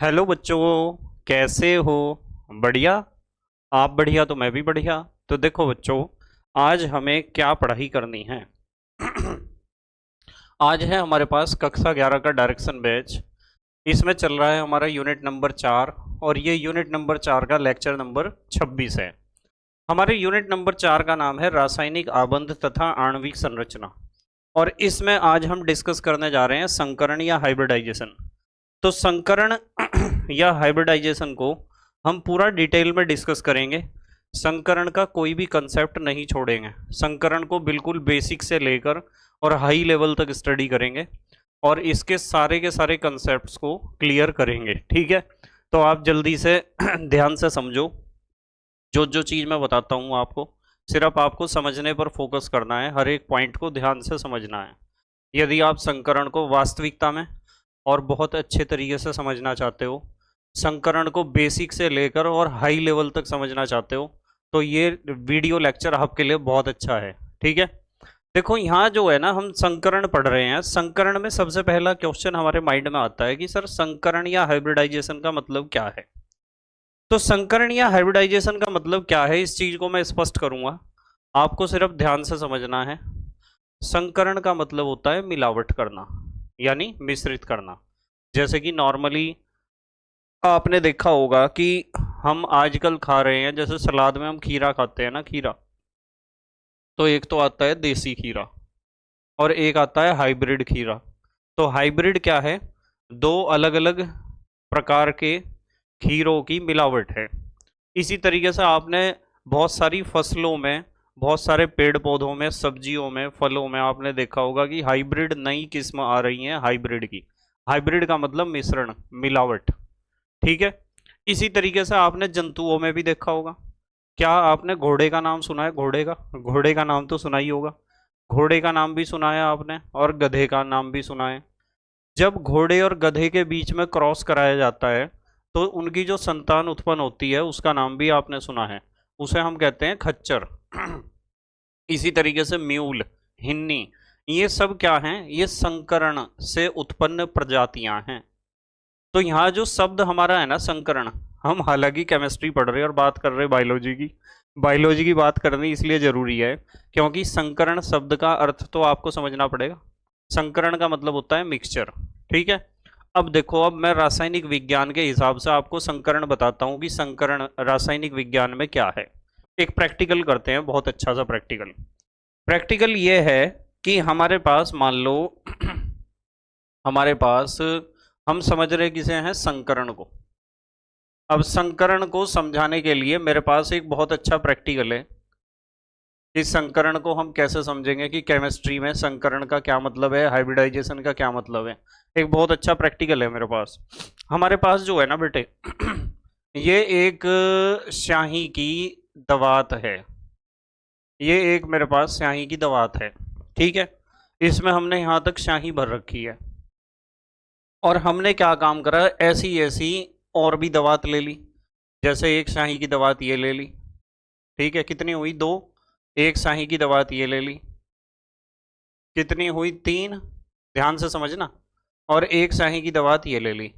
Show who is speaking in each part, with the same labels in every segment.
Speaker 1: Hello बच्चों, कैसे हो? बढ़िया। आप बढ़िया तो मैं भी बढ़िया। तो देखो बच्चों, आज हमें क्या पढ़ाई करनी है। आज है हमारे पास कक्षा 11 का डायरेक्शन बैच। इसमें चल रहा है हमारा यूनिट नंबर 4 और ये यूनिट नंबर 4 का लेक्चर नंबर 26 है। हमारे यूनिट नंबर 4 का नाम है रासायनिक आबंध तथा आणविक संरचना। और इसमें आज हम डिस्कस करने जा रहे हैं संकरण या हाइब्रिडाइजेशन। तो संकरण या हाइब्रिडाइजेशन को हम पूरा डिटेल में डिस्कस करेंगे। संकरण का कोई भी कंसेप्ट नहीं छोड़ेंगे। संकरण को बिल्कुल बेसिक से लेकर और हाई लेवल तक स्टडी करेंगे और इसके सारे के सारे कंसेप्ट्स को क्लियर करेंगे। ठीक है, तो आप जल्दी से ध्यान से समझो। जो जो चीज़ मैं बताता हूँ आपको, सिर्फ आपको समझने पर फोकस करना है, हर एक पॉइंट को ध्यान से समझना है। यदि आप संकरण को वास्तविकता में और बहुत अच्छे तरीके से समझना चाहते हो, संकरण को बेसिक से लेकर और हाई लेवल तक समझना चाहते हो, तो ये वीडियो लेक्चर आपके लिए बहुत अच्छा है। ठीक है, देखो यहाँ जो है ना, हम संकरण पढ़ रहे हैं। संकरण में सबसे पहला क्वेश्चन हमारे माइंड में आता है कि सर संकरण या हाइब्रिडाइजेशन का मतलब क्या है। तो संकरण या हाइब्रिडाइजेशन का मतलब क्या है, इस चीज को मैं स्पष्ट करूंगा, आपको सिर्फ ध्यान से समझना है। संकरण का मतलब होता है मिलावट करना, यानी मिश्रित करना। जैसे कि नॉर्मली आपने देखा होगा कि हम आजकल खा रहे हैं, जैसे सलाद में हम खीरा खाते हैं ना, खीरा। तो एक तो आता है देसी खीरा और एक आता है हाइब्रिड खीरा। तो हाइब्रिड क्या है? दो अलग अलग प्रकार के खीरों की मिलावट है। इसी तरीके से आपने बहुत सारी फसलों में, बहुत सारे पेड़ पौधों में, सब्जियों में, फलों में आपने देखा होगा कि हाइब्रिड नई किस्म आ रही हैं हाइब्रिड की। हाइब्रिड का मतलब मिश्रण, मिलावट। ठीक है, इसी तरीके से आपने जंतुओं में भी देखा होगा। क्या आपने घोड़े का नाम सुना है? घोड़े का नाम तो सुना ही होगा। घोड़े का नाम भी सुना है आपने और गधे का नाम भी सुना है। जब घोड़े और गधे के बीच में क्रॉस कराया जाता है तो उनकी जो संतान उत्पन्न होती है उसका नाम भी आपने सुना है, उसे हम कहते हैं खच्चर। इसी तरीके से म्यूल, हिन्नी, ये सब क्या हैं? ये संकरण से उत्पन्न प्रजातियां हैं। तो यहाँ जो शब्द हमारा है ना संकरण, हम हालांकि केमिस्ट्री पढ़ रहे हैं और बात कर रहे हैं बायोलॉजी की। बायोलॉजी की बात करनी इसलिए जरूरी है क्योंकि संकरण शब्द का अर्थ तो आपको समझना पड़ेगा। संकरण का मतलब होता है मिक्सचर। ठीक है, अब देखो, अब मैं रासायनिक विज्ञान के हिसाब से आपको संकरण बताता हूँ कि संकरण रासायनिक विज्ञान में क्या है। एक प्रैक्टिकल करते हैं, बहुत अच्छा सा प्रैक्टिकल। प्रैक्टिकल ये है कि हमारे पास मान लो हमारे पास, हम समझ रहे किसे हैं? संकरण को। अब संकरण को समझाने के लिए मेरे पास एक बहुत अच्छा प्रैक्टिकल है। इस संकरण को हम कैसे समझेंगे कि केमिस्ट्री में संकरण का क्या मतलब है, हाइब्रिडाइजेशन का क्या मतलब है। एक बहुत अच्छा प्रैक्टिकल है मेरे पास। हमारे पास जो है ना बेटे, ये एक स्याही की दवात है। ये एक मेरे पास स्याही की दवात है। ठीक है, इसमें हमने यहां तक स्याही भर रखी है और हमने क्या काम करा, ऐसी ऐसी और भी दवात ले ली। जैसे एक स्याही की दवात ये ले ली। ठीक है, कितनी हुई? दो। एक स्याही की दवात ये ले ली, कितनी हुई? तीन। ध्यान से समझना। और एक स्याही की दवात ये ले ली।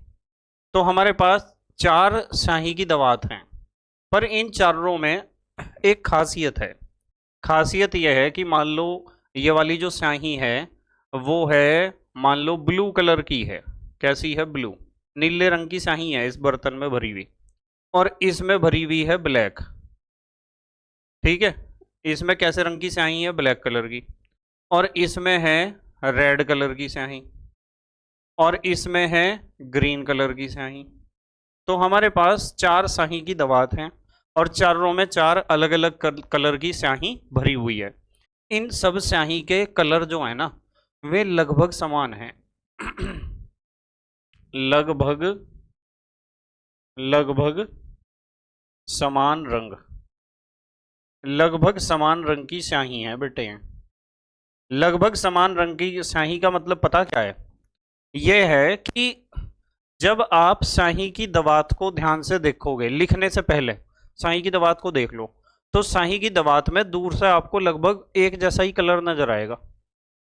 Speaker 1: तो हमारे पास चार स्याही की दवात हैं। पर इन चारों में एक खासियत है। खासियत यह है कि मान लो ये वाली जो स्याही है वो है, मान लो ब्लू कलर की है। कैसी है? ब्लू, नीले रंग की स्याही है इस बर्तन में भरी हुई। और इसमें भरी हुई है ब्लैक। ठीक है, इसमें कैसे रंग की स्याही है? ब्लैक कलर की। और इसमें है रेड कलर की स्याही और इसमें है ग्रीन कलर की स्याही। तो हमारे पास चार स्याही की दवात हैं और चारों में चार अलग अलग कलर की स्याही भरी हुई है। इन सब स्याही के कलर जो है ना, वे लगभग समान हैं। लगभग लगभग समान रंग, लगभग समान रंग की स्याही है बेटे। लगभग समान रंग की स्याही का मतलब पता क्या है? यह है कि जब आप स्याही की दवात को ध्यान से देखोगे, लिखने से पहले स्याही की दवात को देख लो, तो स्याही की दवात में दूर से आपको लगभग एक जैसा ही कलर नजर आएगा।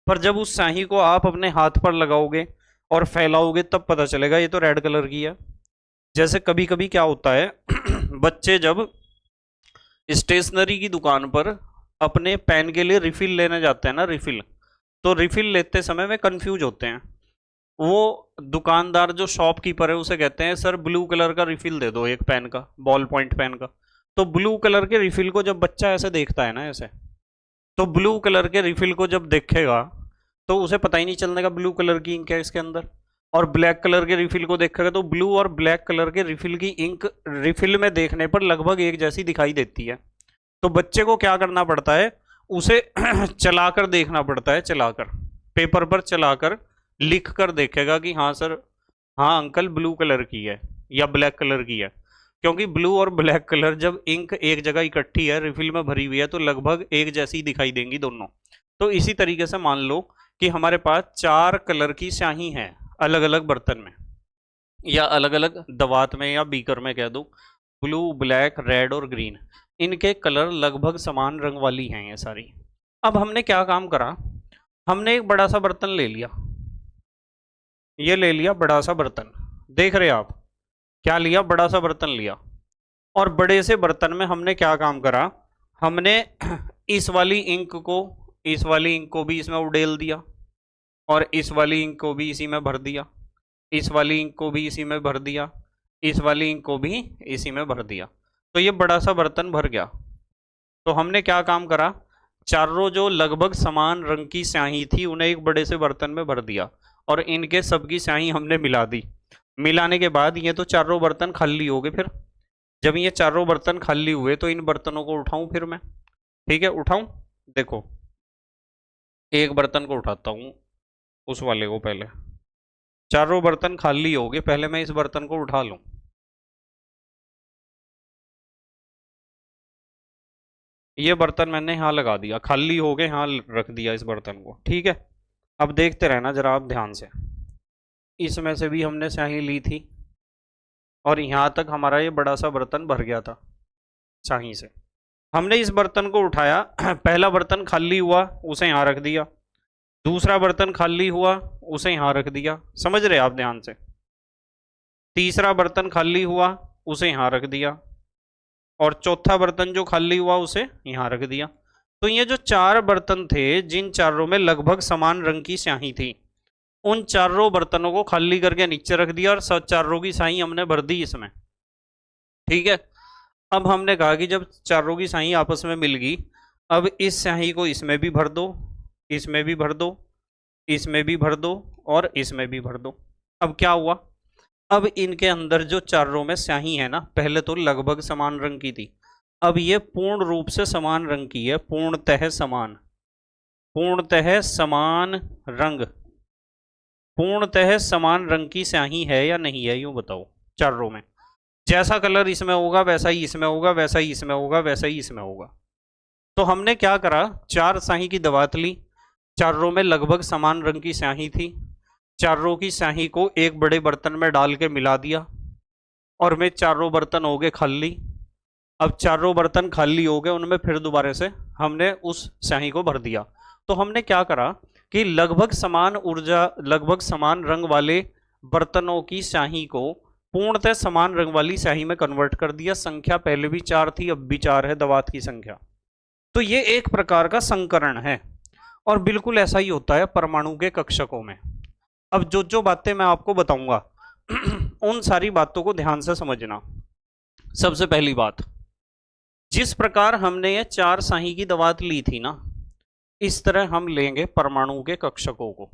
Speaker 1: पर जब उस स्याही को आप अपने हाथ पर लगाओगे और फैलाओगे तब पता चलेगा ये तो रेड कलर की है। जैसे कभी कभी क्या होता है बच्चे जब स्टेशनरी की दुकान पर अपने पेन के लिए रिफिल लेने जाते हैं ना, रिफिल, तो रिफिल लेते समय में कंफ्यूज होते हैं। वो दुकानदार जो शॉपकीपर है उसे कहते हैं सर ब्लू कलर का रिफिल दे दो, एक पेन का, बॉल पॉइंट पेन का। तो ब्लू कलर के रिफिल को जब बच्चा ऐसे देखता है ना, ऐसे, तो ब्लू कलर के रिफिल को जब देखेगा तो उसे पता ही नहीं चलने का ब्लू कलर की इंक है इसके अंदर। और ब्लैक कलर के रिफिल को देखेगा तो ब्लू और ब्लैक कलर के रिफिल की इंक रिफिल में देखने पर लगभग एक जैसी दिखाई देती है। तो बच्चे को क्या करना पड़ता है, उसे चलाकर देखना पड़ता है, चलाकर पेपर पर चलाकर लिख कर देखेगा कि हाँ सर, हाँ अंकल ब्लू कलर की है या ब्लैक कलर की है। क्योंकि ब्लू और ब्लैक कलर जब इंक एक जगह इकट्ठी है, रिफिल में भरी हुई है, तो लगभग एक जैसी दिखाई देंगी दोनों। तो इसी तरीके से मान लो कि हमारे पास 4 कलर की स्याही है अलग अलग बर्तन में, या अलग अलग दवात में या बीकर में कह दो, ब्लू, ब्लैक, रेड और ग्रीन। इनके कलर लगभग समान रंग वाली हैं ये सारी। अब हमने क्या काम करा, हमने एक बड़ा सा बर्तन ले लिया, ये ले लिया बड़ा सा बर्तन, देख रहे आप, क्या लिया, बड़ा सा बर्तन लिया। और बड़े से बर्तन में हमने क्या काम करा, हमने इस वाली इंक को, इस वाली इंक को भी इसमें उडेल दिया, और इस वाली इंक को भी इसी में भर दिया, इस वाली इंक को भी इसी में भर दिया, इस वाली इंक को भी इसी में भर दिया। तो ये बड़ा सा बर्तन भर गया। तो हमने क्या काम करा, चारों जो लगभग समान रंग की स्याही थी उन्हें एक बड़े से बर्तन में भर दिया, और इनके सबकी स्याही हमने मिला दी। मिलाने के बाद ये तो चारों बर्तन खाली हो गए। फिर जब ये चारों बर्तन खाली हुए तो इन बर्तनों को उठाऊं फिर मैं, ठीक है उठाऊं। देखो एक बर्तन को उठाता हूं, उस वाले को पहले, चारों बर्तन खाली हो गए, पहले मैं इस बर्तन को उठा लूं। ये बर्तन मैंने यहाँ लगा दिया, खाली हो गए, यहाँ रख दिया इस बर्तन को, ठीक है। अब देखते रहना जरा आप ध्यान से, इसमें से भी हमने स्याही ली थी और यहाँ तक हमारा ये बड़ा सा बर्तन भर गया था स्याही से। हमने इस बर्तन को उठाया, पहला बर्तन खाली हुआ उसे यहाँ रख दिया, दूसरा बर्तन खाली हुआ उसे यहाँ रख दिया, समझ रहे आप ध्यान से, तीसरा बर्तन खाली हुआ उसे यहाँ रख दिया, और चौथा बर्तन जो खाली हुआ उसे यहाँ रख दिया। तो ये जो 4 बर्तन थे जिन चारों में लगभग समान रंग की स्याही थी, उन चारों बर्तनों को खाली करके नीचे रख दिया और सब चारों की स्याही हमने भर दी इसमें, ठीक है। अब हमने कहा कि जब चारों की स्याही आपस में मिल गई, अब इस स्याही को इसमें भी भर दो, इसमें भी भर दो, इसमें भी भर दो और इसमें भी भर दो। अब क्या हुआ, अब इनके अंदर जो चारों में स्याही है ना, पहले तो लगभग समान रंग की थी, अब ये पूर्ण रूप से समान रंग की है, पूर्णतः समान, पूर्णतः समान रंग, पूर्णतः समान रंग की स्याही है या नहीं है, यूं बताओ। चारों में जैसा कलर इसमें होगा वैसा ही इसमें होगा, वैसा ही इसमें होगा, वैसा ही इसमें होगा। तो हमने क्या करा, 4 स्याही की दवात ली, चारों में लगभग समान रंग की स्याही थी, चारों की स्याही को एक बड़े बर्तन में डाल के मिला दिया, और वे चारों बर्तन हो गए खाली। अब चारों बर्तन खाली हो गए, उनमें फिर दोबारा से हमने उस स्याही को भर दिया। तो हमने क्या करा कि लगभग समान ऊर्जा, लगभग समान रंग वाले बर्तनों की स्याही को पूर्णतः समान रंग वाली स्याही में कन्वर्ट कर दिया। संख्या पहले भी 4 थी, अब भी 4 है दवात की संख्या। तो ये एक प्रकार का संकरण है, और बिल्कुल ऐसा ही होता है परमाणु के कक्षकों में। अब जो जो बातें मैं आपको बताऊंगा उन सारी बातों को ध्यान से समझना। सबसे पहली बात, जिस प्रकार हमने ये 4 स्याही की दवात ली थी ना, इस तरह हम लेंगे परमाणु के कक्षकों को।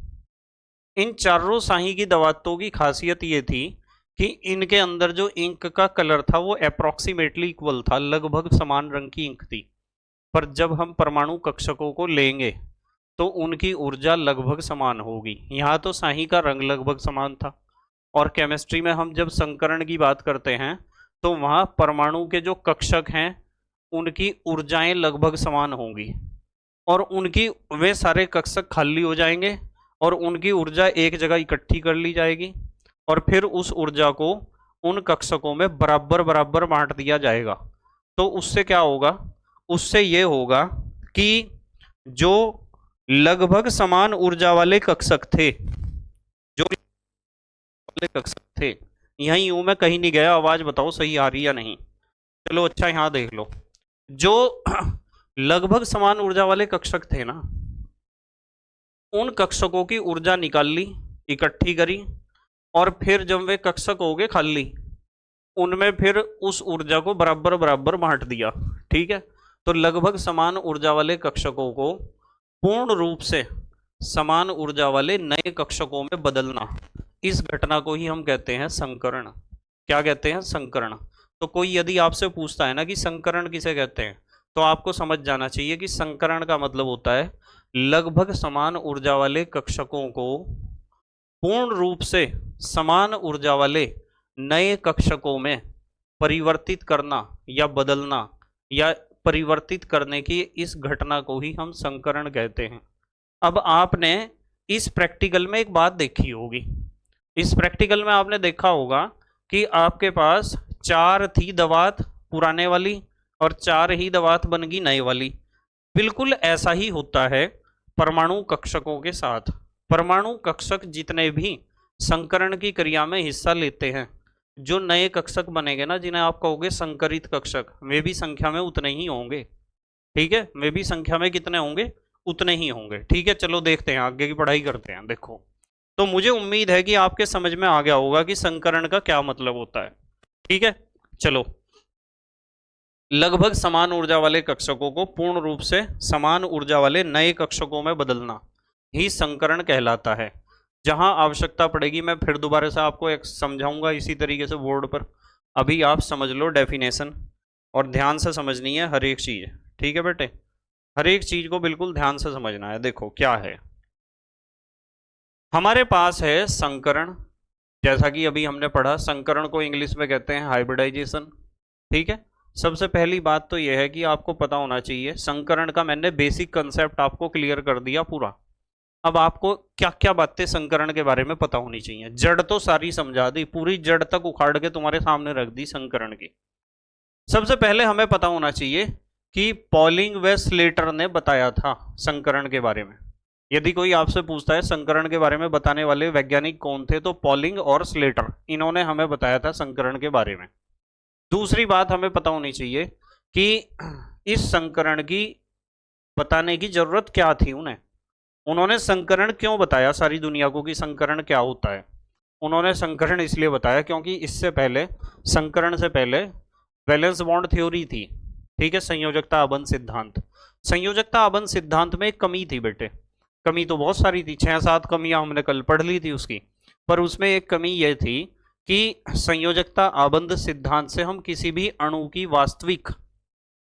Speaker 1: इन चारों स्याही की दवातों की खासियत ये थी कि इनके अंदर जो इंक का कलर था वो अप्रॉक्सीमेटली इक्वल था, लगभग समान रंग की इंक थी। पर जब हम परमाणु कक्षकों को लेंगे तो उनकी ऊर्जा लगभग समान होगी। यहाँ तो स्याही का रंग लगभग समान था, और केमिस्ट्री में हम जब संकरण की बात करते हैं तो वहाँ परमाणु के जो कक्षक हैं उनकी ऊर्जाएं लगभग समान होंगी, और उनकी वे सारे कक्षक खाली हो जाएंगे और उनकी ऊर्जा एक जगह इकट्ठी कर ली जाएगी, और फिर उस ऊर्जा को उन कक्षकों में बराबर बराबर बांट दिया जाएगा। तो उससे क्या होगा, उससे ये होगा कि जो लगभग समान ऊर्जा वाले कक्षक थे, जो वाले कक्षक थे यहीं हूं मैं, कहीं नहीं गया। आवाज बताओ सही आ रही या नहीं। चलो अच्छा, यहाँ देख लो। जो लगभग समान ऊर्जा वाले कक्षक थे ना, उन कक्षकों की ऊर्जा निकाल ली, इकट्ठी करी, और फिर जब वे कक्षक हो गए खाली, उनमें फिर उस ऊर्जा को बराबर बराबर बांट दिया। ठीक है। तो लगभग समान ऊर्जा वाले कक्षकों को पूर्ण रूप से समान ऊर्जा वाले नए कक्षकों में बदलना, इस घटना को ही हम कहते हैं संकरण। क्या कहते हैं? संकरण। तो कोई यदि आपसे पूछता है ना कि संकरण किसे कहते हैं, तो आपको समझ जाना चाहिए कि संकरण का मतलब होता है लगभग समान ऊर्जा वाले कक्षकों को पूर्ण रूप से समान ऊर्जा वाले नए कक्षकों में परिवर्तित करना या बदलना, या परिवर्तित करने की इस घटना को ही हम संकरण कहते हैं। अब आपने इस प्रैक्टिकल में एक बात देखी होगी। इस प्रैक्टिकल में आपने देखा होगा कि आपके पास 4 थी दवात पुराने वाली, और 4 ही दवात बन गई नई वाली। बिल्कुल ऐसा ही होता है परमाणु कक्षकों के साथ। परमाणु कक्षक जितने भी संकरण की क्रिया में हिस्सा लेते हैं, जो नए कक्षक बनेंगे ना, जिन्हें आप कहोगे संकरित कक्षक, वे भी संख्या में उतने ही होंगे। ठीक है, वे भी संख्या में कितने होंगे? उतने ही होंगे। ठीक है, चलो देखते हैं, आगे की पढ़ाई करते हैं। देखो, तो मुझे उम्मीद है कि आपके समझ में आ गया होगा कि संकरण का क्या मतलब होता है। ठीक है, चलो। लगभग समान ऊर्जा वाले कक्षकों को पूर्ण रूप से समान ऊर्जा वाले नए कक्षकों में बदलना ही संकरण कहलाता है। जहां आवश्यकता पड़ेगी मैं फिर दोबारा से आपको एक समझाऊंगा इसी तरीके से बोर्ड पर। अभी आप समझ लो डेफिनेशन, और ध्यान से समझनी है हर एक चीज। ठीक है बेटे, हर एक चीज को बिल्कुल ध्यान से समझना है। देखो क्या है, हमारे पास है संकरण। जैसा कि अभी हमने पढ़ा, संकरण को इंग्लिश में कहते हैं हाइब्रिडाइजेशन। ठीक है। सबसे पहली बात तो यह है कि आपको पता होना चाहिए, संकरण का मैंने बेसिक कंसेप्ट आपको क्लियर कर दिया पूरा। अब आपको क्या क्या बातें संकरण के बारे में पता होनी चाहिए। जड़ तो सारी समझा दी, पूरी जड़ तक उखाड़ के तुम्हारे सामने रख दी संकरण की। सबसे पहले हमें पता होना चाहिए कि पॉलिंग व स्लेटर ने बताया था संकरण के बारे में। यदि कोई आपसे पूछता है संकरण के बारे में बताने वाले वैज्ञानिक कौन थे, तो पॉलिंग और स्लेटर, इन्होंने हमें बताया था संकरण के बारे में। दूसरी बात हमें पता होनी चाहिए कि इस संकरण की बताने की जरूरत क्या थी उन्हें। उन्होंने संकरण क्यों बताया सारी दुनिया को कि संकरण क्या होता है? उन्होंने संकरण इसलिए बताया क्योंकि इससे पहले, संकरण से पहले वैलेंस बॉन्ड थ्योरी थी। ठीक है, संयोजकता आबंध सिद्धांत। संयोजकता आबंध सिद्धांत में एक कमी थी बेटे। कमी तो बहुत सारी थी, 6-7 कमियां हमने कल पढ़ ली थी उसकी। पर उसमें एक कमी यह थी कि संयोजकता आबंध सिद्धांत से हम किसी भी अणु की वास्तविक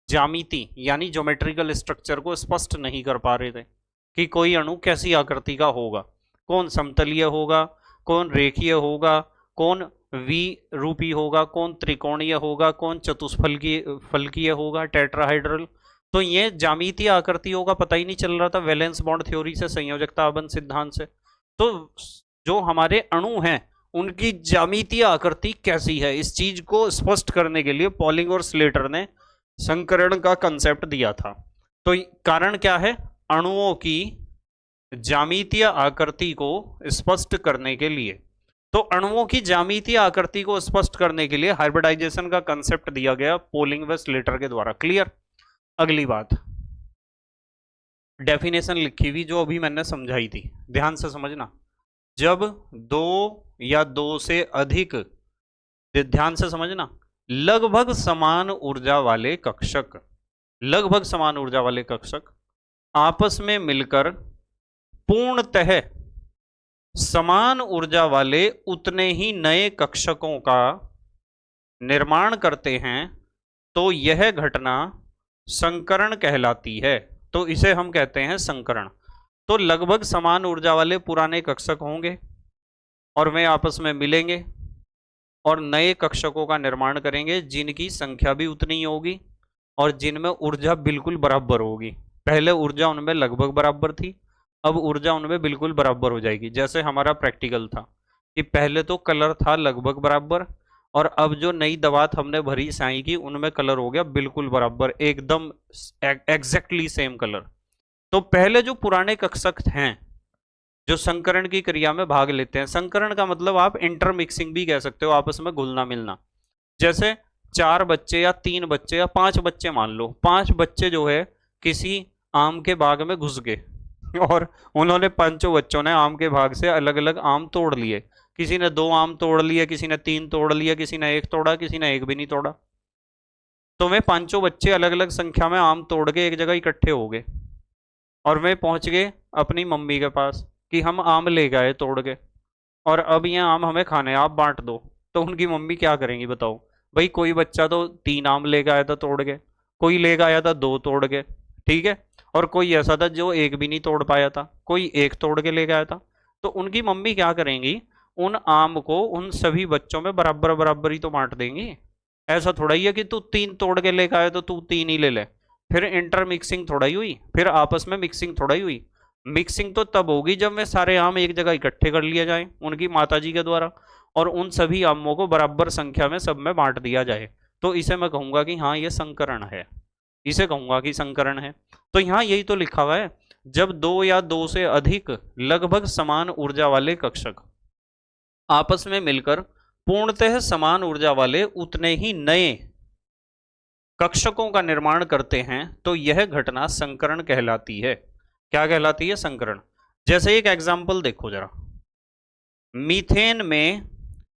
Speaker 1: ज्यामिति यानी ज्योमेट्रिकल स्ट्रक्चर को स्पष्ट नहीं कर पा रहे थे कि कोई अणु कैसी आकृति का होगा, कौन समतलीय होगा, कौन रेखीय होगा, कौन वी रूपी होगा, कौन त्रिकोणीय होगा, कौन चतुष्फलकीय फलकीय होगा, टेट्राहाइड्रल। तो ये ज्यामितीय आकृतियों का पता ही नहीं चल रहा था वैलेंस बॉन्ड थ्योरी से, संयोजकता आबंध सिद्धांत से। तो जो हमारे अणु हैं उनकी ज्यामितीय आकृति कैसी है, इस चीज को स्पष्ट करने के लिए पॉलिंग और स्लेटर ने संकरण का कंसेप्ट दिया था। तो कारण क्या है? अणुओं की ज्यामितीय आकृति को स्पष्ट करने के लिए। तो अणुओं की ज्यामितीय आकृति को स्पष्ट करने के लिए हाइब्रिडाइजेशन का कंसेप्ट दिया गया पॉलिंग व स्लेटर के द्वारा। क्लियर? अगली बात, डेफिनेशन लिखी हुई जो अभी मैंने समझाई थी, ध्यान से समझना। जब दो या दो से अधिक, ध्यान से समझना, लगभग समान ऊर्जा वाले कक्षक, लगभग समान ऊर्जा वाले कक्षक आपस में मिलकर पूर्णतः समान ऊर्जा वाले उतने ही नए कक्षकों का निर्माण करते हैं, तो यह घटना संकरण कहलाती है। तो इसे हम कहते हैं संकरण। तो लगभग समान ऊर्जा वाले पुराने कक्षक होंगे और वे आपस में मिलेंगे और नए कक्षकों का निर्माण करेंगे, जिनकी संख्या भी उतनी ही होगी और जिनमें ऊर्जा बिल्कुल बराबर होगी। पहले ऊर्जा उनमें लगभग बराबर थी, अब ऊर्जा उनमें बिल्कुल बराबर हो जाएगी। जैसे हमारा प्रैक्टिकल था कि पहले तो कलर था लगभग बराबर, और अब जो नई दवात हमने भरी स्याही की, उनमें कलर हो गया बिल्कुल बराबर, एकदम एग्जैक्टली सेम कलर। तो पहले जो पुराने कक्षक हैं जो संकरण की क्रिया में भाग लेते हैं। संकरण का मतलब आप इंटरमिक्सिंग भी कह सकते हो, आपस में घुलना मिलना। जैसे 4 बच्चे या 3 बच्चे या 5 बच्चे, मान लो 5 बच्चे जो है किसी आम के बाग में घुस गए और उन्होंने 5 बच्चों ने आम के बाग से अलग अलग आम तोड़ लिए। किसी ने 2 आम तोड़ लिए, किसी ने 3 तोड़ लिए, किसी ने 1 तोड़ा, किसी ने 1 भी नहीं तोड़ा। तो वे 5 बच्चे अलग अलग संख्या में आम तोड़ के एक जगह इकट्ठे हो गए और वे पहुंच गए अपनी मम्मी के पास कि हम आम ले गए तोड़ के और अब ये आम हमें खाने, आप बांट दो। तो उनकी मम्मी क्या करेंगी बताओ? भाई कोई बच्चा तो 3 आम लेकर आया था तोड़ के, कोई लेकर आया था 2 तोड़ के, ठीक है, और कोई ऐसा था जो 1 भी नहीं तोड़ पाया था, कोई 1 तोड़ के लेकर आया था। तो उनकी मम्मी क्या करेंगी, उन आम को उन सभी बच्चों में बराबर बराबर ही तो बांट देंगी। ऐसा थोड़ा ही है कि तू 3 तोड़ के लेकर आया तो तू 3 ही ले ले। फिर इंटर मिक्सिंग थोड़ा ही हुई, फिर आपस में मिक्सिंग थोड़ा ही हुई। मिक्सिंग तो तब होगी जब वे सारे आम एक जगह इकट्ठे कर लिए जाएं उनकी माताजी के द्वारा और उन सभी आमों को बराबर संख्या में सब में बांट दिया जाए। तो इसे मैं कहूंगा कि हाँ ये संकरण है, इसे कहूंगा कि संकरण है। तो यहाँ यही तो लिखा हुआ है, जब 2 या 2 से अधिक लगभग समान ऊर्जा वाले कक्षक आपस में मिलकर पूर्णतः समान ऊर्जा वाले उतने ही नए कक्षकों का निर्माण करते हैं तो यह घटना संकरण कहलाती है। क्या कहलाती है? संकरण। जैसे एक एग्जाम्पल देखो जरा, मीथेन में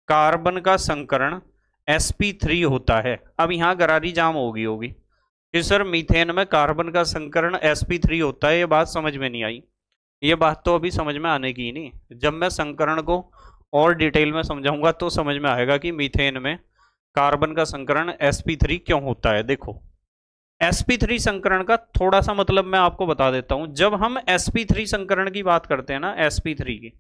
Speaker 1: कार्बन का संकरण sp3 होता है। अब यहां गरारी जाम होगी कि सर मीथेन में कार्बन का संकरण sp3 होता है, ये बात समझ में नहीं आई। ये बात तो अभी समझ में आने की नहीं, जब मैं संकरण को और डिटेल में समझाऊंगा तो समझ में आएगा कि मीथेन में कार्बन का संकरण sp3 क्यों होता है। देखो sp3 संकरण का थोड़ा सा मतलब मैं आपको बता देता हूं। जब हम sp3 संकरण की बात करते हैं ना, sp3 की,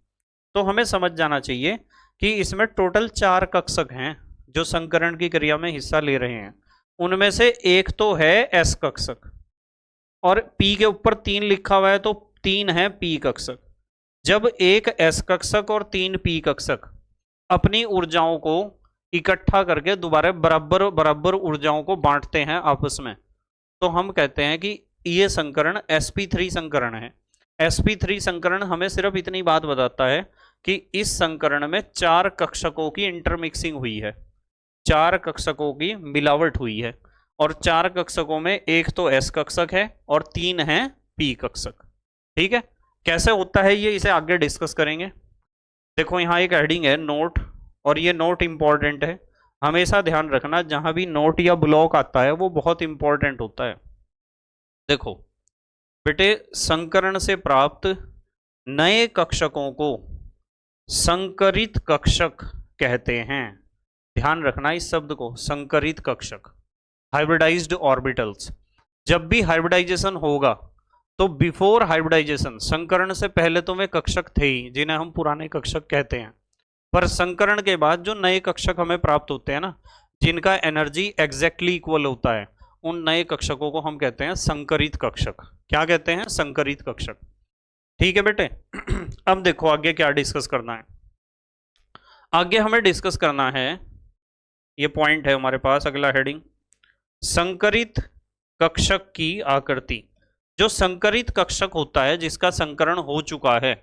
Speaker 1: तो हमें समझ जाना चाहिए कि इसमें टोटल 4 कक्षक हैं जो संकरण की क्रिया में हिस्सा ले रहे हैं। उनमें से एक तो है s कक्षक और p के ऊपर 3 लिखा हुआ है तो 3 है p कक्षक। जब एक s कक्षक और 3 p कक्षक अपनी ऊर्जाओं को इकट्ठा करके दोबारा बराबर बराबर ऊर्जाओं को बांटते हैं आपस में, तो हम कहते हैं कि ये संकरण sp3 संकरण है। sp3 संकरण हमें सिर्फ इतनी बात बताता है कि इस संकरण में 4 कक्षकों की इंटरमिक्सिंग हुई है, 4 कक्षकों की मिलावट हुई है और 4 कक्षकों में एक तो s कक्षक है और 3 है p कक्षक। ठीक है, कैसे होता है ये, इसे आगे डिस्कस करेंगे। देखो यहाँ एक हेडिंग है नोट, और ये नोट इंपॉर्टेंट है, हमेशा ध्यान रखना जहां भी नोट या ब्लॉक आता है वो बहुत इंपॉर्टेंट होता है। देखो बेटे, संकरण से प्राप्त नए कक्षकों को संकरित कक्षक कहते हैं। ध्यान रखना इस शब्द को, संकरित कक्षक, हाइब्रिडाइज्ड ऑर्बिटल्स। जब भी हाइब्रिडाइजेशन होगा तो बिफोर हाइब्रिडाइजेशन, संकरण से पहले तो वे कक्षक थे ही जिन्हें हम पुराने कक्षक कहते हैं, पर संकरण के बाद जो नए कक्षक हमें प्राप्त होते हैं ना, जिनका एनर्जी एग्जैक्टली इक्वल होता है, उन नए कक्षकों को हम कहते हैं संकरित कक्षक। क्या कहते हैं? संकरित कक्षक। ठीक है बेटे अब देखो आगे क्या डिस्कस करना है। आगे हमें डिस्कस करना है, ये पॉइंट है हमारे पास, अगला हेडिंग, संकरित कक्षक की आकृति। जो संकरित कक्षक होता है जिसका संकरण हो चुका है,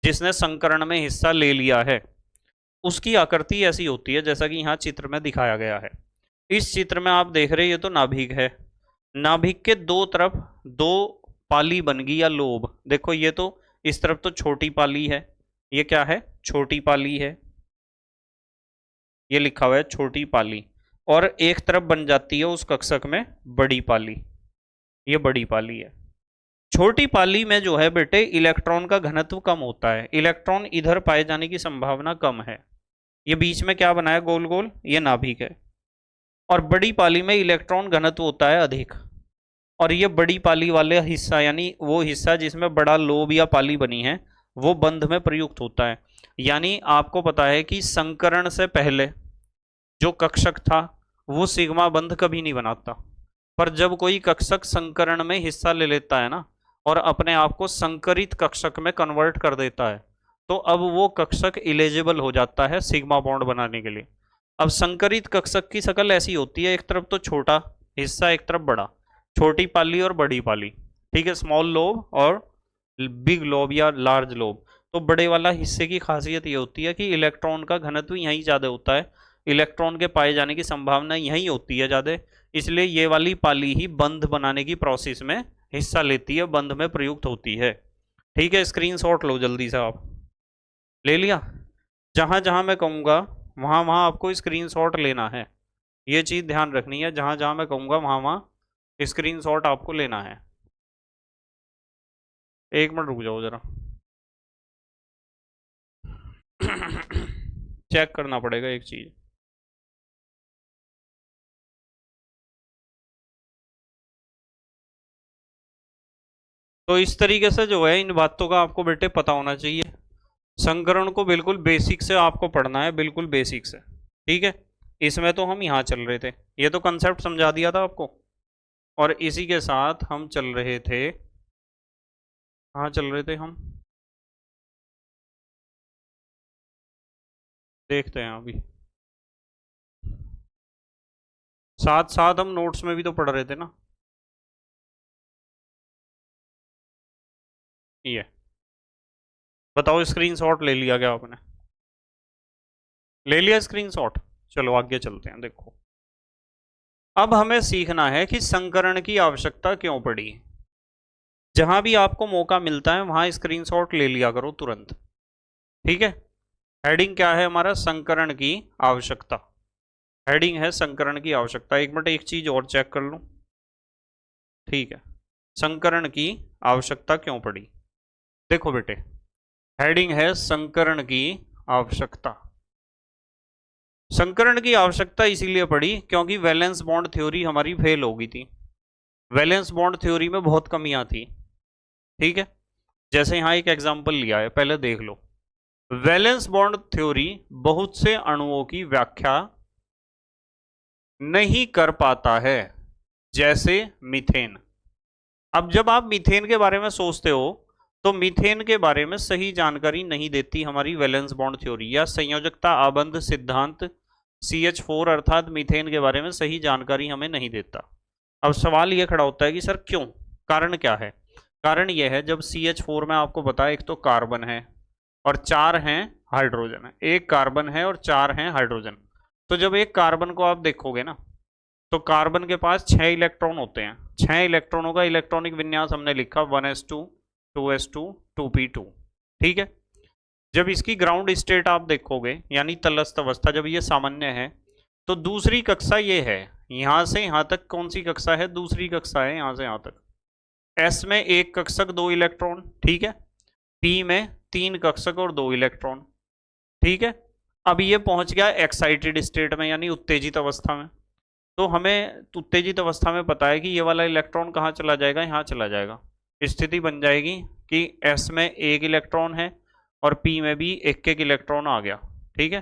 Speaker 1: जिसने संकरण में हिस्सा ले लिया है, उसकी आकृति ऐसी होती है जैसा कि यहाँ चित्र में दिखाया गया है। इस चित्र में आप देख रहे हैं ये तो नाभिक है, नाभिक के दो तरफ 2 पाली बन गई या लोब। देखो ये तो इस तरफ तो छोटी पाली है, ये क्या है? छोटी पाली है, ये लिखा हुआ है छोटी पाली, और एक तरफ बन जाती है उस कक्षक में बड़ी पाली, ये बड़ी पाली है। छोटी पाली में जो है बेटे इलेक्ट्रॉन का घनत्व कम होता है, इलेक्ट्रॉन इधर पाए जाने की संभावना कम है। ये बीच में क्या बनाया गोल गोल, ये नाभिक है। और बड़ी पाली में इलेक्ट्रॉन घनत्व होता है अधिक, और ये बड़ी पाली वाले हिस्सा यानी वो हिस्सा जिसमें बड़ा लोब या पाली बनी है वो बंध में प्रयुक्त होता है। यानी आपको पता है कि संकरण से पहले जो कक्षक था वो सिग्मा बंध कभी नहीं बनाता, पर जब कोई कक्षक संकरण में हिस्सा ले लेता है ना और अपने आप को संकरित कक्षक में कन्वर्ट कर देता है, तो अब वो कक्षक इलिजिबल हो जाता है सिग्मा बॉन्ड बनाने के लिए। अब संकरित कक्षक की शक्ल ऐसी होती है, एक तरफ तो छोटा हिस्सा, एक तरफ बड़ा, छोटी पाली और बड़ी पाली, ठीक है, स्मॉल लोब और बिग लोब या लार्ज लोब। तो बड़े वाला हिस्से की खासियत ये होती है कि इलेक्ट्रॉन का घनत्व यहीं ज़्यादा होता है, इलेक्ट्रॉन के पाए जाने की संभावना यहीं होती है ज़्यादा, इसलिए ये वाली पाली ही बंध बनाने की प्रोसेस में हिस्सा लेती है, बंध में प्रयुक्त होती है। ठीक है, स्क्रीनशॉट लो जल्दी से। आप ले लिया? जहां जहां मैं कहूँगा वहां वहां आपको स्क्रीनशॉट लेना है, ये चीज़ ध्यान रखनी है, जहां जहां मैं कहूँगा वहां वहां स्क्रीनशॉट आपको लेना है। एक मिनट रुक जाओ जरा। चेक करना पड़ेगा एक चीज़। तो इस तरीके से जो है इन बातों का आपको बेटे पता होना चाहिए। संकरण को बिल्कुल बेसिक से आपको पढ़ना है, बिल्कुल बेसिक से। ठीक है, इसमें तो हम यहाँ चल रहे थे, ये तो कंसेप्ट समझा दिया था आपको, और इसी के साथ हम चल रहे थे, कहाँ चल रहे थे हम, देखते हैं अभी। साथ साथ हम नोट्स में भी तो पढ़ रहे थे ना। ये बताओ, स्क्रीनशॉट ले लिया क्या आपने? ले लिया स्क्रीनशॉट? चलो आगे चलते हैं। देखो, अब हमें सीखना है कि संकरण की आवश्यकता क्यों पड़ी। जहां भी आपको मौका मिलता है वहां स्क्रीनशॉट ले लिया करो तुरंत। ठीक है, हेडिंग क्या है हमारा? संकरण की आवश्यकता। हेडिंग है संकरण की आवश्यकता। एक मिनट, एक चीज और चेक कर लूं। ठीक है, संकरण की आवश्यकता क्यों पड़ी। देखो बेटे, हेडिंग है संकरण की आवश्यकता। संकरण की आवश्यकता इसीलिए पड़ी क्योंकि वैलेंस बॉन्ड थ्योरी हमारी फेल हो गई थी। वैलेंस बॉन्ड थ्योरी में बहुत कमियां थी। ठीक है, जैसे यहां एक एग्जांपल लिया है, पहले देख लो। वैलेंस बॉन्ड थ्योरी बहुत से अणुओं की व्याख्या नहीं कर पाता है, जैसे मीथेन। अब जब आप मीथेन के बारे में सोचते हो तो मीथेन के बारे में सही जानकारी नहीं देती हमारी वैलेंस बॉन्ड थ्योरी, या संयोजकता आबंध सिद्धांत CH4 अर्थात मीथेन के बारे में सही जानकारी हमें नहीं देता। अब सवाल यह खड़ा होता है कि सर क्यों, कारण क्या है? कारण यह है, जब CH4 में आपको बताया एक तो कार्बन है और 4 हैं हाइड्रोजन है, एक कार्बन है और 4 हैं हाइड्रोजन। तो जब एक कार्बन को आप देखोगे ना, तो कार्बन के पास 6 इलेक्ट्रॉन होते हैं। 6 इलेक्ट्रॉनों का इलेक्ट्रॉनिक विन्यास हमने लिखा 1s2 2s2 2p2। ठीक है, जब इसकी ग्राउंड स्टेट आप देखोगे यानी तलस्थ अवस्था, जब ये सामान्य है, तो दूसरी कक्षा ये है, यहां से यहां तक कौन सी कक्षा है? दूसरी कक्षा है, यहां से यहां तक। S में एक कक्षक 2 इलेक्ट्रॉन, ठीक है। P में 3 कक्षक और 2 इलेक्ट्रॉन, ठीक है। अब ये पहुंच गया एक्साइटेड स्टेट में यानी उत्तेजित अवस्था में। तो हमें उत्तेजित अवस्था में पता है कि ये वाला इलेक्ट्रॉन कहाँ चला जाएगा? यहाँ चला जाएगा। स्थिति बन जाएगी कि S में एक इलेक्ट्रॉन है और P में भी एक एक इलेक्ट्रॉन आ गया। ठीक है,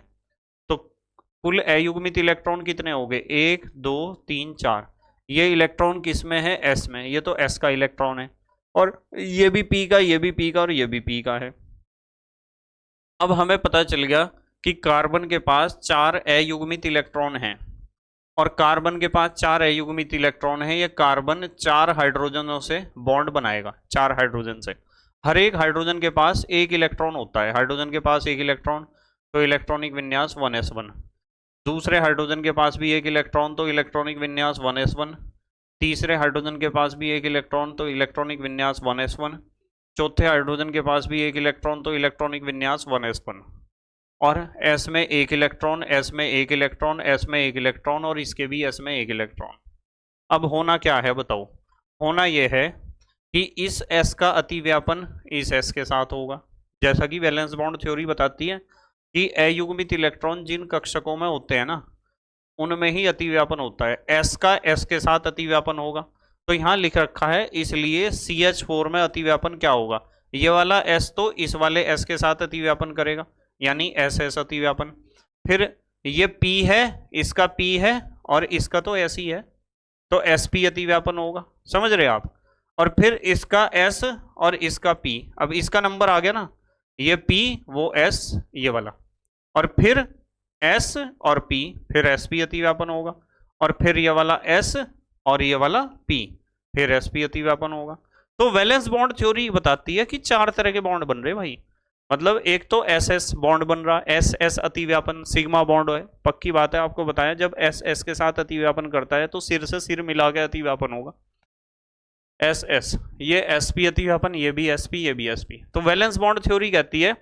Speaker 1: तो कुल अयुग्मित इलेक्ट्रॉन कितने हो गए? 1 2 3 4। ये इलेक्ट्रॉन किस में है? S में। ये तो S का इलेक्ट्रॉन है, और ये भी P का, ये भी P का और ये भी P का है। अब हमें पता चल गया कि कार्बन के पास 4 अयुग्मित इलेक्ट्रॉन हैं, और कार्बन के पास 4 अयुग्मित इलेक्ट्रॉन है। ये कार्बन 4 हाइड्रोजनों से बॉन्ड बनाएगा, 4 हाइड्रोजन से। हर एक हाइड्रोजन के पास एक इलेक्ट्रॉन होता है। हाइड्रोजन के पास एक इलेक्ट्रॉन, तो इलेक्ट्रॉनिक विन्यास 1s1। दूसरे हाइड्रोजन के पास भी एक इलेक्ट्रॉन, तो इलेक्ट्रॉनिक विन्यास 1s1। तीसरे हाइड्रोजन के पास भी एक इलेक्ट्रॉन, तो इलेक्ट्रॉनिक विन्यास 1s1। चौथे हाइड्रोजन के पास भी एक इलेक्ट्रॉन, तो इलेक्ट्रॉनिक विन्यास 1s1। और S में एक इलेक्ट्रॉन, S में एक इलेक्ट्रॉन, S में एक इलेक्ट्रॉन, और इसके भी S में एक इलेक्ट्रॉन। अब होना क्या है बताओ? होना यह है कि इस S का अतिव्यापन इस S के साथ होगा, जैसा कि वैलेंस बॉन्ड थ्योरी बताती है कि अयुग्मित इलेक्ट्रॉन जिन कक्षकों में होते हैं ना, उनमें ही अतिव्यापन होता है। S का S के साथ अतिव्यापन होगा, तो यहां लिख रखा है, इसलिए CH4 में अतिव्यापन क्या होगा? ये वाला S तो इस वाले S के साथ अतिव्यापन करेगा, यानी SS अतिव्यापन। फिर ये P है, इसका P है, और इसका तो S ही है, तो SP अतिव्यापन होगा। समझ रहे आप? और फिर इसका S और इसका P, अब इसका नंबर आ गया ना, ये P वो S ये वाला, और फिर S और P, फिर SP अतिव्यापन होगा, और फिर ये वाला S और ये वाला P, फिर SP अतिव्यापन होगा। तो वैलेंस बॉन्ड थ्योरी बताती है कि 4 तरह के बॉन्ड बन रहे भाई, मतलब एक तो एस एस बॉन्ड बन रहा, एस एस अतिव्यापन सिग्मा बॉन्ड है, पक्की बात है, आपको बताया जब एस एस के साथ अतिव्यापन करता है तो सिर से सिर मिला के अतिव्यापन होगा। एस एस, ये एसपी अतिव्यापन, ये भी एसपी, ये भी एसपी। तो वैलेंस बॉन्ड थ्योरी कहती है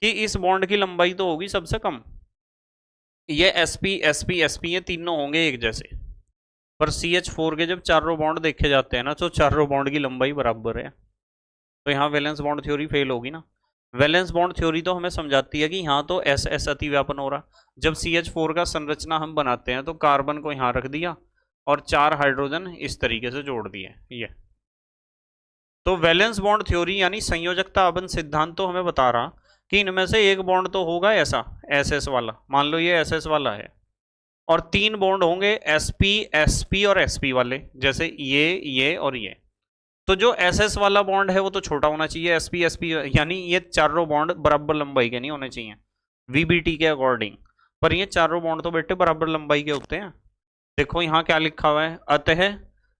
Speaker 1: कि इस बॉन्ड की लंबाई तो होगी सबसे कम, ये एसपी एसपी एसपी ये तीनों होंगे एक जैसे, पर CH4 के जब चारों बॉन्ड देखे जाते हैं ना तो चारों बॉन्ड की लंबाई बराबर है, तो यहाँ वैलेंस बॉन्ड थ्योरी फेल होगी ना। वैलेंस बॉन्ड थ्योरी तो हमें समझाती है कि यहाँ तो एस एस अतिव्यापन हो रहा, जब CH4 का संरचना हम बनाते हैं तो कार्बन को यहाँ रख दिया और 4 हाइड्रोजन इस तरीके से जोड़ दिए ये। तो वैलेंस बॉन्ड थ्योरी यानी संयोजकता आबंध सिद्धांत तो हमें बता रहा कि इनमें से एक बॉन्ड तो होगा ऐसा एस एस वाला, मान लो ये एस एस वाला है, और 3 बॉन्ड होंगे एसपी एसपी और एसपी वाले, जैसे ये और ये। तो जो एस एस वाला बॉन्ड है वो तो छोटा होना चाहिए, एसपी एसपी, यानी ये चारों बॉन्ड बराबर लंबाई के नहीं होने चाहिए वीबीटी के अकॉर्डिंग, पर ये चारों बॉन्ड तो बेटे बराबर लंबाई के होते हैं। देखो यहाँ क्या लिखा हुआ है, अतः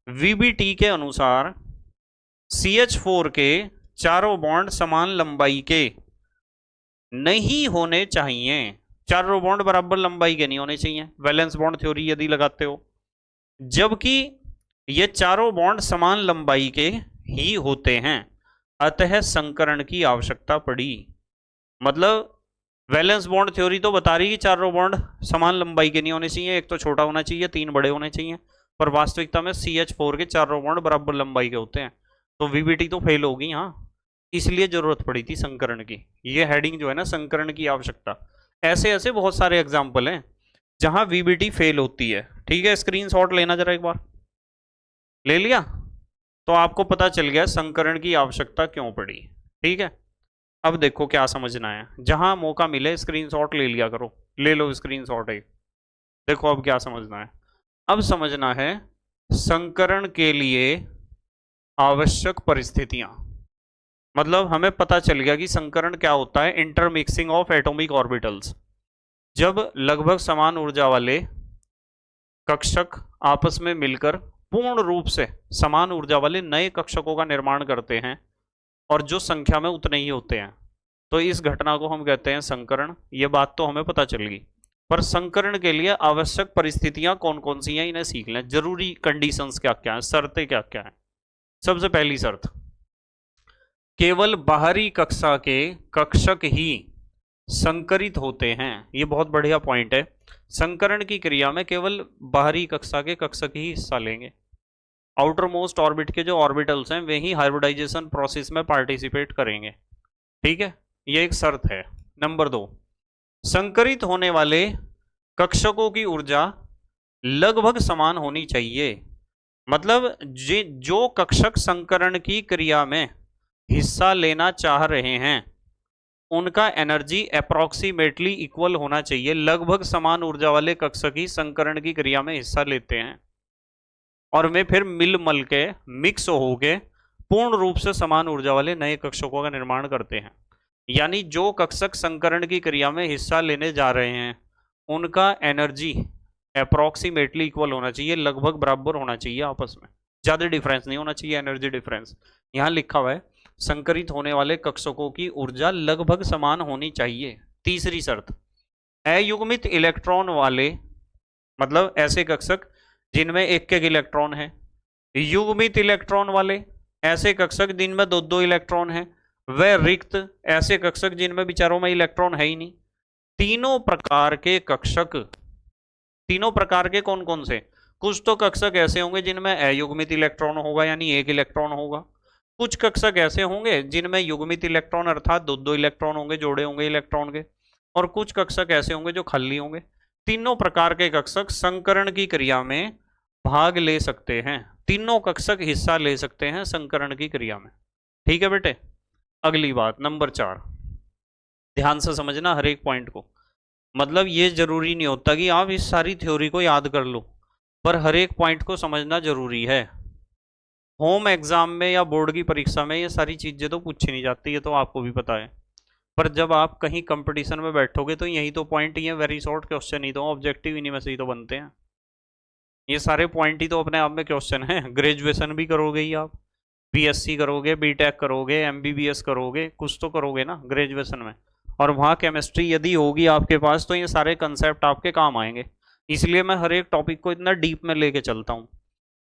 Speaker 1: वीबीटी के अनुसार CH4 के चारों बॉन्ड समान लंबाई के नहीं होने चाहिए, चारों बॉन्ड बराबर लंबाई के नहीं होने चाहिए वैलेंस बॉन्ड थ्योरी यदि लगाते हो, जबकि ये चारों बॉन्ड समान लंबाई के ही होते हैं, अतः संकरण की आवश्यकता पड़ी। मतलब वैलेंस बॉन्ड थ्योरी तो बता रही कि चारों बॉन्ड समान लंबाई के नहीं होने चाहिए, एक तो छोटा होना चाहिए, 3 बड़े होने चाहिए, पर वास्तविकता में CH4 के चारों बॉन्ड बराबर लंबाई के होते हैं, तो वीबीटी तो फेल होगी यहाँ, इसलिए जरूरत पड़ी थी संकरण की। ये हेडिंग जो है ना, संकरण की आवश्यकता, ऐसे ऐसे बहुत सारे एग्जाम्पल हैं जहां वीबीटी फेल होती है। ठीक है, स्क्रीनशॉट लेना जरा एक बार, ले लिया तो आपको पता चल गया संकरण की आवश्यकता क्यों पड़ी। ठीक है, अब देखो क्या समझना है, जहां मौका मिले स्क्रीनशॉट ले लिया करो, ले लो स्क्रीनशॉट एक। देखो अब क्या समझना है, अब समझना है संकरण के लिए आवश्यक परिस्थितियां। मतलब हमें पता चल गया कि संकरण क्या होता है, इंटरमिक्सिंग ऑफ एटॉमिक ऑर्बिटल्स, जब लगभग समान ऊर्जा वाले कक्षक आपस में मिलकर पूर्ण रूप से समान ऊर्जा वाले नए कक्षकों का निर्माण करते हैं और जो संख्या में उतने ही होते हैं, तो इस घटना को हम कहते हैं संकरण। ये बात तो हमें पता चल गई, पर संकरण के लिए आवश्यक परिस्थितियां कौन कौन सी हैं इन्हें सीख लें, जरूरी कंडीशंस क्या क्या हैं, शर्तें क्या क्या हैं। सबसे पहली शर्त, केवल बाहरी कक्षा के कक्षक ही संकरित होते हैं, ये बहुत बढ़िया पॉइंट है। संकरण की क्रिया में केवल बाहरी कक्षा के कक्षक ही हिस्सा लेंगे, आउटर मोस्ट ऑर्बिट के जो ऑर्बिटल्स हैं वे ही हाइब्रिडाइजेशन प्रोसेस में पार्टिसिपेट करेंगे। ठीक है, ये एक शर्त है। नंबर 2, संकरित होने वाले कक्षकों की ऊर्जा लगभग समान होनी चाहिए। मतलब जो कक्षक संकरण की क्रिया में हिस्सा लेना चाह रहे हैं उनका एनर्जी अप्रॉक्सीमेटली इक्वल होना चाहिए, लगभग समान ऊर्जा वाले कक्षक ही संकरण की क्रिया में हिस्सा लेते हैं और वे फिर मिल मल के मिक्स हो के पूर्ण रूप से समान ऊर्जा वाले नए कक्षकों का निर्माण करते हैं। यानी जो कक्षक संकरण की क्रिया में हिस्सा लेने जा रहे हैं उनका एनर्जी अप्रॉक्सीमेटली इक्वल होना चाहिए, लगभग बराबर होना चाहिए आपस में, ज्यादा डिफरेंस नहीं होना चाहिए एनर्जी डिफरेंस। यहां लिखा हुआ है संकरित होने वाले कक्षकों की ऊर्जा लगभग समान होनी चाहिए। तीसरी शर्त, अयुग्मित इलेक्ट्रॉन वाले, मतलब ऐसे कक्षक जिनमें एक एक इलेक्ट्रॉन है, युग्मित इलेक्ट्रॉन वाले ऐसे कक्षक जिनमें दो दो इलेक्ट्रॉन है, व रिक्त ऐसे कक्षक जिनमें विचारों में इलेक्ट्रॉन है ही नहीं। तीनों प्रकार के कक्षक, तीनों प्रकार के कौन कौन से, कुछ तो कक्षक ऐसे होंगे जिनमें अयुग्मित इलेक्ट्रॉन होगा यानी एक इलेक्ट्रॉन होगा, कुछ कक्षक ऐसे होंगे जिनमें युग्मित इलेक्ट्रॉन अर्थात दो दो इलेक्ट्रॉन होंगे, जोड़े होंगे इलेक्ट्रॉन के, और कुछ कक्षक ऐसे होंगे जो खाली होंगे। तीनों प्रकार के कक्षक संकरण की क्रिया में भाग ले सकते हैं, तीनों कक्षक हिस्सा ले सकते हैं संकरण की क्रिया में। ठीक है बेटे, अगली बात नंबर 4, ध्यान से समझना हर एक पॉइंट को। मतलब ये जरूरी नहीं होता कि आप इस सारी थ्योरी को याद कर लो, पर हर एक पॉइंट को समझना जरूरी है। होम एग्जाम में या बोर्ड की परीक्षा में ये सारी चीजें तो पूछी नहीं जाती, ये तो आपको भी पता है, पर जब आप कहीं कंपटीशन में बैठोगे तो यही तो पॉइंट ही है, वेरी शॉर्ट क्वेश्चन ही तो ऑब्जेक्टिव इन्हीं में से ही तो बनते हैं। ये सारे पॉइंट ही तो अपने आप में क्वेश्चन है, ग्रेजुएशन भी करोगे ही आप, बीएससी करोगे, बीटेक करोगे, एमबीबीएस करोगे, कुछ तो करोगे ना ग्रेजुएशन में, और वहाँ केमिस्ट्री यदि होगी आपके पास तो ये सारे कंसेप्ट आपके काम आएंगे। इसलिए मैं हर एक टॉपिक को इतना डीप में लेके चलता हूँ।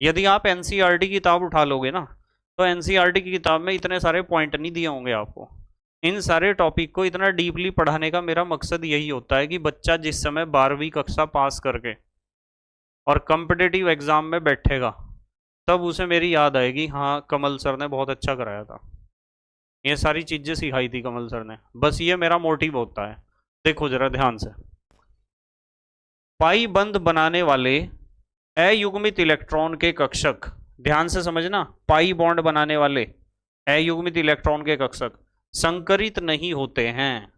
Speaker 1: यदि आप एनसीईआरटी की किताब उठा लोगे ना, तो एनसीईआरटी की किताब में इतने सारे पॉइंट नहीं दिए होंगे आपको। इन सारे टॉपिक को इतना डीपली पढ़ाने का मेरा मकसद यही होता है कि बच्चा जिस समय 12वीं कक्षा पास करके और कॉम्पिटिटिव एग्जाम में बैठेगा, तब उसे मेरी याद आएगी, हाँ कमल सर ने बहुत अच्छा कराया था, ये सारी चीजें सिखाई थी कमल सर ने। बस ये मेरा मोटिव होता है। देखो जरा ध्यान से, पाई बंद बनाने वाले अयुग्मित इलेक्ट्रॉन के कक्षक, ध्यान से समझना, पाई बॉन्ड बनाने वाले अयुग्मित इलेक्ट्रॉन के कक्षक संकरित नहीं होते हैं।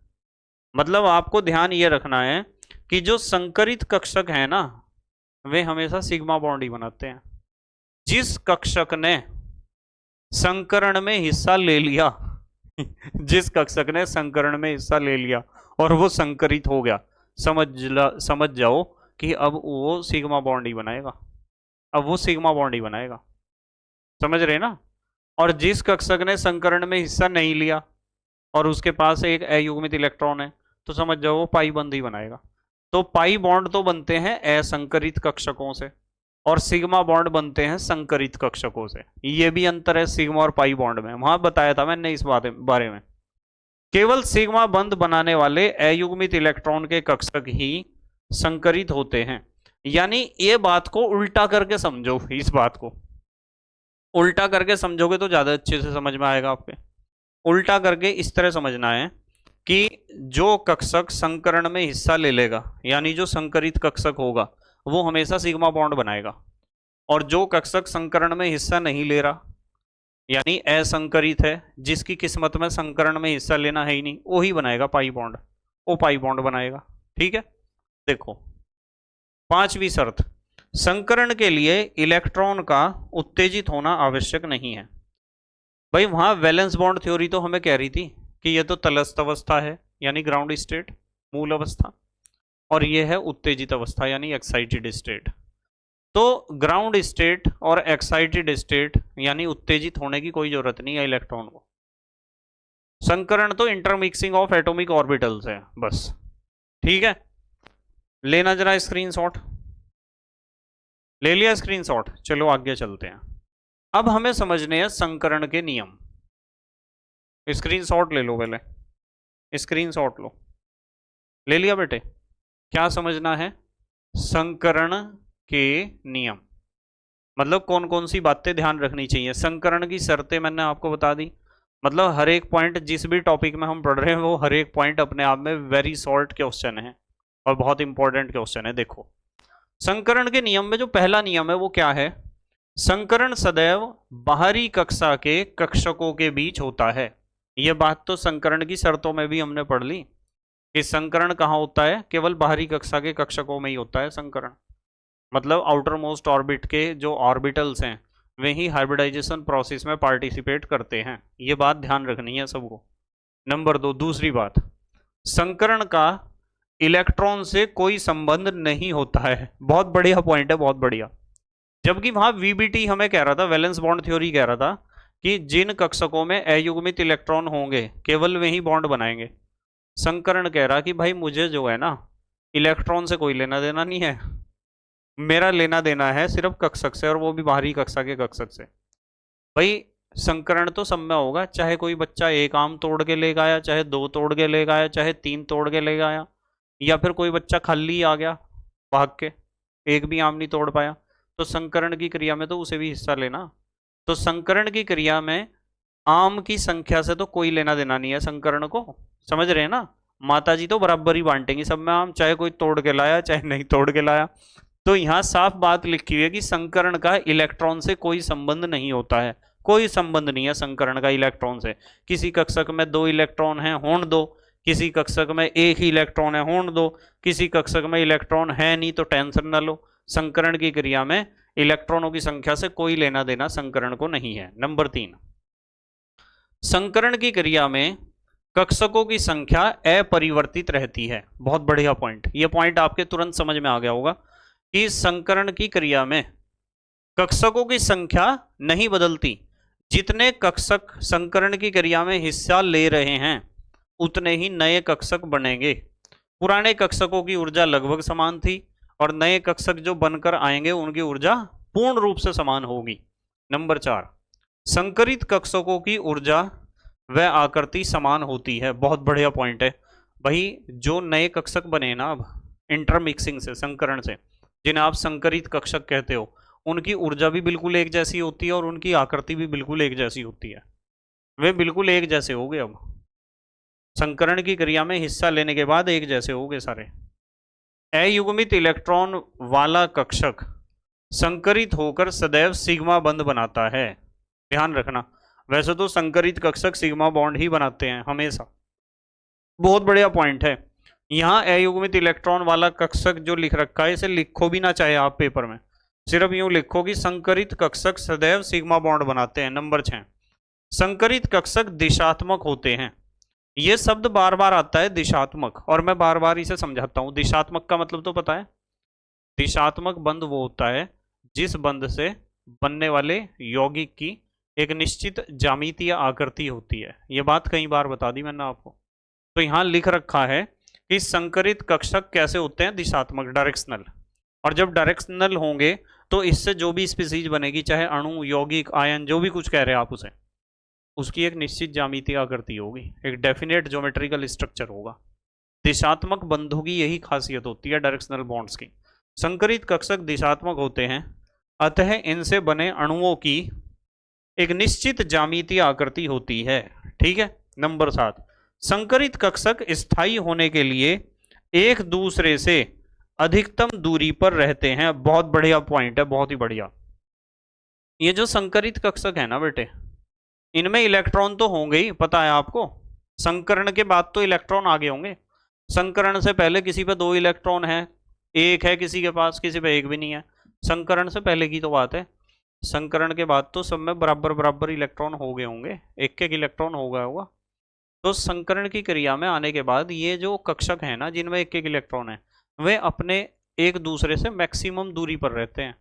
Speaker 1: मतलब आपको ध्यान ये रखना है कि जो संकरित कक्षक है ना, वे हमेशा सिग्मा बॉन्ड ही बनाते हैं। जिस कक्षक ने संकरण में हिस्सा ले लिया जिस कक्षक ने संकरण में हिस्सा ले लिया और वो संकरित हो गया, समझ जाओ कि अब वो सिग्मा बॉन्ड ही बनाएगा, अब वो सिग्मा बॉन्ड ही बनाएगा। समझ रहे ना? और जिस कक्षक ने संकरण में हिस्सा नहीं लिया और उसके पास एक अयुग्मित इलेक्ट्रॉन है, तो समझ जाओ वो पाई बंद ही बनाएगा। तो पाई बॉन्ड तो बनते हैं असंकरित कक्षकों से और सिग्मा बॉन्ड बनते हैं संकरित कक्षकों से। ये भी अंतर है सिग्मा और पाई बॉन्ड में, वहां बताया था मैंने इस बारे में। केवल सिग्मा बंद बनाने वाले अयुग्मित इलेक्ट्रॉन के कक्षक ही संकरित होते हैं। यानी ये बात को उल्टा करके समझो, इस बात को उल्टा करके समझोगे तो ज्यादा अच्छे से समझ में आएगा आपके। उल्टा करके इस तरह समझना है कि जो कक्षक संकरण में हिस्सा ले लेगा, यानी जो संकरित कक्षक होगा, वो हमेशा सिग्मा बॉन्ड बनाएगा, और जो कक्षक संकरण में हिस्सा नहीं ले रहा, यानी असंकरित है, जिसकी किस्मत में संकरण में हिस्सा लेना है ही नहीं, वो ही बनाएगा पाई बॉन्ड, वो पाई बॉन्ड बनाएगा। ठीक है, देखो पांचवी शर्त, संकरण के लिए इलेक्ट्रॉन का उत्तेजित होना आवश्यक नहीं है। भाई वहां वैलेंस बॉन्ड थ्योरी तो हमें कह रही थी कि यह तो तलस्थ अवस्था है, यानी ग्राउंड स्टेट, मूल अवस्था, और यह है उत्तेजित अवस्था यानी एक्साइटेड स्टेट। तो ग्राउंड स्टेट और एक्साइटेड स्टेट यानी उत्तेजित होने की कोई जरूरत नहीं है इलेक्ट्रॉन को। संकरण तो इंटरमिक्सिंग ऑफ एटॉमिक ऑर्बिटल्स है बस। ठीक है, लेना जरा स्क्रीनशॉट, ले लिया स्क्रीनशॉट? चलो आगे चलते हैं। अब हमें समझने हैं संकरण के नियम। स्क्रीनशॉट ले लो, पहले स्क्रीनशॉट लो, ले लिया बेटे? क्या समझना है? संकरण के नियम, मतलब कौन कौन सी बातें ध्यान रखनी चाहिए। संकरण की शर्तें मैंने आपको बता दी, मतलब हर एक पॉइंट जिस भी टॉपिक में हम पढ़ रहे हैं वो हर एक पॉइंट अपने आप में वेरी शॉर्ट क्वेश्चन है और बहुत इंपॉर्टेंट क्वेश्चन है। देखो संकरण के नियम में जो पहला नियम है वो क्या है? संकरण सदैव बाहरी कक्षा के कक्षकों के बीच होता है। यह बात तो संकरण की शर्तों में भी हमने पढ़ ली कि संकरण कहाँ होता है, केवल बाहरी कक्षा के कक्षकों में ही होता है संकरण। मतलब आउटर मोस्ट ऑर्बिट के जो ऑर्बिटल्स हैं वे ही हाइब्रिडाइजेशन प्रोसेस में पार्टिसिपेट करते हैं। ये बात ध्यान रखनी है सबको। नंबर 2, दूसरी बात, संकरण का इलेक्ट्रॉन से कोई संबंध नहीं होता है। बहुत बढ़िया पॉइंट है, बहुत बढ़िया। जबकि वहां वीबीटी हमें कह रहा था, वैलेंस बॉन्ड थ्योरी कह रहा था कि जिन कक्षकों में अयुग्मित इलेक्ट्रॉन होंगे केवल वे ही बॉन्ड बनाएंगे। संकरण कह रहा कि भाई मुझे जो है ना इलेक्ट्रॉन से कोई लेना देना नहीं है, मेरा लेना देना है सिर्फ कक्षक से, और वो भी बाहरी कक्षा के कक्षक से। भाई संकरण तो सब में होगा, चाहे कोई बच्चा एक आम तोड़ के ले गया, चाहे 2 तोड़ के ले गया, चाहे 3 तोड़ के ले गया, या फिर कोई बच्चा खाली आ गया भाग के, एक भी आम नहीं तोड़ पाया, तो संकरण की क्रिया में तो उसे भी हिस्सा लेना। तो संकरण की क्रिया में आम की संख्या से तो कोई लेना देना नहीं है संकरण को। समझ रहे हैं ना? माता जी तो बराबर ही बांटेंगी सब में आम, चाहे कोई तोड़ के लाया चाहे नहीं तोड़ के लाया। तो यहाँ साफ बात लिखी हुई है कि संकरण का इलेक्ट्रॉन से कोई संबंध नहीं होता है। कोई संबंध नहीं है संकरण का इलेक्ट्रॉन से। किसी कक्षक में 2 इलेक्ट्रॉन है, होने दो, किसी कक्षक में 1 ही इलेक्ट्रॉन है, होने दो, किसी कक्षक में इलेक्ट्रॉन है नहीं तो टेंशन न लो। संकरण की क्रिया में इलेक्ट्रॉनों की संख्या से कोई लेना देना संकरण को नहीं है। नंबर 3, संकरण की क्रिया में कक्षकों की संख्या अपरिवर्तित रहती है। बहुत बढ़िया पॉइंट, ये पॉइंट आपके तुरंत समझ में आ गया होगा कि संकरण की क्रिया में कक्षकों की संख्या नहीं बदलती, जितने कक्षक संकरण की क्रिया में हिस्सा ले रहे हैं उतने ही नए कक्षक बनेंगे। पुराने कक्षकों की ऊर्जा लगभग समान थी और नए कक्षक जो बनकर आएंगे उनकी ऊर्जा पूर्ण रूप से समान होगी। नंबर 4, संकरित कक्षकों की ऊर्जा व आकृति समान होती है। बहुत बढ़िया पॉइंट है भाई। जो नए कक्षक बने ना अब इंटरमिक्सिंग से, संकरण से, जिन्हें आप संकरित कक्षक कहते हो, उनकी ऊर्जा भी बिल्कुल एक जैसी होती है और उनकी आकृति भी बिल्कुल एक जैसी होती है। वे बिल्कुल एक जैसे हो गए। अब संकरण की क्रिया में हिस्सा लेने के बाद एक जैसे हो गए सारे। अयुग्मित इलेक्ट्रॉन वाला कक्षक संकरित होकर सदैव सिग्मा बंध बनाता है। ध्यान रखना, वैसे तो संकरित कक्षक सिग्मा बॉन्ड ही बनाते हैं हमेशा। बहुत बढ़िया पॉइंट है। यहाँ अयुग्मित इलेक्ट्रॉन वाला कक्षक जो लिख रखा है इसे लिखो भी ना चाहे आप पेपर में, सिर्फ यूं लिखो कि संकरित कक्षक सदैव सिग्मा बॉन्ड बनाते हैं। नंबर 6, संकरित कक्षक दिशात्मक होते हैं। यह शब्द बार बार आता है दिशात्मक, और मैं बार बार इसे समझाता हूं। दिशात्मक का मतलब तो पता है, दिशात्मक बंध वो होता है जिस बंध से बनने वाले यौगिक की एक निश्चित ज्यामितीय आकृति होती है। यह बात कई बार बता दी मैंने आपको। तो यहां लिख रखा है कि संकरित कक्षक कैसे होते हैं, दिशात्मक, डायरेक्शनल। और जब डायरेक्शनल होंगे तो इससे जो भी स्पीसीज बनेगी, चाहे अणु, यौगिक, आयन, जो भी कुछ कह रहे हैं आप उसे, उसकी एक निश्चित ज्यामितीय आकृति होगी, एक डेफिनेट ज्योमेट्रिकल स्ट्रक्चर होगा। दिशात्मक बंधों की यही खासियत होती है डायरेक्शनल बॉन्ड्स की। संकरित कक्षक दिशात्मक होते हैं, अतः इनसे बने अणुओं की एक निश्चित ज्यामितीय आकृति होती है। ठीक है। नंबर 7, संकरित कक्षक स्थायी होने के लिए एक दूसरे से अधिकतम दूरी पर रहते हैं। बहुत बढ़िया पॉइंट है, बहुत ही बढ़िया। ये जो संकरित कक्षक है ना बेटे, इनमें इलेक्ट्रॉन तो होंगे ही, पता है आपको। संकरण के बाद तो इलेक्ट्रॉन आगे होंगे। संकरण से पहले किसी पे 2 इलेक्ट्रॉन है, एक है किसी के पास, किसी पे एक भी नहीं है। संकरण से पहले की तो बात है। संकरण के बाद तो सब में बराबर बराबर इलेक्ट्रॉन हो गए होंगे, एक एक इलेक्ट्रॉन हो गया होगा। तो संकरण की क्रिया में आने के बाद ये जो कक्षक है ना, जिनमें एक एक इलेक्ट्रॉन है, वे अपने एक दूसरे से मैक्सिमम दूरी पर रहते हैं,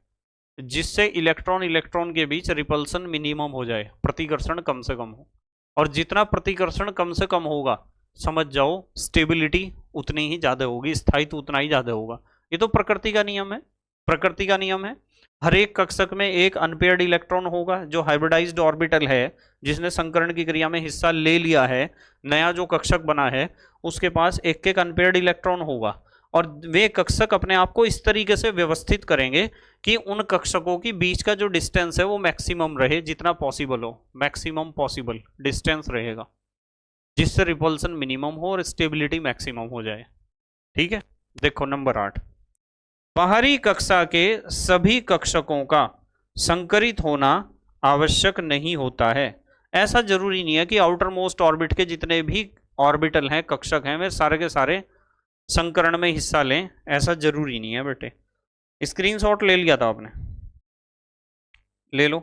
Speaker 1: जिससे इलेक्ट्रॉन इलेक्ट्रॉन के बीच रिपल्सन मिनिमम हो जाए, प्रतिकर्षण कम से कम हो। और जितना प्रतिकर्षण कम से कम होगा, समझ जाओ स्टेबिलिटी उतनी ही ज्यादा होगी, स्थायित्व उतना ही ज्यादा होगा। ये तो प्रकृति का नियम है, प्रकृति का नियम है। हर एक कक्षक में एक अनपेयर्ड इलेक्ट्रॉन होगा। जो हाइब्रिडाइज्ड ऑर्बिटल है, जिसने संकरण की क्रिया में हिस्सा ले लिया है, नया जो कक्षक बना है, उसके पास एक एक अनपेयर्ड इलेक्ट्रॉन होगा। और वे कक्षक अपने आप को इस तरीके से व्यवस्थित करेंगे कि उन कक्षकों की बीच का जो डिस्टेंस है वो मैक्सिमम रहे, जितना पॉसिबल हो, मैक्सिमम पॉसिबल डिस्टेंस रहेगा, जिससे रिपल्सन मिनिमम हो और स्टेबिलिटी मैक्सिमम हो जाए। ठीक है। देखो नंबर 8, बाहरी कक्षा के सभी कक्षकों का संकरित होना आवश्यक नहीं होता है। ऐसा जरूरी नहीं है कि आउटर मोस्ट ऑर्बिट के जितने भी ऑर्बिटल हैं, कक्षक हैं, वे सारे के सारे संकरण में हिस्सा लें, ऐसा जरूरी नहीं है बेटे। स्क्रीनशॉट ले लिया था आपने, ले लो।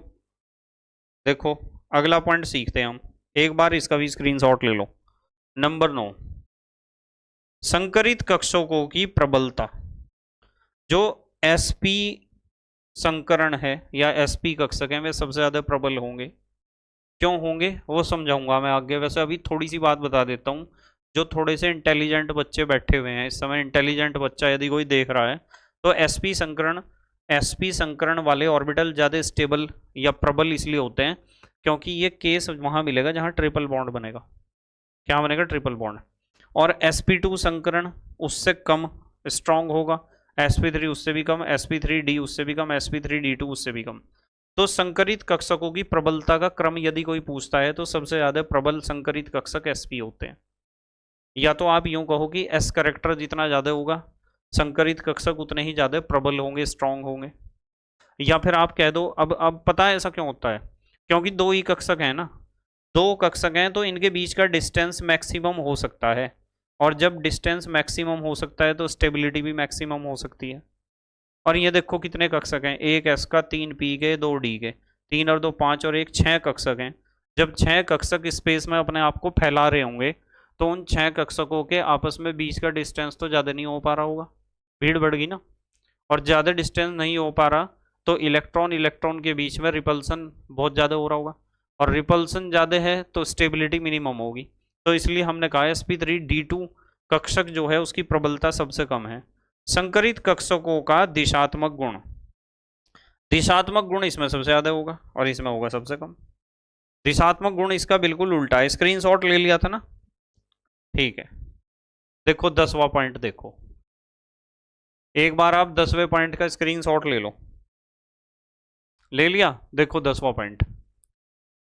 Speaker 1: देखो अगला पॉइंट सीखते हैं हम, एक बार इसका भी स्क्रीनशॉट ले लो। नंबर 9, संकरित कक्षकों की प्रबलता। जो sp संकरण है या sp कक्षक है, वे सबसे ज्यादा प्रबल होंगे। क्यों होंगे वो समझाऊंगा मैं आगे। वैसे अभी थोड़ी सी बात बता देता हूँ। जो थोड़े से इंटेलिजेंट बच्चे बैठे हुए हैं इस समय, इंटेलिजेंट बच्चा यदि कोई देख रहा है, तो sp संकरण वाले ऑर्बिटल ज्यादा स्टेबल या प्रबल इसलिए होते हैं क्योंकि ये केस वहां मिलेगा जहां ट्रिपल बॉन्ड बनेगा। क्या बनेगा? Triple bond. और sp2 संकरण उससे कम स्ट्रांग होगा, sp3 उससे भी कम, sp3d उससे भी कम, sp3d2 उससे भी कम। तो संकरित कक्षकों की प्रबलता का क्रम यदि कोई पूछता है तो सबसे ज्यादा प्रबल संकरित कक्षक sp होते हैं। या तो आप यूं कहो कि s करेक्टर जितना ज्यादा होगा, संकरित कक्षक उतने ही ज्यादा प्रबल होंगे, स्ट्रांग होंगे। या फिर आप कह दो, अब पता है ऐसा क्यों होता है? क्योंकि 2 ही कक्षक है ना, 2 कक्षक हैं तो इनके बीच का डिस्टेंस मैक्सिमम हो सकता है। और जब डिस्टेंस मैक्सिमम हो सकता है तो स्टेबिलिटी भी मैक्सिमम हो सकती है। और ये देखो कितने कक्षक हैं, 1 s का, 3 p के, 2 d के, 3 और 2 5 और 1 6 कक्षक हैं। जब 6 कक्षक स्पेस में अपने आप को फैला रहे होंगे तो उन 6 कक्षकों के आपस में बीच का डिस्टेंस तो ज़्यादा नहीं हो पा रहा होगा, भीड़ बढ़ गई ना। और ज़्यादा डिस्टेंस नहीं हो पा रहा तो इलेक्ट्रॉन इलेक्ट्रॉन के बीच में रिपल्सन बहुत ज़्यादा हो रहा होगा। और रिपल्सन ज़्यादा है तो स्टेबिलिटी मिनिमम होगी। तो इसलिए हमने कहा sp3d2 कक्षक जो है उसकी प्रबलता सबसे कम है। संकरित कक्षकों का दिशात्मक गुण, दिशात्मक गुण इसमें सबसे ज्यादा होगा और इसमें होगा सबसे कम। दिशात्मक गुण इसका बिल्कुल उल्टा है। स्क्रीनशॉट ले लिया था ना, ठीक है। देखो 10वां पॉइंट देखो, एक बार आप 10वें पॉइंट का स्क्रीनशॉट ले लो। ले लिया? देखो 10वां पॉइंट,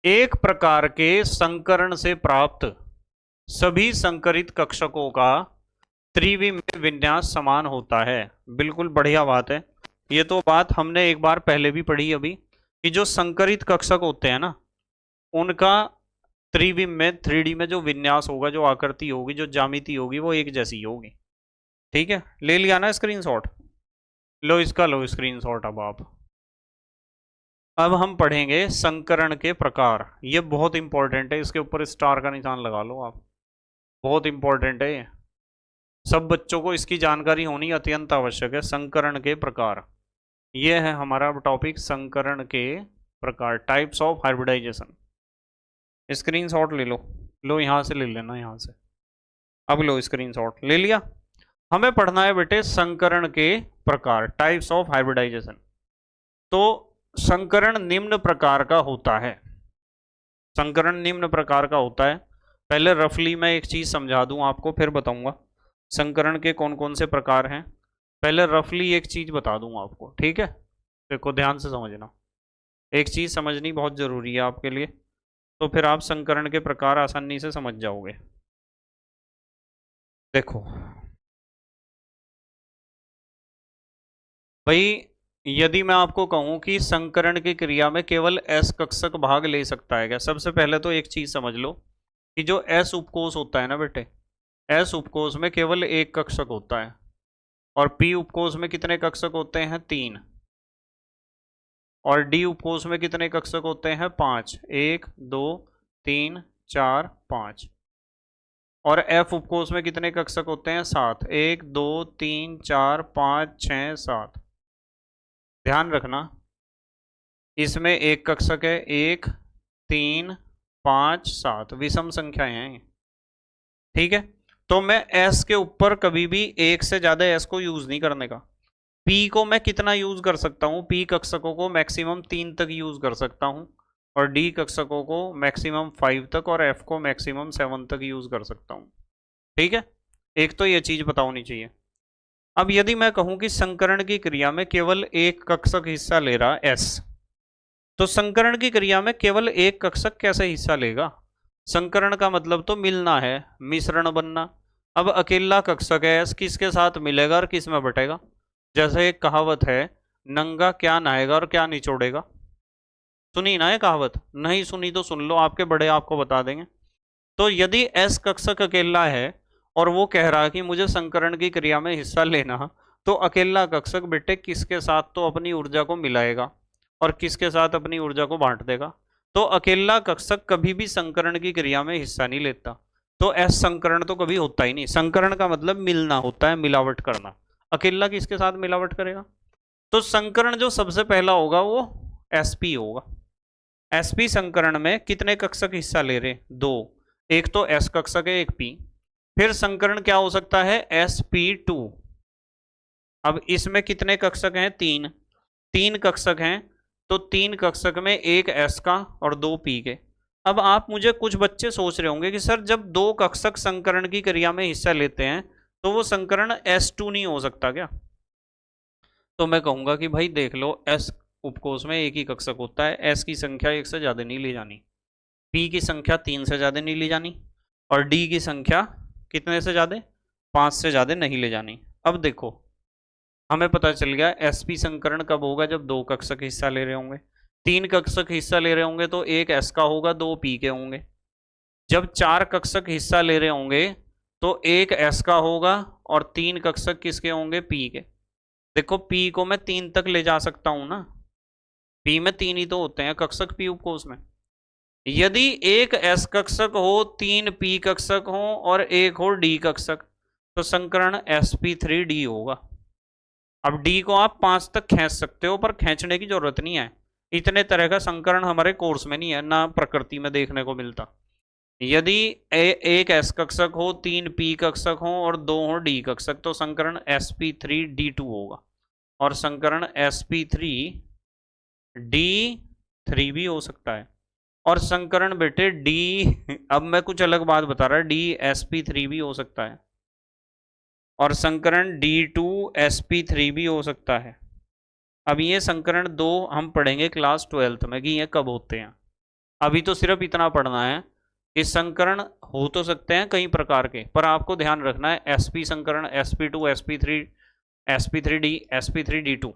Speaker 1: एक प्रकार के संकरण से प्राप्त सभी संकरित कक्षकों का त्रिविमीय विन्यास समान होता है। बिल्कुल बढ़िया बात है। ये तो बात हमने एक बार पहले भी पढ़ी अभी, कि जो संकरित कक्षक होते हैं ना, उनका त्रिविम में 3D में जो विन्यास होगा, जो आकृति होगी, जो ज्यामिति होगी, वो एक जैसी होगी। ठीक है, ले लिया ना स्क्रीनशॉट? लो इसका, लो स्क्रीनशॉट। अब हम पढ़ेंगे संकरण के प्रकार। ये बहुत इंपॉर्टेंट है, इसके ऊपर स्टार का निशान लगा लो आप, बहुत इंपॉर्टेंट है ये। सब बच्चों को इसकी जानकारी होनी अत्यंत आवश्यक है। संकरण के प्रकार, ये है हमारा टॉपिक, संकरण के प्रकार, टाइप्स ऑफ हाइब्रिडाइजेशन। स्क्रीनशॉट ले लो, लो यहां से ले लेना, यहां से। अब लो स्क्रीनशॉट ले लिया। हमें पढ़ना है बेटे संकरण के प्रकार, टाइप्स ऑफ हाइब्रिडाइजेशन। तो संकरण निम्न प्रकार का होता है। संकरण निम्न प्रकार का होता है। पहले रफली मैं एक चीज समझा दूं आपको, फिर बताऊंगा संकरण के कौन कौन से प्रकार हैं। पहले रफली एक चीज बता दूं आपको, ठीक है? देखो ध्यान से समझना, एक चीज समझनी बहुत जरूरी है आपके लिए, तो फिर आप संकरण के प्रकार आसानी से समझ जाओगे। देखो भाई, यदि मैं आपको कहूं कि संकरण की क्रिया में केवल S कक्षक भाग ले सकता है क्या? सबसे पहले तो एक चीज समझ लो कि जो S उपकोष होता है ना बेटे, S उपकोष में केवल एक कक्षक होता है, और P उपकोष में कितने कक्षक होते हैं? 3। और D उपकोष में कितने कक्षक होते हैं? 5। 1 2 3 4 5। और F उपकोष में कितने कक्षक होते हैं? 7। 1 2 3 4 5 6 7। ध्यान रखना, इसमें एक कक्षक है, 1 3 5 7, विषम संख्याएं हैं, ठीक है? तो मैं S के ऊपर कभी भी एक से ज्यादा S को यूज नहीं करने का। P को मैं कितना यूज कर सकता हूं? P कक्षकों को मैक्सिमम 3 तक यूज कर सकता हूं, और D कक्षकों को मैक्सिमम 5 तक, और F को मैक्सिमम 7 तक यूज कर सकता हूं, ठीक है? एक तो ये चीज पता होनी चाहिए। अब यदि मैं कहूं कि संकरण की क्रिया में केवल एक कक्षक हिस्सा ले रहा S, तो संकरण की क्रिया में केवल एक कक्षक कैसे हिस्सा लेगा? संकरण का मतलब तो मिलना है, मिश्रण बनना। अब अकेला कक्षक है S, किसके साथ मिलेगा और किस में बटेगा? जैसे एक कहावत है, नंगा क्या नहाएगा और क्या निचोड़ेगा। सुनी ना ये कहावत? नहीं सुनी तो सुन लो, आपके बड़े आपको बता देंगे। तो यदि S कक्षक अकेला है और वो कह रहा है कि मुझे संकरण की क्रिया में हिस्सा लेना, तो अकेला कक्षक बेटे किसके साथ तो अपनी ऊर्जा को मिलाएगा और किसके साथ अपनी ऊर्जा को बांट देगा? तो अकेला कक्षक कभी भी संकरण की क्रिया में हिस्सा नहीं लेता। तो S संकरण तो कभी होता ही नहीं। संकरण का मतलब मिलना होता है, मिलावट करना। अकेला किसके साथ मिलावट करेगा? तो संकरण जो सबसे पहला होगा वो SP होगा। SP संकरण में कितने कक्षक हिस्सा ले रहे? 2। एक तो S कक्षक है, एक P। फिर संकरण क्या हो सकता है? sp2। अब इसमें कितने कक्षक हैं? 3। 3 कक्षक हैं, तो 3 कक्षक में एक S का और 2 P के। अब आप मुझे, कुछ बच्चे सोच रहे होंगे कि सर जब 2 कक्षक संकरण की क्रिया में हिस्सा लेते हैं तो वो संकरण S2 नहीं हो सकता क्या? तो मैं कहूंगा कि भाई देख लो, S उपकोष में एक ही कक्षक होता है, S की संख्या 1 से ज्यादा नहीं ली जानी, P की संख्या 3 से ज्यादा नहीं ली जानी, और D की संख्या कितने से ज्यादा? 5 से ज्यादा नहीं ले जानी। अब देखो, हमें पता चल गया SP संकरण कब होगा? जब 2 कक्षक हिस्सा ले रहे होंगे। 3 कक्षक हिस्सा ले रहे होंगे तो एक S का होगा, 2 P के होंगे। जब 4 कक्षक हिस्सा ले रहे होंगे तो एक S का होगा और 3 कक्षक किसके होंगे? P के। देखो P को मैं 3 तक ले जा सकता हूं ना, P में 3 ही तो होते हैं कक्षक P उपकोष में। यदि एक S कक्षक हो, 3 P कक्षक हो और एक हो D कक्षक, तो संकरण sp3d होगा। अब D को आप 5 तक खींच सकते हो, पर खींचने की जरूरत नहीं है, इतने तरह का संकरण हमारे कोर्स में नहीं है, ना प्रकृति में देखने को मिलता। यदि एक एस कक्षक हो, 3 पी कक्षक हो और 2 हो डी कक्षक, तो संकरण sp3d2 होगा। और संकरण sp3d3 भी हो सकता है। और संकरण बेटे डी, अब मैं कुछ अलग बात बता रहा, dsp3 भी हो सकता है। और संकरण d2sp3 भी हो सकता है। अब ये संकरण 2 हम पढ़ेंगे क्लास 12th में कि ये कब होते हैं। अभी तो सिर्फ इतना पढ़ना है कि संकरण हो तो सकते हैं कई प्रकार के, पर आपको ध्यान रखना है sp संकरण, sp2, sp3, sp3d, sp3d2,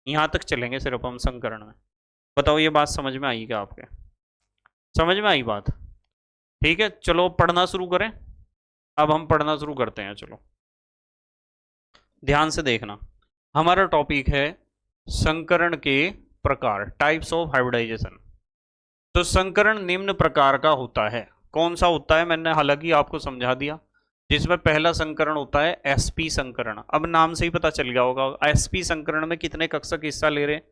Speaker 1: यहां तक चलेंगे सिर्फ हम संकरण में। बताओ ये बात समझ में आई क्या आपके? समझ में आई बात? ठीक है, चलो पढ़ना शुरू करें। अब हम पढ़ना शुरू करते हैं, चलो ध्यान से देखना। हमारा टॉपिक है संकरण के प्रकार, टाइप्स ऑफ हाइब्रिडाइजेशन। तो संकरण निम्न प्रकार का होता है। कौन सा होता है? मैंने हालांकि आपको समझा दिया। जिसमें पहला संकरण होता है sp संकरण। अब नाम से ही पता चल गया होगा sp संकरण में कितने कक्षक हिस्सा ले रहे हैं?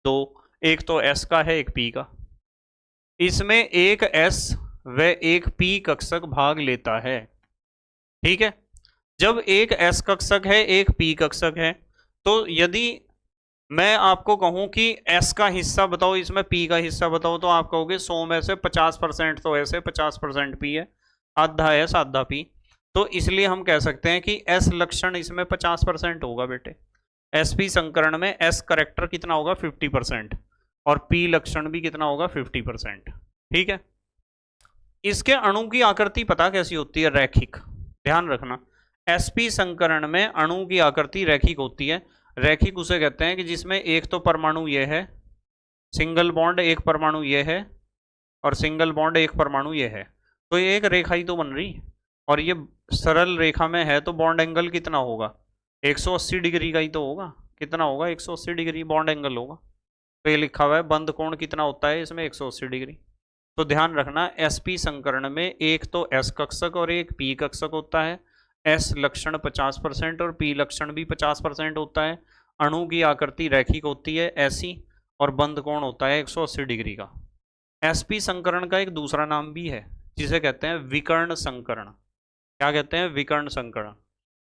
Speaker 1: 2। एक तो s का है, एक p का। इसमें एक s व एक p कक्षक भाग लेता है। ठीक है, जब एक s कक्षक है, एक p कक्षक है, तो यदि मैं आपको कहूं कि s का हिस्सा बताओ, इसमें p का हिस्सा बताओ, तो आप कहोगे 100 में से 50% तो s है, 50% p है, आधा s आधा p। तो इसलिए हम कह सकते हैं कि s लक्षण इसमें 50% होगा बेटे। sp संकरण में s करेक्टर कितना होगा? 50%। और p लक्षण भी कितना होगा? 50%। ठीक है, इसके अणु की आकृति पता कैसी होती है? रैखिक। ध्यान रखना, sp संकरण में अणु की आकृति रैखिक होती है। रैखिक उसे कहते हैं कि जिसमें एक तो परमाणु ये है, सिंगल बॉन्ड, एक परमाणु ये है, और सिंगल बॉन्ड एक परमाणु ये है। तो ये एक रेखा ही तो बन रही, और ये सरल रेखा में है, तो बॉन्ड एंगल कितना होगा? 180 डिग्री का ही तो होगा। कितना होगा? 180 डिग्री बॉन्ड एंगल होगा। तो ये लिखा हुआ है बंद कोण कितना होता है इसमें? 180 डिग्री। तो ध्यान रखना, sp संकरण में एक तो s कक्षक और एक p कक्षक होता है। s लक्षण 50% और p लक्षण भी 50% होता है। अणु की आकृति रैखिक होती है ऐसी, और बंद कोण होता है 180 डिग्री का। sp संकरण का एक दूसरा नाम भी है, जिसे कहते हैं विकर्ण संकरण। क्या कहते हैं? विकर्ण संकरण।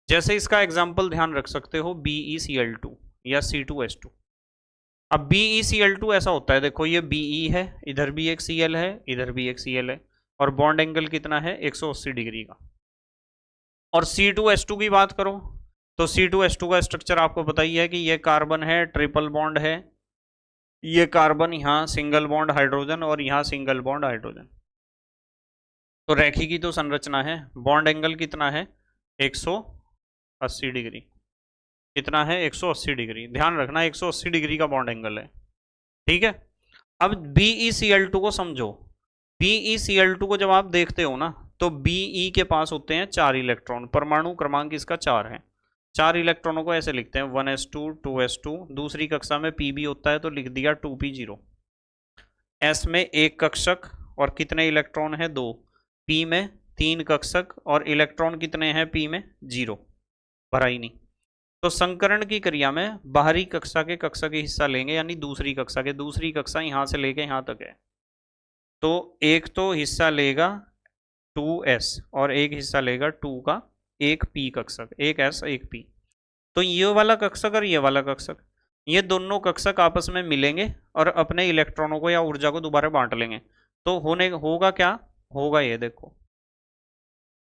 Speaker 1: जैसे इसका एग्जाम्पल ध्यान रख सकते हो, BeCl2 या C2H2। अब BeCl2 ऐसा होता है, देखो ये Be है, इधर भी एक Cl है, इधर भी एक Cl है, और बॉन्ड एंगल कितना है? 180 डिग्री का। और C2H2 की बात करो तो C2H2 का स्ट्रक्चर आपको पता ही है कि ये कार्बन है, ट्रिपल बॉन्ड है, ये कार्बन, यहाँ सिंगल बॉन्ड हाइड्रोजन, और यहाँ सिंगल बॉन्ड हाइड्रोजन। तो रेखी की तो संरचना है। बॉन्ड एंगल कितना है? 180 डिग्री। कितना है? 180 डिग्री। ध्यान रखना 180 डिग्री का बॉन्ड एंगल है। ठीक है, अब BeCl2 को समझो। BeCl2 को जब आप देखते हो ना, तो Be के पास होते हैं 4 इलेक्ट्रॉन। परमाणु क्रमांक इसका 4 है। 4 इलेक्ट्रॉनों को ऐसे लिखते हैं 1s2 2s2। दूसरी कक्षा में p भी होता है तो लिख दिया 2p0। s में एक कक्षक और कितने इलेक्ट्रॉन है? 2। p में 3 कक्षक और इलेक्ट्रॉन कितने हैं p में? 0। भरा ही नहीं। तो संकरण की क्रिया में बाहरी कक्षा के कक्षक हिस्सा लेंगे, यानी दूसरी कक्षा के। दूसरी कक्षा यहां से लेके यहां तक है, तो एक तो हिस्सा लेगा 2s और एक हिस्सा लेगा 2 का एक p कक्षक, एक s एक p। तो ये वाला कक्षक और ये वाला कक्षक, ये दोनों कक्षक आपस में मिलेंगे और अपने इलेक्ट्रॉनों को या ऊर्जा को दोबारा बांट लेंगे। तो होगा क्या? होगा ये देखो,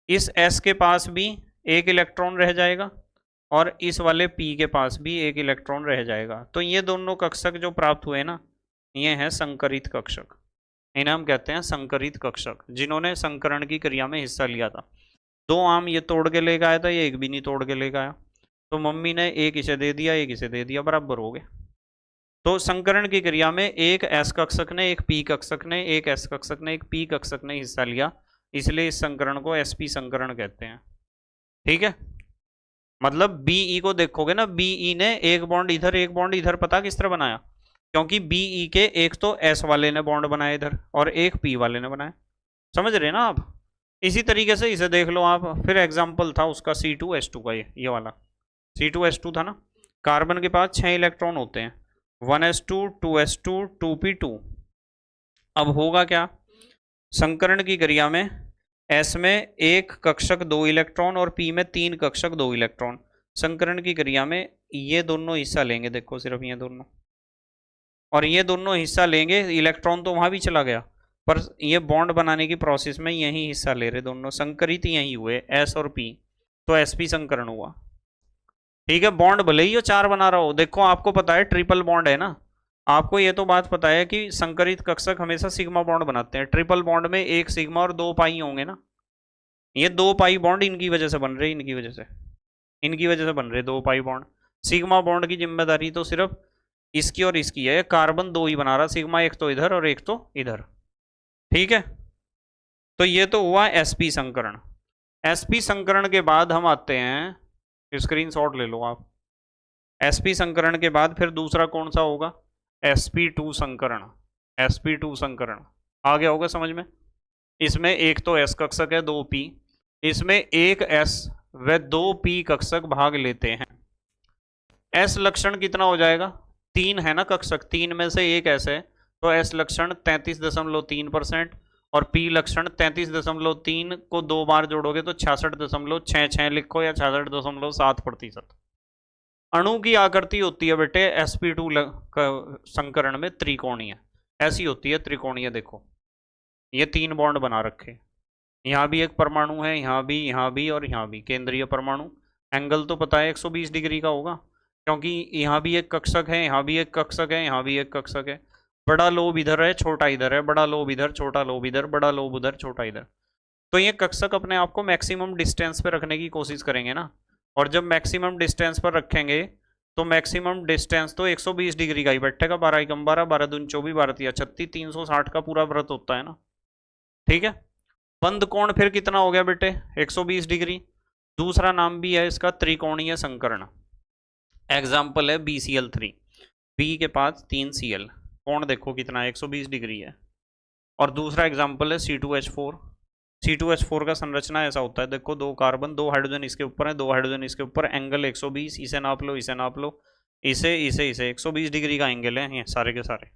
Speaker 1: इस s के पास भी एक इलेक्ट्रॉन रह जाएगा और इस वाले p के पास भी एक इलेक्ट्रॉन रह जाएगा। तो ये दोनों कक्षक जो प्राप्त हुए ना, ये हैं संकरित कक्षक। इन्हें हम कहते हैं संकरित कक्षक, जिन्होंने संकरण की क्रिया में हिस्सा लिया था। 2 आम ये तोड़ के लेकर आया था, ये एक भी नहीं तोड़ के लेकर आया, तो मम्मी ने एक इसे दे दिया, एक इसे दे दिया, बराबर हो गए। तो संकरण की क्रिया में एक s कक्षक ने, एक p कक्षक ने, एक s कक्षक ने, एक p कक्षक ने हिस्सा लिया, इसलिए इस संकरण को sp संकरण कहते हैं। ठीक है, मतलब Be को देखोगे ना, Be ने एक बॉन्ड इधर एक बॉन्ड इधर, पता किस तरह बनाया? क्योंकि Be के एक तो s वाले ने बॉन्ड बनाया इधर और एक p वाले ने बनाया। समझ रहे ना आप? इसी तरीके से इसे देख लो आप। फिर एग्जाम्पल था उसका C2H2 का, ये वाला C2H2 था ना। कार्बन के पास 6 इलेक्ट्रॉन होते हैं, 1s2 2s2 2p2। अब होगा क्या, संकरण की क्रिया में S में एक कक्षक 2 इलेक्ट्रॉन और P में 3 कक्षक 2 इलेक्ट्रॉन। संकरण की क्रिया में ये दोनों हिस्सा लेंगे, देखो सिर्फ ये दोनों, और ये दोनों हिस्सा लेंगे। इलेक्ट्रॉन तो वहां भी चला गया, पर ये बॉन्ड बनाने की प्रोसेस में यही हिस्सा ले रहे, दोनों संकरित यही हुए S और P, तो sp संकरण हुआ। ठीक है, बॉन्ड भले ही ये 4 बना रहा हो, देखो आपको पता है ट्रिपल बॉन्ड है ना, आपको ये तो बात पता है कि संकरित कक्षक हमेशा सिग्मा बॉन्ड बनाते हैं। ट्रिपल बॉन्ड में एक सिग्मा और 2 पाई होंगे ना, ये 2 पाई बॉन्ड इनकी वजह से बन रहे, इनकी वजह से बन रहे 2 पाई बॉन्ड। सिग्मा बॉन्ड की जिम्मेदारी तो सिर्फ इसकी और इसकी है, कार्बन 2 ही बना रहा, सिग्मा एक तो इधर और एक तो इधर। ठीक है, तो ये तो हुआ sp संकरण। sp संकरण के बाद हम आते हैं, स्क्रीनशॉट ले लो आप, sp संकरण के बाद फिर दूसरा कौन सा होगा, sp2 संकरण। sp2 संकरण आ गया होगा समझ में। इसमें एक तो s कक्षक है 2p, इसमें एक s व 2p कक्षक भाग लेते हैं। s लक्षण कितना हो जाएगा, 3 है ना कक्षक, 3 में से एक s है, तो s लक्षण 33.3% और p लक्षण 33.3 को 2 बार जोड़ोगे तो 66.66 लिखो या 66.7%। अणु की आकृति होती है बेटे sp2 संकरण में त्रिकोणीय, ऐसी होती है त्रिकोणीय। देखो ये 3 बॉन्ड बना रखे, यहाँ भी एक परमाणु है, यहाँ भी और यहाँ भी केंद्रीय परमाणु। एंगल तो पता है 120 डिग्री का होगा, क्योंकि यहाँ भी एक कक्षक है, यहाँ भी एक कक्षक है, यहाँ भी एक कक्षक है। बड़ा लोब इधर है, छोटा इधर है, बड़ा लोब इधर, छोटा लोब इधर, बड़ा लोब उधर, छोटा इधर। तो ये कक्षक अपने आप को मैक्सिमम डिस्टेंस पे रखने की कोशिश करेंगे ना, और जब मैक्सिमम डिस्टेंस पर रखेंगे तो मैक्सिमम डिस्टेंस तो 120 डिग्री का ही बैठेगा। 12 एकम 12, 12 दून 24, 12 तिया 36, 360 का पूरा व्रत होता है ना। ठीक है, बंद कोण फिर कितना हो गया बेटे, 120 डिग्री। दूसरा नाम भी है इसका त्रिकोणीय संकरण। एग्जाम्पल है BCl3, बी के पास 3 Cl, कोण देखो कितना है, 120 डिग्री है। और दूसरा एग्जाम्पल है C2H4, C2H4 का संरचना ऐसा होता है, देखो 2 कार्बन, 2 हाइड्रोजन इसके ऊपर है, 2 हाइड्रोजन इसके ऊपर, एंगल 120, इसे नाप लो, इसे नाप लो, इसे 120 डिग्री का एंगल है ये सारे के सारे।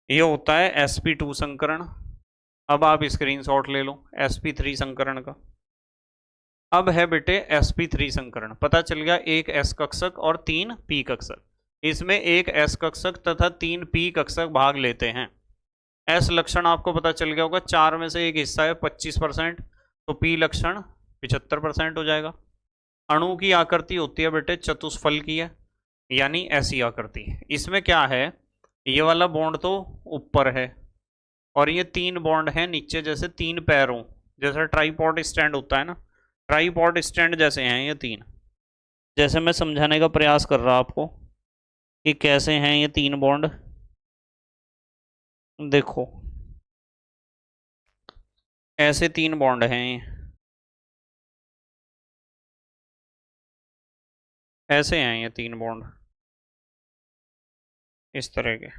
Speaker 1: ये होता है sp2 संकरण। अब आप स्क्रीनशॉट ले लो sp3 संकरण का। अब है बेटे sp3 संकरण, पता चल गया एक s कक्षक और 3 p कक्षक, इसमें एक s कक्षक तथा 3 p कक्षक भाग लेते हैं। s लक्षण आपको पता चल गया होगा, 4 में से एक हिस्सा है 25%, तो p लक्षण 75% हो जाएगा। अणु की आकृति होती है बेटे चतुष्फल की है, यानी ऐसी आकृति। इसमें क्या है, ये वाला बॉन्ड तो ऊपर है और ये 3 बॉन्ड है नीचे, जैसे 3 पैरों, जैसे ट्राईपॉड स्टैंड होता है ना, ट्राईपॉड स्टैंड जैसे हैं ये 3। जैसे मैं समझाने का प्रयास कर रहा आपको कि कैसे हैं ये 3 बॉन्ड, देखो ऐसे 3 बॉन्ड हैं ये, ऐसे हैं ये 3 बॉन्ड, इस तरह के।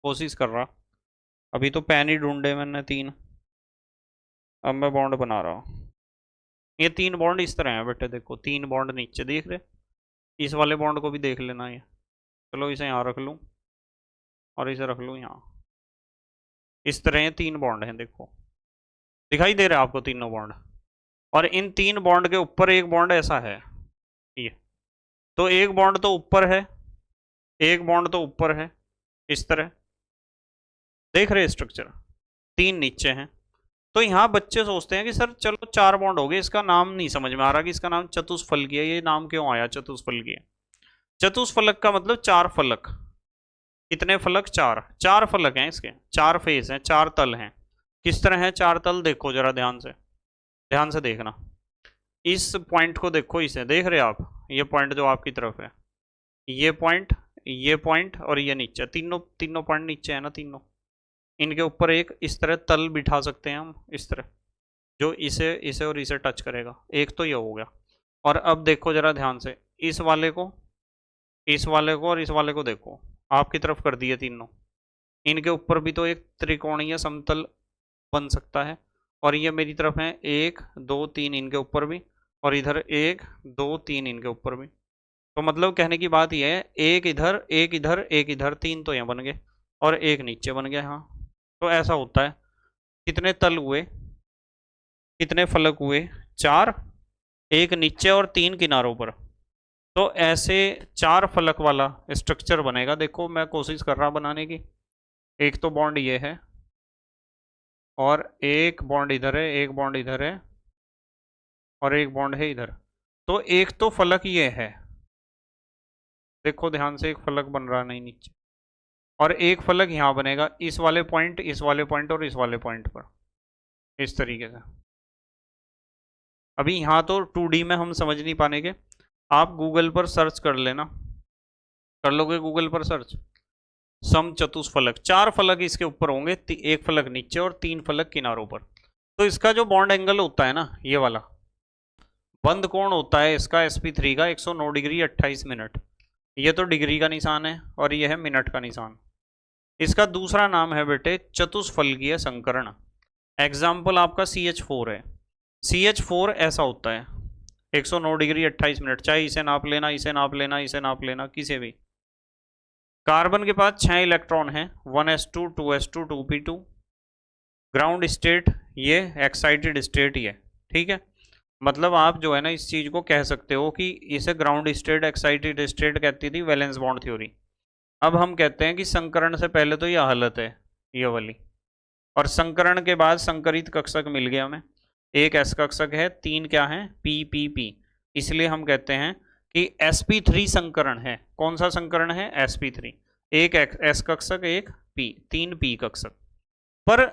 Speaker 1: कोशिश कर रहा, अभी तो पेन ही ढूंढे मैंने 3, अब मैं बॉन्ड बना रहा हूँ। ये 3 बॉन्ड इस तरह हैं बेटे, देखो 3 बॉन्ड नीचे देख रहे, इस वाले बॉन्ड को भी देख लेना ये। चलो इसे यहाँ रख लूँ और इसे रख लूँ यहाँ, इस तरह ये 3 बॉन्ड हैं, देखो दिखाई दे रहा है आपको तीनों बॉन्ड। और इन 3 बॉन्ड के ऊपर एक बॉन्ड ऐसा है ये, तो एक बॉन्ड तो ऊपर है, एक बॉन्ड तो ऊपर है, इस तरह देख रहे स्ट्रक्चर, 3 नीचे हैं। तो यहाँ बच्चे सोचते हैं कि सर चलो 4 बॉन्ड हो गए, इसका नाम नहीं समझ में आ रहा कि इसका नाम चतुष्फलकीय है, ये नाम क्यों आया चतुष्फलकीय। चतुष्फलक का मतलब 4 फलक, कितने फलक, 4 फलक हैं इसके, 4 फेस हैं, 4 तल हैं। किस तरह है 4 तल, देखो जरा ध्यान से देखना। इस पॉइंट को देखो, इसे देख रहे आप, ये पॉइंट जो आपकी तरफ है, ये पॉइंट और ये नीचे, तीनों पॉइंट नीचे है ना तीनों, इनके ऊपर एक इस तरह तल बिठा सकते हैं हम, इस तरह जो इसे और इसे टच करेगा। एक तो ये हो गया। और अब देखो जरा ध्यान से, इस वाले को और इस वाले को देखो, आपकी तरफ कर दिए तीनों, इनके ऊपर भी तो एक त्रिकोणीय समतल बन सकता है। और ये मेरी तरफ है 1 2 3 इनके ऊपर भी, और इधर 1 2 3 इनके ऊपर भी। तो मतलब कहने की बात यह है, एक इधर एक इधर एक इधर, तीन तो यहाँ बन गए और एक नीचे बन गया। हाँ, तो ऐसा होता है। कितने तल हुए, कितने फलक हुए? 4, एक नीचे और 3 किनारों पर। तो ऐसे 4 फलक वाला स्ट्रक्चर बनेगा। देखो मैं कोशिश कर रहा बनाने की। एक तो बॉन्ड ये है और एक बॉन्ड इधर है, एक बॉन्ड इधर है और एक बॉन्ड है इधर। तो एक तो फलक ये है, देखो ध्यान से, एक फलक बन रहा नहीं नीचे, और एक फलक यहाँ बनेगा इस वाले पॉइंट, इस वाले पॉइंट और इस वाले पॉइंट पर, इस तरीके से। अभी यहाँ तो 2D में हम समझ नहीं पाएंगे, आप गूगल पर सर्च कर लेना। कर लोगे गूगल पर सर्च? सम चतुष्फलक, 4 फलक इसके ऊपर होंगे, एक फलक नीचे और 3 फलक किनारों पर। तो इसका जो बॉन्ड एंगल होता है ना, ये वाला बंद कोण होता है इसका sp3 का 109 डिग्री 28 मिनट। ये तो डिग्री का निशान है और ये है मिनट का निशान। इसका दूसरा नाम है बेटे चतुष्फलकीय संकरण। एग्जाम्पल आपका CH4 है। CH4 ऐसा होता है 109 डिग्री 28 मिनट, चाहे इसे नाप लेना, इसे नाप लेना, इसे नाप लेना, किसे भी। कार्बन के पास 6 इलेक्ट्रॉन है, 1s2 2s2 2p2। Ground state ये एक्साइटेड स्टेट ये, ठीक है। मतलब आप जो है ना इस चीज को कह सकते हो कि इसे ग्राउंड स्टेट एक्साइटेड स्टेट कहती थी वैलेंस बॉन्ड थ्योरी। अब हम कहते हैं कि संकरण से पहले तो यह हालत है, ये वाली, और संकरण के बाद संकरित कक्षक मिल गया हमें। एक एस कक्षक है, 3 क्या है? P P P. इसलिए हम कहते हैं कि sp3 संकरण है। कौन सा संकरण है? sp3। एक एस कक्षक, एक पी, 3 पी कक्षक। पर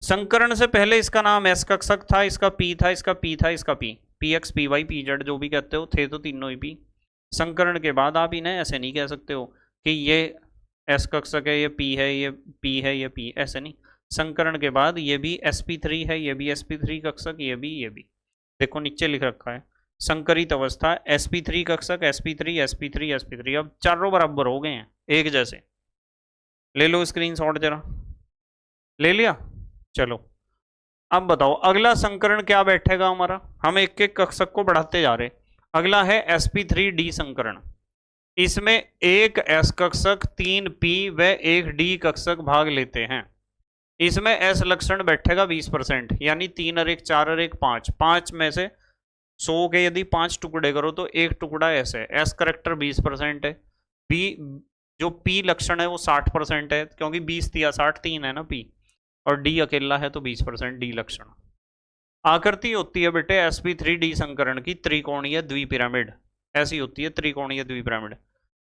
Speaker 1: संकरण से पहले इसका नाम एस कक्षक था, इसका पी था, इसका पी था, इसका P X P Y P Z जो भी कहते हो, थे तो तीनों ही पी। संकरण के बाद आप इन्हें ऐसे नहीं कह सकते हो कि ये एस कक्षक है, ये पी है, ये पी है, ये पी, ऐसे नहीं। संकरण के बाद ये भी sp3 है, ये भी sp3 कक्षक, ये भी, ये भी। देखो नीचे लिख रखा है संकरित अवस्था sp3 कक्षक, sp3 sp3 sp3। अब चारों बराबर हो गए हैं, एक जैसे। ले लो स्क्रीनशॉट जरा, ले लिया? चलो अब बताओ अगला संकरण क्या बैठेगा हमारा। हम एक एक कक्षक को बढ़ाते जा रहे। अगला है sp3d संकरण। इसमें एक s कक्षक, 3 p व एक d कक्षक भाग लेते हैं। इसमें s लक्षण बैठेगा 20%, यानी 3 और 1 4 और 1 5। 5 में से 100 के यदि 5 टुकड़े करो तो एक टुकड़ा s है। s करेक्टर 20% है। p जो p लक्षण है वो 60% है, क्योंकि 20 दिया 60 3 है ना p, और d अकेला है तो 20% d लक्षण। आकृति होती है बेटे sp3d संकरण की त्रिकोणीय द्विपिरामिड। ऐसी होती है त्रिकोणीय द्विपिरामिड।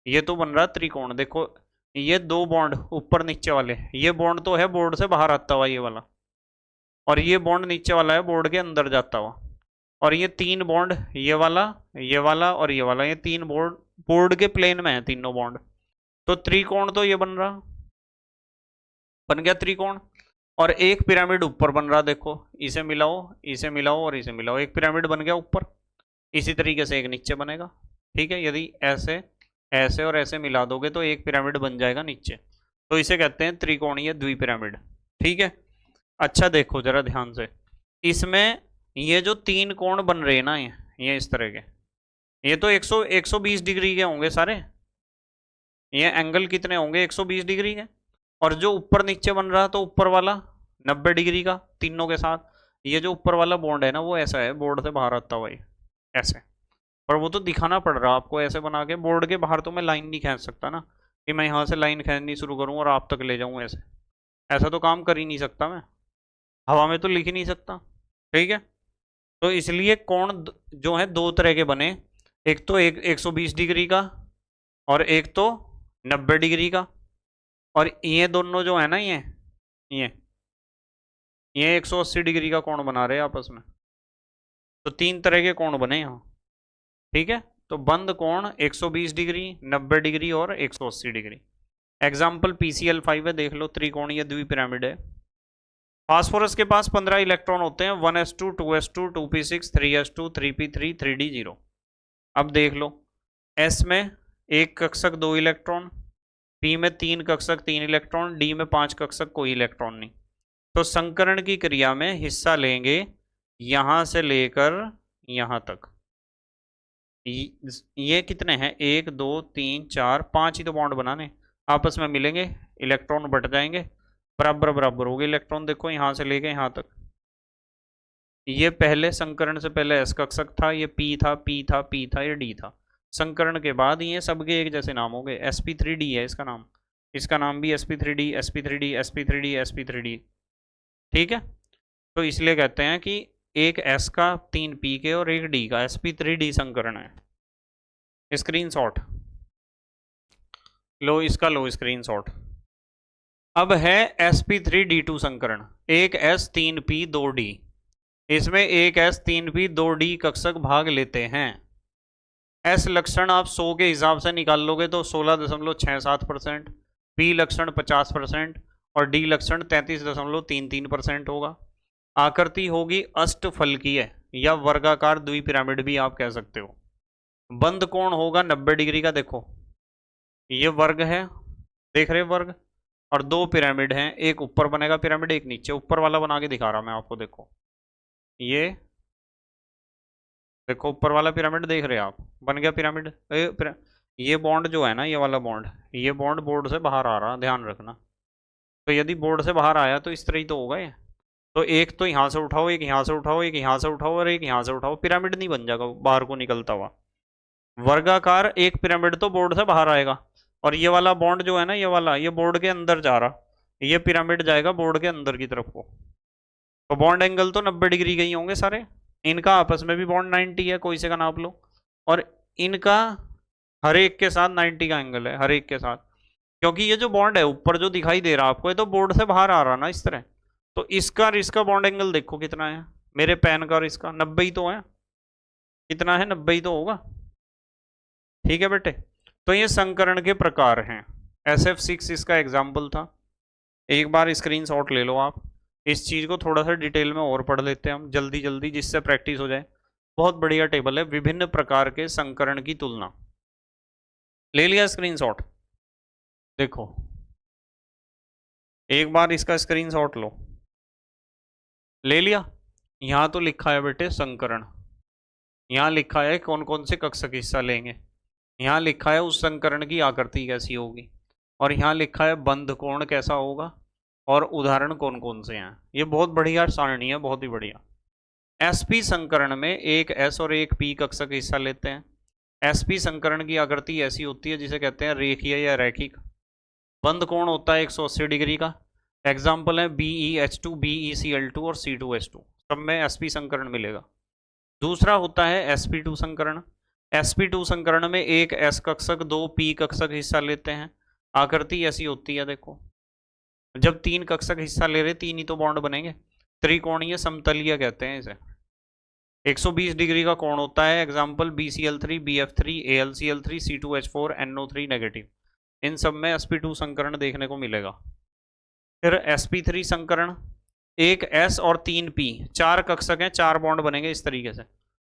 Speaker 1: ये तो बन रहा त्रिकोण, देखो ये 2 बॉन्ड ऊपर नीचे वाले, ये बॉन्ड तो है बोर्ड से बाहर आता हुआ ये वाला, और ये बॉन्ड नीचे वाला है बोर्ड के अंदर जाता हुआ, और ये 3 बॉन्ड, ये वाला, ये वाला और ये वाला, ये 3 बोर्ड के प्लेन में है तीनों बॉन्ड। तो त्रिकोण तो ये बन रहा, बन गया त्रिकोण। और एक पिरामिड ऊपर बन रहा, देखो इसे मिलाओ, इसे मिलाओ और इसे मिलाओ, एक पिरामिड बन गया ऊपर। इसी तरीके से एक नीचे बनेगा, ठीक है। यदि ऐसे ऐसे और ऐसे मिला दोगे तो एक पिरामिड बन जाएगा नीचे। तो इसे कहते हैं त्रिकोणीय द्विपिरामिड, ठीक है। अच्छा देखो जरा ध्यान से, इसमें ये जो 3 कोण बन रहे हैं ना, ये इस तरह के, ये तो 120 डिग्री के होंगे सारे। ये एंगल कितने होंगे? 120 डिग्री के। और जो ऊपर नीचे बन रहा तो ऊपर वाला 90 डिग्री का तीनों के साथ। ये जो ऊपर वाला बॉन्ड है ना वो ऐसा है, बोर्ड से बाहर आता हुआ ऐसे। पर वो तो दिखाना पड़ रहा आपको ऐसे बना के। बोर्ड के बाहर तो मैं लाइन नहीं खींच सकता ना, कि मैं यहाँ से लाइन खींचनी शुरू करूँ और आप तक ले जाऊँ ऐसे। ऐसा तो काम कर ही नहीं सकता मैं, हवा में तो लिख ही नहीं सकता, ठीक है। तो इसलिए कोण जो है 2 तरह के बने, एक तो 120 डिग्री का और एक तो 90 डिग्री का। और ये दोनों जो है ना, ये ये 180 डिग्री का कोण बना रहे हैं आपस में। तो 3 तरह के कोण बने यहाँ, ठीक है। तो बंद कोण 120 डिग्री, 90 डिग्री और 180 डिग्री। एग्जाम्पल PCl5 है, देख लो, त्रिकोणीय द्विपिरामिड है। फास्फोरस के पास 15 इलेक्ट्रॉन होते हैं, 1s2 2s2 2p6 3s2 3p3 3d0। अब देख लो, s में एक कक्षक 2 इलेक्ट्रॉन, p में 3 कक्षक 3 इलेक्ट्रॉन, d में 5 कक्षक कोई इलेक्ट्रॉन नहीं। तो संकरण की क्रिया में हिस्सा लेंगे यहां से लेकर यहां तक। ये कितने हैं, 1 2 3 4 5 ही तो बॉन्ड बनाने, आपस में मिलेंगे, इलेक्ट्रॉन बट जाएंगे, बराबर बराबर हो गए इलेक्ट्रॉन। देखो यहाँ से लेके यहाँ तक, ये पहले संकरण से पहले एस कक्षक था, ये पी था, पी था, पी था, ये डी था। संकरण के बाद ये सबके एक जैसे नाम हो गए, sp3d है इसका नाम, इसका नाम भी sp3d, sp3d, sp3d, sp3d। ठीक है, तो इसलिए कहते हैं कि एक एस का 3 पी के और एक डी का sp3d संकरण है। स्क्रीनशॉट लो, इसका लो स्क्रीनशॉट। अब है sp3d2 संकरण, एक s 3 p 2 d, इसमें एक s 3 p 2 d कक्षक भाग लेते हैं। s लक्षण आप 100 के हिसाब से निकाल लोगे तो 16.67%, p लक्षण 50% और d लक्षण 33.33% होगा। आकृति होगी अष्टफलकीय या वर्गाकार द्विपिरामिड भी आप कह सकते हो। बंद कोण होगा 90 डिग्री का, देखो ये वर्ग है, देख रहे वर्ग, और दो पिरामिड हैं, एक ऊपर बनेगा पिरामिड, एक नीचे। ऊपर वाला बना के दिखा रहा मैं आपको, देखो ये देखो ऊपर वाला पिरामिड देख रहे हैं आप, बन गया पिरामिड। ये बॉन्ड जो है ना, ये वाला बॉन्ड, ये बॉन्ड बोर्ड से बाहर आ रहा, ध्यान रखना। तो यदि बोर्ड से बाहर आया तो इस तरह ही तो होगा ये। तो एक तो यहाँ से उठाओ, एक यहाँ से उठाओ, एक यहाँ से उठाओ और एक यहाँ से उठाओ, पिरामिड नहीं बन जाएगा बाहर को निकलता हुआ। वर्गाकार एक पिरामिड तो बोर्ड से बाहर आएगा, और ये वाला बॉन्ड जो है ना, ये वाला, ये बोर्ड के अंदर जा रहा, ये पिरामिड जाएगा बोर्ड के अंदर की तरफ को। तो बॉन्ड एंगल तो 90 डिग्री के ही होंगे सारे, इनका आपस में भी बॉन्ड 90 है, कोई से का नाप लो, और इनका हर एक के साथ 90 का एंगल है, हर एक के साथ। क्योंकि ये जो बॉन्ड है ऊपर जो दिखाई दे रहा है आपको, ये तो बोर्ड से बाहर आ रहा ना इस तरह, तो इसका और इसका बॉन्ड एंगल देखो कितना है, मेरे पेन का और इसका 90 ही तो है, कितना है, 90 ही तो होगा। ठीक है बेटे, तो ये संकरण के प्रकार हैं। SF6 इसका एग्जाम्पल था, एक बार स्क्रीनशॉट ले लो आप। इस चीज़ को थोड़ा सा डिटेल में और पढ़ लेते हैं हम जल्दी जल्दी, जिससे प्रैक्टिस हो जाए। बहुत बढ़िया टेबल है, विभिन्न प्रकार के संकरण की तुलना। ले लिया स्क्रीनशॉट, देखो एक बार इसका स्क्रीनशॉट लो, ले लिया। यहाँ तो लिखा है बेटे संकरण, यहाँ लिखा है कौन कौन से कक्षक हिस्सा लेंगे, यहाँ लिखा है उस संकरण की आकृति कैसी होगी, और यहाँ लिखा है बंध कोण कैसा होगा, और उदाहरण कौन कौन से हैं। ये बहुत बढ़िया सारणी है, बहुत ही बढ़िया। sp संकरण में एक s और एक p कक्षक हिस्सा लेते हैं। sp संकरण की आकृति ऐसी होती है जिसे कहते हैं रेखीय या रैखिक। बंध कोण होता है 180 डिग्री का। एग्जाम्पल है BeH2, BeCl2 और C2H2, सब में sp संकरण मिलेगा। दूसरा होता है sp2 संकरण। sp2 संकरण में एक s कक्षक, दो p कक्षक हिस्सा लेते हैं। आकृति ऐसी होती है, देखो जब 3 कक्षक हिस्सा ले रहे, 3 ही तो बॉन्ड बनेंगे, त्रिकोणीय समतलीय कहते हैं इसे। 120 डिग्री का कोण होता है। Example BCl3, BF3, AlCl3, C2H4, NO3 negative, इन सब में sp2 संकरण देखने को मिलेगा। फिर sp3 संकरण, एक s और 3 p, 4 कक्षक हैं, 4 बॉन्ड बनेंगे इस तरीके से।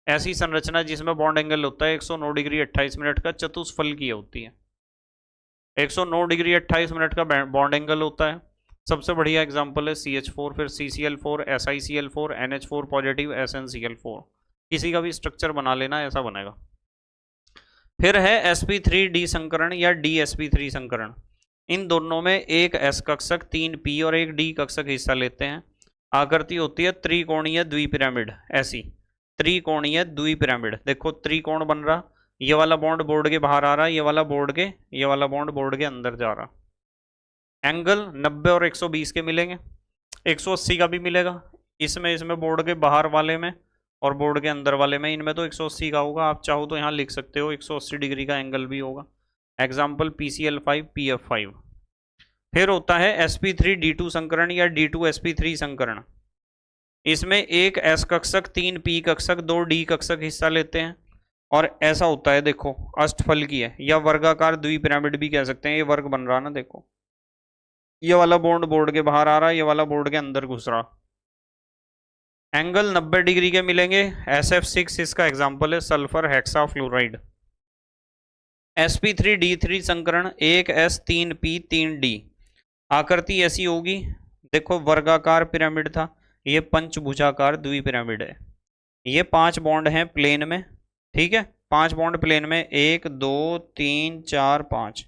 Speaker 1: ऐसी संरचना जिसमें बॉन्ड एंगल होता है 109 डिग्री 28 मिनट का, चतुष्फलकीय होती है। 109 डिग्री 28 मिनट का बॉन्ड एंगल होता है। सबसे बढ़िया एग्जांपल है CH4, फिर CCl4, SiCl4, NH4 positive, SnCl4, किसी का भी स्ट्रक्चर बना लेना, ऐसा बनेगा। फिर है sp3d संकरण या DsP3 संकरण। इन दोनों में एक s कक्षक, 3 p और एक d कक्षक हिस्सा लेते हैं। आकृति होती है त्रिकोणीय द्विपिरामिड, ऐसी त्रिकोणीय द्विपिरामिड। देखो त्रिकोण बन रहा, ये वाला बॉन्ड बोर्ड के बाहर आ रहा, ये वाला बॉन्ड बोर्ड के अंदर जा रहा। एंगल 90 और 120 के मिलेंगे, 180 का भी मिलेगा इसमें बोर्ड के बाहर वाले में और बोर्ड के अंदर वाले में, इनमें तो 180 का होगा। आप चाहो तो यहाँ लिख सकते हो 180 डिग्री का एंगल भी होगा। Example PCl5, PF5। फिर होता है sp3d2 संकरण या D2sp3 संकरण। इसमें एक s कक्षक, 3 p कक्षक, 2 d कक्षक हिस्सा लेते हैं, और ऐसा होता है, देखो अष्टफलकीय या वर्गाकार द्विपिरामिड भी कह सकते हैं। ये वर्ग बन रहा ना, देखो ये वाला बॉन्ड बोर्ड के बाहर आ रहा है, ये वाला बोर्ड के अंदर घुस रहा। एंगल 90 डिग्री के मिलेंगे। SF6 इसका एग्जाम्पल है, सल्फर हेक्साफ्लोराइड। sp3d3 संकरण, एक s, 3 p, 3 d। आकृति ऐसी होगी, देखो वर्गाकार पिरामिड था, ये पंचभुजाकार द्विपिरामिड है। ये 5 बॉन्ड हैं प्लेन में, ठीक है, 5 बॉन्ड प्लेन में, 1 2 3 4 5,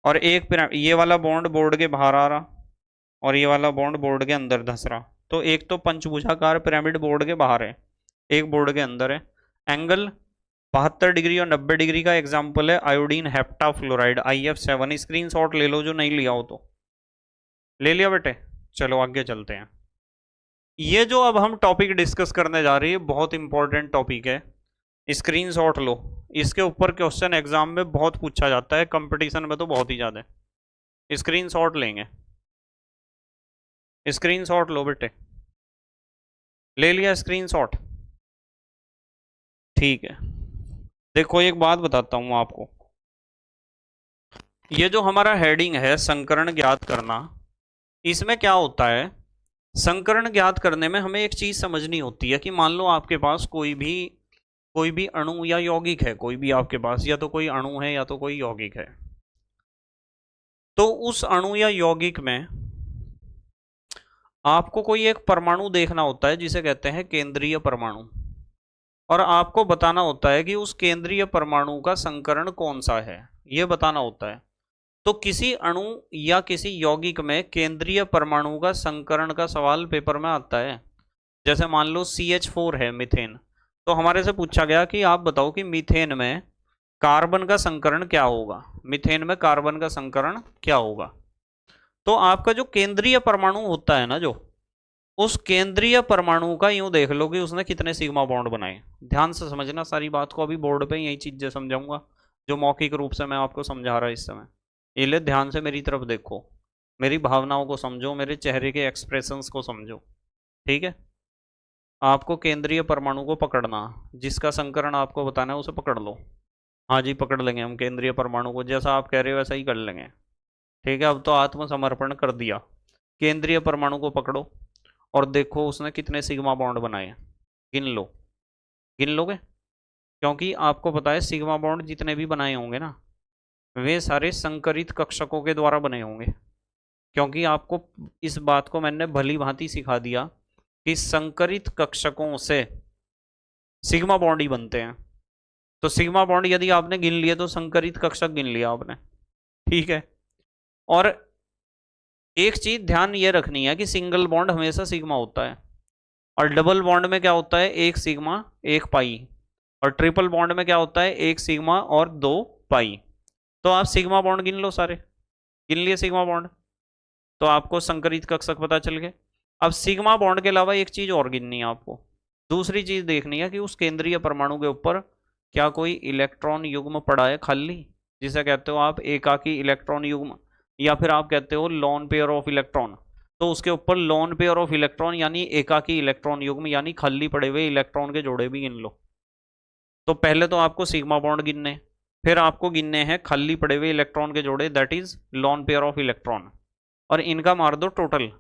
Speaker 1: और एक ये वाला बॉन्ड बोर्ड के बाहर आ रहा और ये वाला बॉन्ड बोर्ड के अंदर धंस रहा। तो एक तो पंचभुजाकार पिरामिड बोर्ड के बाहर है, एक बोर्ड के अंदर है। एंगल 72 डिग्री और 90 डिग्री का एग्जाम्पल है आयोडीन हेप्टाफ्लोराइड IF7। स्क्रीनशॉट ले लो जो नहीं लिया हो तो। ले लिया बेटे? चलो आगे चलते हैं। ये जो अब हम टॉपिक डिस्कस करने जा रहे हैं बहुत इंपॉर्टेंट टॉपिक है, स्क्रीनशॉट लो। इसके ऊपर क्वेश्चन एग्जाम में बहुत पूछा जाता है, कंपटीशन में तो बहुत ही ज्यादा। स्क्रीनशॉट लेंगे, स्क्रीनशॉट लो बेटे। ले लिया स्क्रीनशॉट? ठीक है। देखो एक बात बताता हूं आपको, ये जो हमारा हेडिंग है संकरण ज्ञात करना, इसमें क्या होता है, संकरण ज्ञात करने में हमें एक चीज समझनी होती है कि मान लो आपके पास कोई भी अणु या यौगिक है, कोई भी आपके पास या तो कोई अणु है या तो कोई यौगिक है। तो उस अणु या यौगिक में आपको कोई एक परमाणु देखना होता है जिसे कहते हैं केंद्रीय परमाणु, और आपको बताना होता है कि उस केंद्रीय परमाणु का संकरण कौन सा है, यह बताना होता है। तो किसी अणु या किसी यौगिक में केंद्रीय परमाणु का संकरण का सवाल पेपर में आता है। जैसे मान लो CH4 है मीथेन, तो हमारे से पूछा गया कि आप बताओ कि मीथेन में कार्बन का संकरण क्या होगा, मीथेन में कार्बन का संकरण क्या होगा। तो आपका जो केंद्रीय परमाणु होता है ना, जो उस केंद्रीय परमाणु का यूं देख लो कि उसने कितने सिग्मा बॉन्ड बनाए। ध्यान से समझना सारी बात को, अभी बोर्ड पे यही चीजें समझाऊंगा जो मौखिक रूप से मैं आपको समझा रहा इस समय। ये ले ध्यान से मेरी तरफ देखो, मेरी भावनाओं को समझो, मेरे चेहरे के एक्सप्रेशंस को समझो, ठीक है। आपको केंद्रीय परमाणु को पकड़ना, जिसका संकरण आपको बताना है उसे पकड़ लो। हाँ जी पकड़ लेंगे हम केंद्रीय परमाणु को, जैसा आप कह रहे हो वैसा ही कर लेंगे, ठीक है। अब तो आत्मसमर्पण कर दिया। केंद्रीय परमाणु को पकड़ो और देखो उसने कितने सिग्मा बॉन्ड बनाए, गिन लो। गिन लोगे? क्योंकि आपको पता है सिग्मा बॉन्ड जितने भी बनाए होंगे ना, वे सारे संकरित कक्षकों के द्वारा बने होंगे। क्योंकि आपको इस बात को मैंने भली भांति सिखा दिया कि संकरित कक्षकों से सिग्मा बॉन्ड ही बनते हैं। तो सिग्मा बॉन्ड यदि आपने गिन लिए तो संकरित कक्षक गिन लिया आपने, ठीक है। और एक चीज ध्यान ये रखनी है कि सिंगल बॉन्ड हमेशा सिग्मा होता है, और डबल बॉन्ड में क्या होता है, एक सिग्मा एक पाई, और ट्रिपल बॉन्ड में क्या होता है, एक सिग्मा और दो पाई। तो आप सिग्मा बॉन्ड गिन लो, सारे गिन लिए सिग्मा बॉन्ड, तो आपको संकरित कक्षक पता चल गए। अब सिग्मा बॉन्ड के अलावा एक चीज और गिननी है आपको, दूसरी चीज देखनी है कि उस केंद्रीय परमाणु के ऊपर क्या कोई इलेक्ट्रॉन युग्म पड़ा है खाली, जिसे कहते हो आप एकाकी इलेक्ट्रॉन युग्म, या फिर आप कहते हो लॉन पेयर ऑफ इलेक्ट्रॉन। तो उसके ऊपर लॉन पेयर ऑफ इलेक्ट्रॉन यानी एकाकी इलेक्ट्रॉन युग्म यानी खाली पड़े हुए इलेक्ट्रॉन के जोड़े भी गिन लो। तो पहले तो आपको सिग्मा बॉन्ड गिनने, फिर आपको गिनने हैं खाली पड़े हुए इलेक्ट्रॉन के जोड़े, that is lone pair of electron, और इनका मार दो टोटल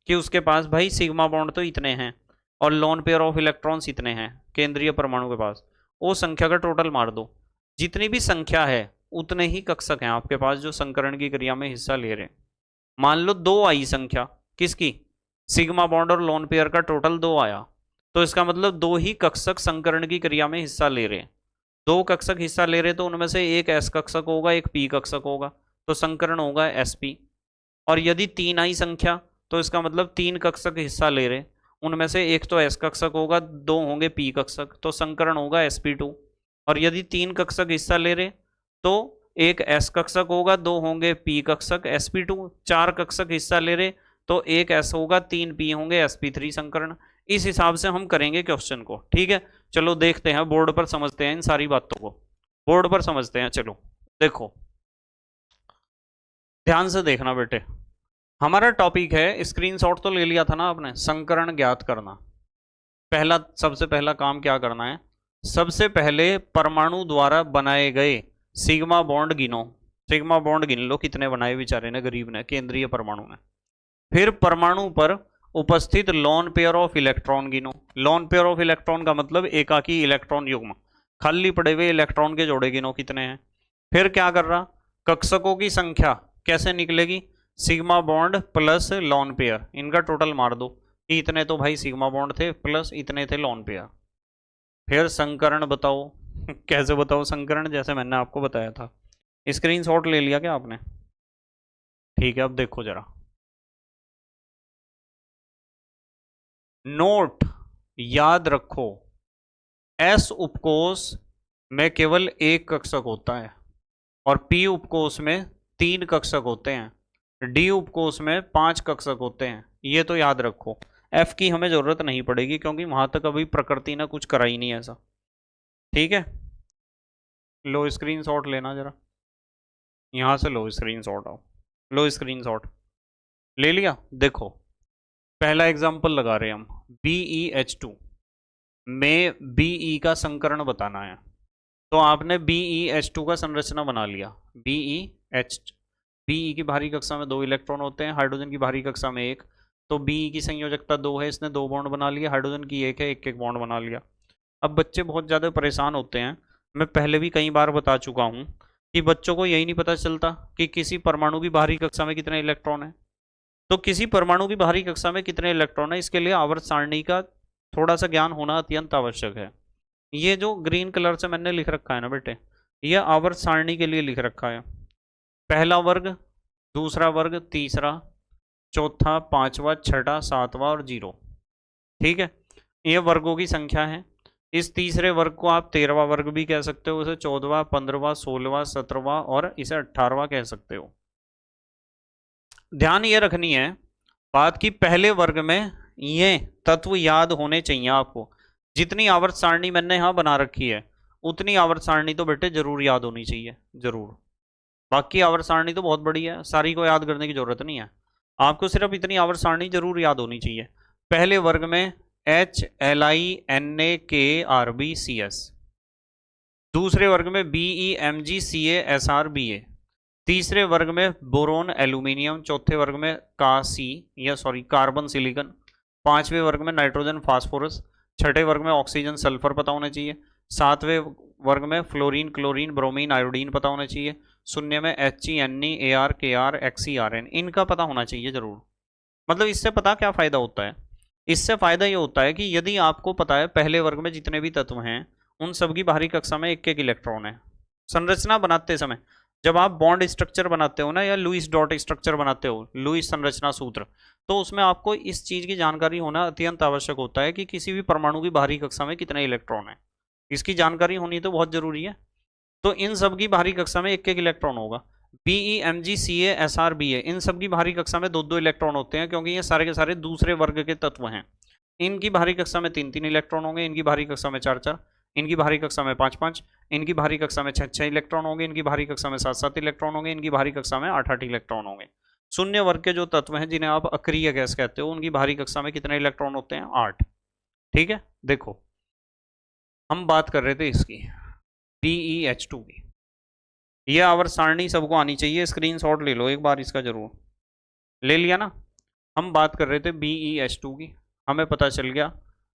Speaker 1: कि उसके पास भाई सिग्मा बॉन्ड तो इतने हैं और लॉन पेयर ऑफ इलेक्ट्रॉन्स इतने हैं केंद्रीय परमाणु के पास, वो संख्या का टोटल मार दो। जितनी भी संख्या है उतने ही कक्षक हैं आपके पास जो संकरण की क्रिया में हिस्सा ले रहे हैं। मान लो 2 आई संख्या, किसकी, सिग्मा बॉन्ड और लॉन पेयर का टोटल 2 आया, तो इसका मतलब 2 ही कक्षक संकरण की क्रिया में हिस्सा ले रहे हैं। 2 कक्षक हिस्सा ले रहे तो उनमें से एक एस कक्षक होगा एक पी कक्षक होगा, तो संकरण होगा sp। और यदि 3 आई संख्या तो इसका मतलब 3 कक्षक हिस्सा ले रहे, उनमें से एक तो s कक्षक होगा 2 होंगे p कक्षक, तो संकरण होगा sp2। और यदि 3 कक्षक हिस्सा ले रहे तो एक s कक्षक होगा 2 होंगे p कक्षक sp2। 4 कक्षक हिस्सा ले रहे तो एक s होगा 3 p होंगे sp3 संकरण। इस हिसाब से हम करेंगे क्वेश्चन को, ठीक है। चलो देखते हैं बोर्ड पर, समझते हैं इन सारी बातों को, बोर्ड पर समझते हैं। चलो देखो ध्यान से देखना बेटे, हमारा टॉपिक है, स्क्रीनशॉट तो ले लिया था ना आपने, संकरण ज्ञात करना। पहला सबसे पहला काम क्या करना है, सबसे पहले परमाणु द्वारा बनाए गए सिग्मा बॉन्ड गिनो। सिग्मा बॉन्ड गिन लो कितने बनाए बेचारे ने, गरीब ने, केंद्रीय परमाणु ने। फिर परमाणु पर उपस्थित लॉन पेयर ऑफ इलेक्ट्रॉन गिनो। लॉन पेयर ऑफ इलेक्ट्रॉन का मतलब एकाकी इलेक्ट्रॉन युग्म, खाली पड़े हुए इलेक्ट्रॉन के जोड़े गिनो कितने हैं। फिर क्या कर रहा, कक्षकों की संख्या कैसे निकलेगी, sigma bond plus lone pair, इनका टोटल मार दो, इतने तो भाई सिग्मा बॉन्ड थे प्लस इतने थे लॉन पेयर। फिर संकरण बताओ, कैसे बताओ संकरण, जैसे मैंने आपको बताया था। स्क्रीनशॉट ले लिया क्या आपने? ठीक है, अब देखो जरा। नोट, याद रखो, एस उपकोष में केवल एक कक्षक होता है और पी उपकोष में 3 कक्षक होते हैं, डी उपकोष में 5 कक्षक होते हैं। ये तो याद रखो। एफ की हमें जरूरत नहीं पड़ेगी क्योंकि वहां तक अभी प्रकृति ने कुछ करा ही नहीं ऐसा। ठीक है, लो स्क्रीनशॉट लेना जरा, यहां से लो स्क्रीनशॉट। आओ, लो स्क्रीनशॉट ले लिया। देखो, पहला एग्जांपल लगा रहे हैं हम। BeH2 में Be का संकरण बताना है, तो आपने BeH2 का संरचना बना लिया। Be की बाहरी कक्षा में 2 इलेक्ट्रॉन होते हैं, हाइड्रोजन की बाहरी कक्षा में 1। तो Be की संयोजकता 2 है, इसने 2 बॉन्ड बना लिया। हाइड्रोजन की 1 है, 1 1 बॉन्ड बना लिया। अब बच्चे बहुत ज़्यादा परेशान होते हैं, मैं पहले भी कई बार बता चुका हूँ कि बच्चों को यही नहीं पता चलता कि किसी परमाणु की बाहरी कक्षा में कितने इलेक्ट्रॉन है। तो किसी परमाणु की बाहरी कक्षा में कितने इलेक्ट्रॉन है, इसके लिए आवर्त सारणी का थोड़ा सा ज्ञान होना अत्यंत आवश्यक है। ये जो ग्रीन कलर से मैंने लिख रखा है ना बेटे, यह आवर्त सारणी के लिए लिख रखा है। पहला वर्ग, दूसरा वर्ग, तीसरा, चौथा, पांचवा, छठा, सातवां और 0। ठीक है, ये वर्गों की संख्या है। इस तीसरे वर्ग को आप 13वां वर्ग भी कह सकते हो, इसे 14वां, 15वां, 16वां, 17वां और इसे 18वां कह सकते हो। ध्यान ये रखनी है बात की, पहले वर्ग में ये तत्व याद होने चाहिए आपको। जितनी आवर्त सारणी मैंने यहां बना रखी है उतनी आवर्त सारणी तो बेटे जरूर याद होनी चाहिए, जरूर। बाकी आवर्त सारणी तो बहुत बड़ी है, सारी को याद करने की जरूरत नहीं है, आपको सिर्फ इतनी आवर्त सारणी जरूर याद होनी चाहिए। पहले वर्ग में HLiNaKRbCs, दूसरे वर्ग में BeMgCaSrBa, तीसरे वर्ग में बोरोन एल्यूमिनियम, चौथे वर्ग में कार्बन सिलिकॉन, पांचवें वर्ग में नाइट्रोजन फास्फोरस, छठे वर्ग में ऑक्सीजन सल्फर पता होना चाहिए, सातवें वर्ग में फ्लोरीन क्लोरीन ब्रोमीन आयोडीन पता होना चाहिए, शून्य में HE, NeAr, Kr, XeRn, इनका पता होना चाहिए जरूर। मतलब इससे पता क्या फायदा होता है? इससे फायदा ये होता है कि यदि आपको पता है पहले वर्ग में जितने भी तत्व हैं उन सबकी बाहरी कक्षा में 1 1 इलेक्ट्रॉन है। संरचना बनाते समय जब आप बॉन्ड स्ट्रक्चर बनाते हो ना, या लुईस डॉट स्ट्रक्चर बनाते हो, लुईस संरचना सूत्र, तो उसमें आपको इस चीज की जानकारी होना अत्यंत आवश्यक होता है कि किसी भी परमाणु की बाहरी कक्षा में कितने इलेक्ट्रॉन है। इसकी जानकारी होनी तो बहुत जरूरी है। तो इन सब की बाहरी कक्षा में 1 1 इलेक्ट्रॉन होगा। BeMgCaSrBa, इन सब की बाहरी कक्षा में 2 2 इलेक्ट्रॉन होते हैं क्योंकि ये सारे के सारे दूसरे वर्ग के तत्व हैं। इनकी बाहरी कक्षा में 3 3 इलेक्ट्रॉन होंगे, इनकी बाहरी कक्षा में 4 4, इनकी बाहरी कक्षा में 5 5, इनकी बाहरी कक्षा में 6 6 इलेक्ट्रॉन होंगे, इनकी बाहरी कक्षा में 7 7 इलेक्ट्रॉन होंगे, इनकी बाहरी कक्षा में 8 8 इलेक्ट्रॉन होंगे। शून्य वर्ग के जो तत्व हैं जिन्हें आप अक्रिय गैस कहते हो, उनकी बाहरी कक्षा में कितने इलेक्ट्रॉन होते हैं? 8। ठीक है, देखो हम बात कर रहे थे इसकी BeH2 की। ये आवर्त सारणी सबको आनी चाहिए, स्क्रीनशॉट ले लो एक बार इसका जरूर। ले लिया ना? हम बात कर रहे थे BeH2 की, हमें पता चल गया,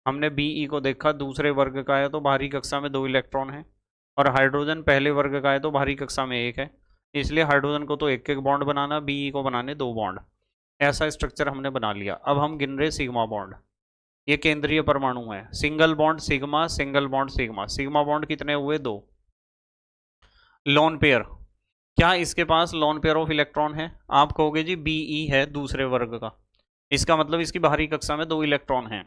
Speaker 1: हमने Be को देखा, दूसरे वर्ग का है तो बाहरी कक्षा में 2 इलेक्ट्रॉन है, और हाइड्रोजन पहले वर्ग का है तो बाहरी कक्षा में 1 है, इसलिए हाइड्रोजन को तो 1 1 बॉन्ड बनाना, Be को बनाने 2 बॉन्ड। ऐसा स्ट्रक्चर हमने बना लिया। अब हम गिन रहे सिग्मा बॉन्ड। ये केंद्रीय परमाणु है, single bond sigma, single bond sigma. Sigma bond कितने हुए? 2। लोन पेयर, क्या इसके पास लोन पेयर ऑफ इलेक्ट्रॉन है? आप कहोगे जी Be है दूसरे वर्ग का, इसका मतलब इसकी बाहरी कक्षा में 2 इलेक्ट्रॉन हैं।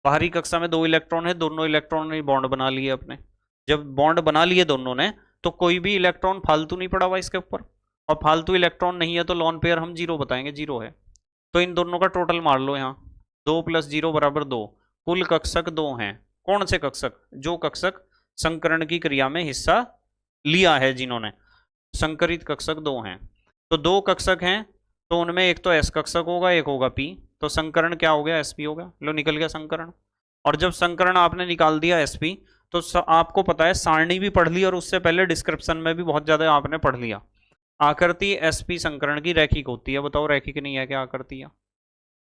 Speaker 1: बाहरी कक्षा में 2 इलेक्ट्रॉन है, दोनों इलेक्ट्रॉन ने बॉन्ड बना लिए अपने। जब बॉन्ड बना लिए दोनों ने, तो कोई भी इलेक्ट्रॉन फालतू नहीं पड़ा हुआ इसके ऊपर, और फालतू इलेक्ट्रॉन नहीं है तो लोन पेयर हम 0 बताएंगे, 0 है। तो इन दोनों का टोटल मार लो, यहाँ 2 + 0 = 2। कुल कक्षक 2 हैं। कौन से कक्षक? जो कक्षक संकरण की क्रिया में हिस्सा लिया है, जिन्होंने। संकरित कक्षक 2 हैं। तो 2 कक्षक हैं, तो उनमें एक तो S कक्षक होगा, एक होगा P। तो संकरण क्या हो गया? sp हो गया। लो निकल गया संकरण। और जब संकरण आपने निकाल दिया sp, तो आपको पता है सारणी भी पढ़ ली, और उससे पहले डिस्क्रिप्शन में भी बहुत ज्यादा आपने पढ़ लिया। आकृति sp संकरण की रैखिक होती है। बताओ रैखिक नहीं है क्या आकृति?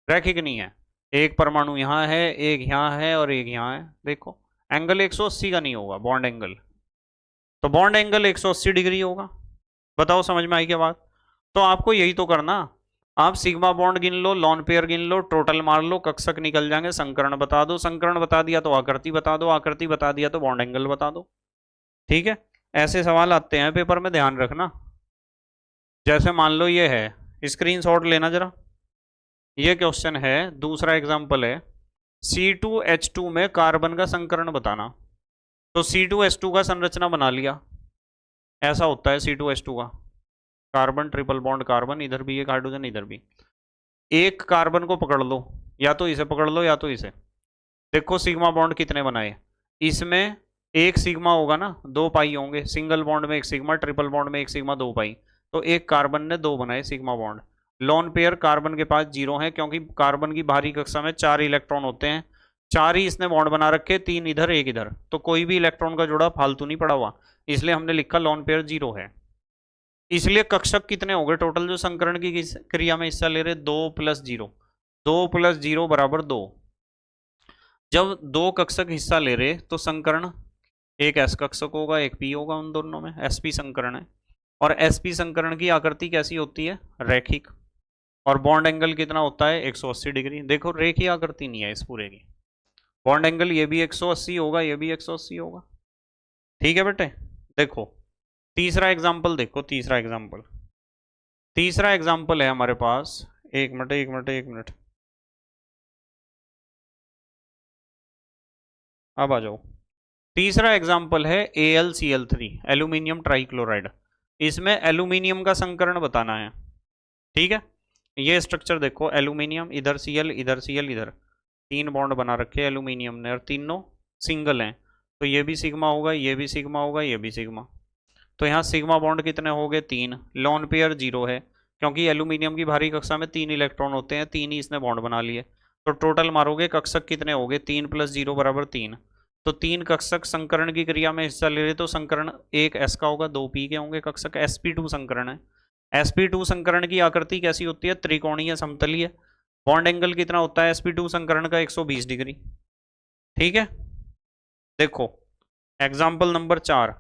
Speaker 1: रैखिक नहीं है। एक परमाणु यहाँ है, एक यहाँ है और एक यहाँ है। देखो एंगल 180 का नहीं होगा बॉन्ड एंगल, तो बॉन्ड एंगल 180 डिग्री होगा। बताओ समझ में आई क्या बात? तो आपको यही तो करना, आप सिग्मा बॉन्ड गिन लो, लॉन पेयर गिन लो, टोटल मार लो, कक्षक निकल जाएंगे, संकरण बता दो, संकरण बता दिया तो आकृति बता दो, आकृति बता दिया तो बॉन्ड एंगल बता दो। ठीक है, ऐसे सवाल आते हैं पेपर में, ध्यान रखना। जैसे मान लो ये है, स्क्रीनशॉट लेना जरा। ये क्वेश्चन है, दूसरा एग्जांपल है, C2H2 में कार्बन का संकरण बताना। तो C2H2 का संरचना बना लिया, ऐसा होता है C2H2 का, कार्बन ट्रिपल बॉन्ड कार्बन, इधर भी एक हाइड्रोजन इधर भी। एक कार्बन को पकड़ लो, या तो इसे पकड़ लो या तो इसे। देखो सिग्मा बॉन्ड कितने बनाए, इसमें एक सिग्मा होगा ना, 2 पाई होंगे, सिंगल बॉन्ड में एक सिग्मा, ट्रिपल बॉन्ड में एक सिग्मा, 2 पाई। तो एक कार्बन ने 2 बनाए sigma bond. Lone pair carbon के पास 0 है, क्योंकि कार्बन की बाहरी कक्षा में 4 इलेक्ट्रॉन होते हैं, 4 ही इसने बॉन्ड बना रखे, 3 इधर 1 इधर, तो कोई भी इलेक्ट्रॉन का जोड़ा फालतू नहीं पड़ा हुआ, इसलिए हमने लिखा लोन पेयर 0 है। इसलिए कक्षक कितने हो गए टोटल जो संकरण की क्रिया में हिस्सा ले रहे, 2 + 0, 2 + 0 = 2। जब 2 कक्षक हिस्सा ले रहे तो संकरण एक एस कक्षक होगा, एक पी होगा, उन दोनों में एसपी संकरण है। और एसपी संकरण की आकृति कैसी होती है, रैखिक। और बॉन्ड एंगल कितना होता है, 180 डिग्री। देखो रेखीय आकृति नहीं है इस पूरे की, बॉन्ड एंगल ये भी 180 होगा, ये भी 180 होगा। ठीक है बेटे। देखो तीसरा एग्जाम्पल, देखो तीसरा एग्जाम्पल, तीसरा एग्जाम्पल है हमारे पास, एक मिनट एक मिनट एक मिनट, अब आ जाओ। तीसरा एग्जाम्पल है AlCl3, एल्यूमिनियम ट्राइक्लोराइड। इसमें एल्यूमिनियम का संकरण बताना है। ठीक है, ये स्ट्रक्चर देखो, एल्यूमिनियम, इधर Cl, इधर Cl, इधर 3 बॉन्ड बना रखे एल्यूमिनियम ने, और तीनों सिंगल हैं। तो ये भी सिग्मा होगा, ये भी सिग्मा होगा, ये भी सिग्मा। तो यहाँ सिग्मा बॉन्ड कितने हो गए, 3। लोन पेयर 0 है, क्योंकि एल्यूमिनियम की भारी कक्षा में 3 इलेक्ट्रॉन होते हैं, 3 ही इसने बॉन्ड बना लिए। तो टोटल मारोगे कक्षक कितने हो गए, 3 + 0 = 3। तो 3 कक्षक संकरण की क्रिया में हिस्सा ले रहे, तो संकरण एक एस का होगा, 2 पी के होंगे कक्षक, sp2 संकरण है। sp2 संकरण की आकृति कैसी होती है, त्रिकोणीय समतलीय। बॉन्ड एंगल कितना होता है sp2 संकरण का, 120 डिग्री। ठीक है, देखो एग्जाम्पल नंबर 4,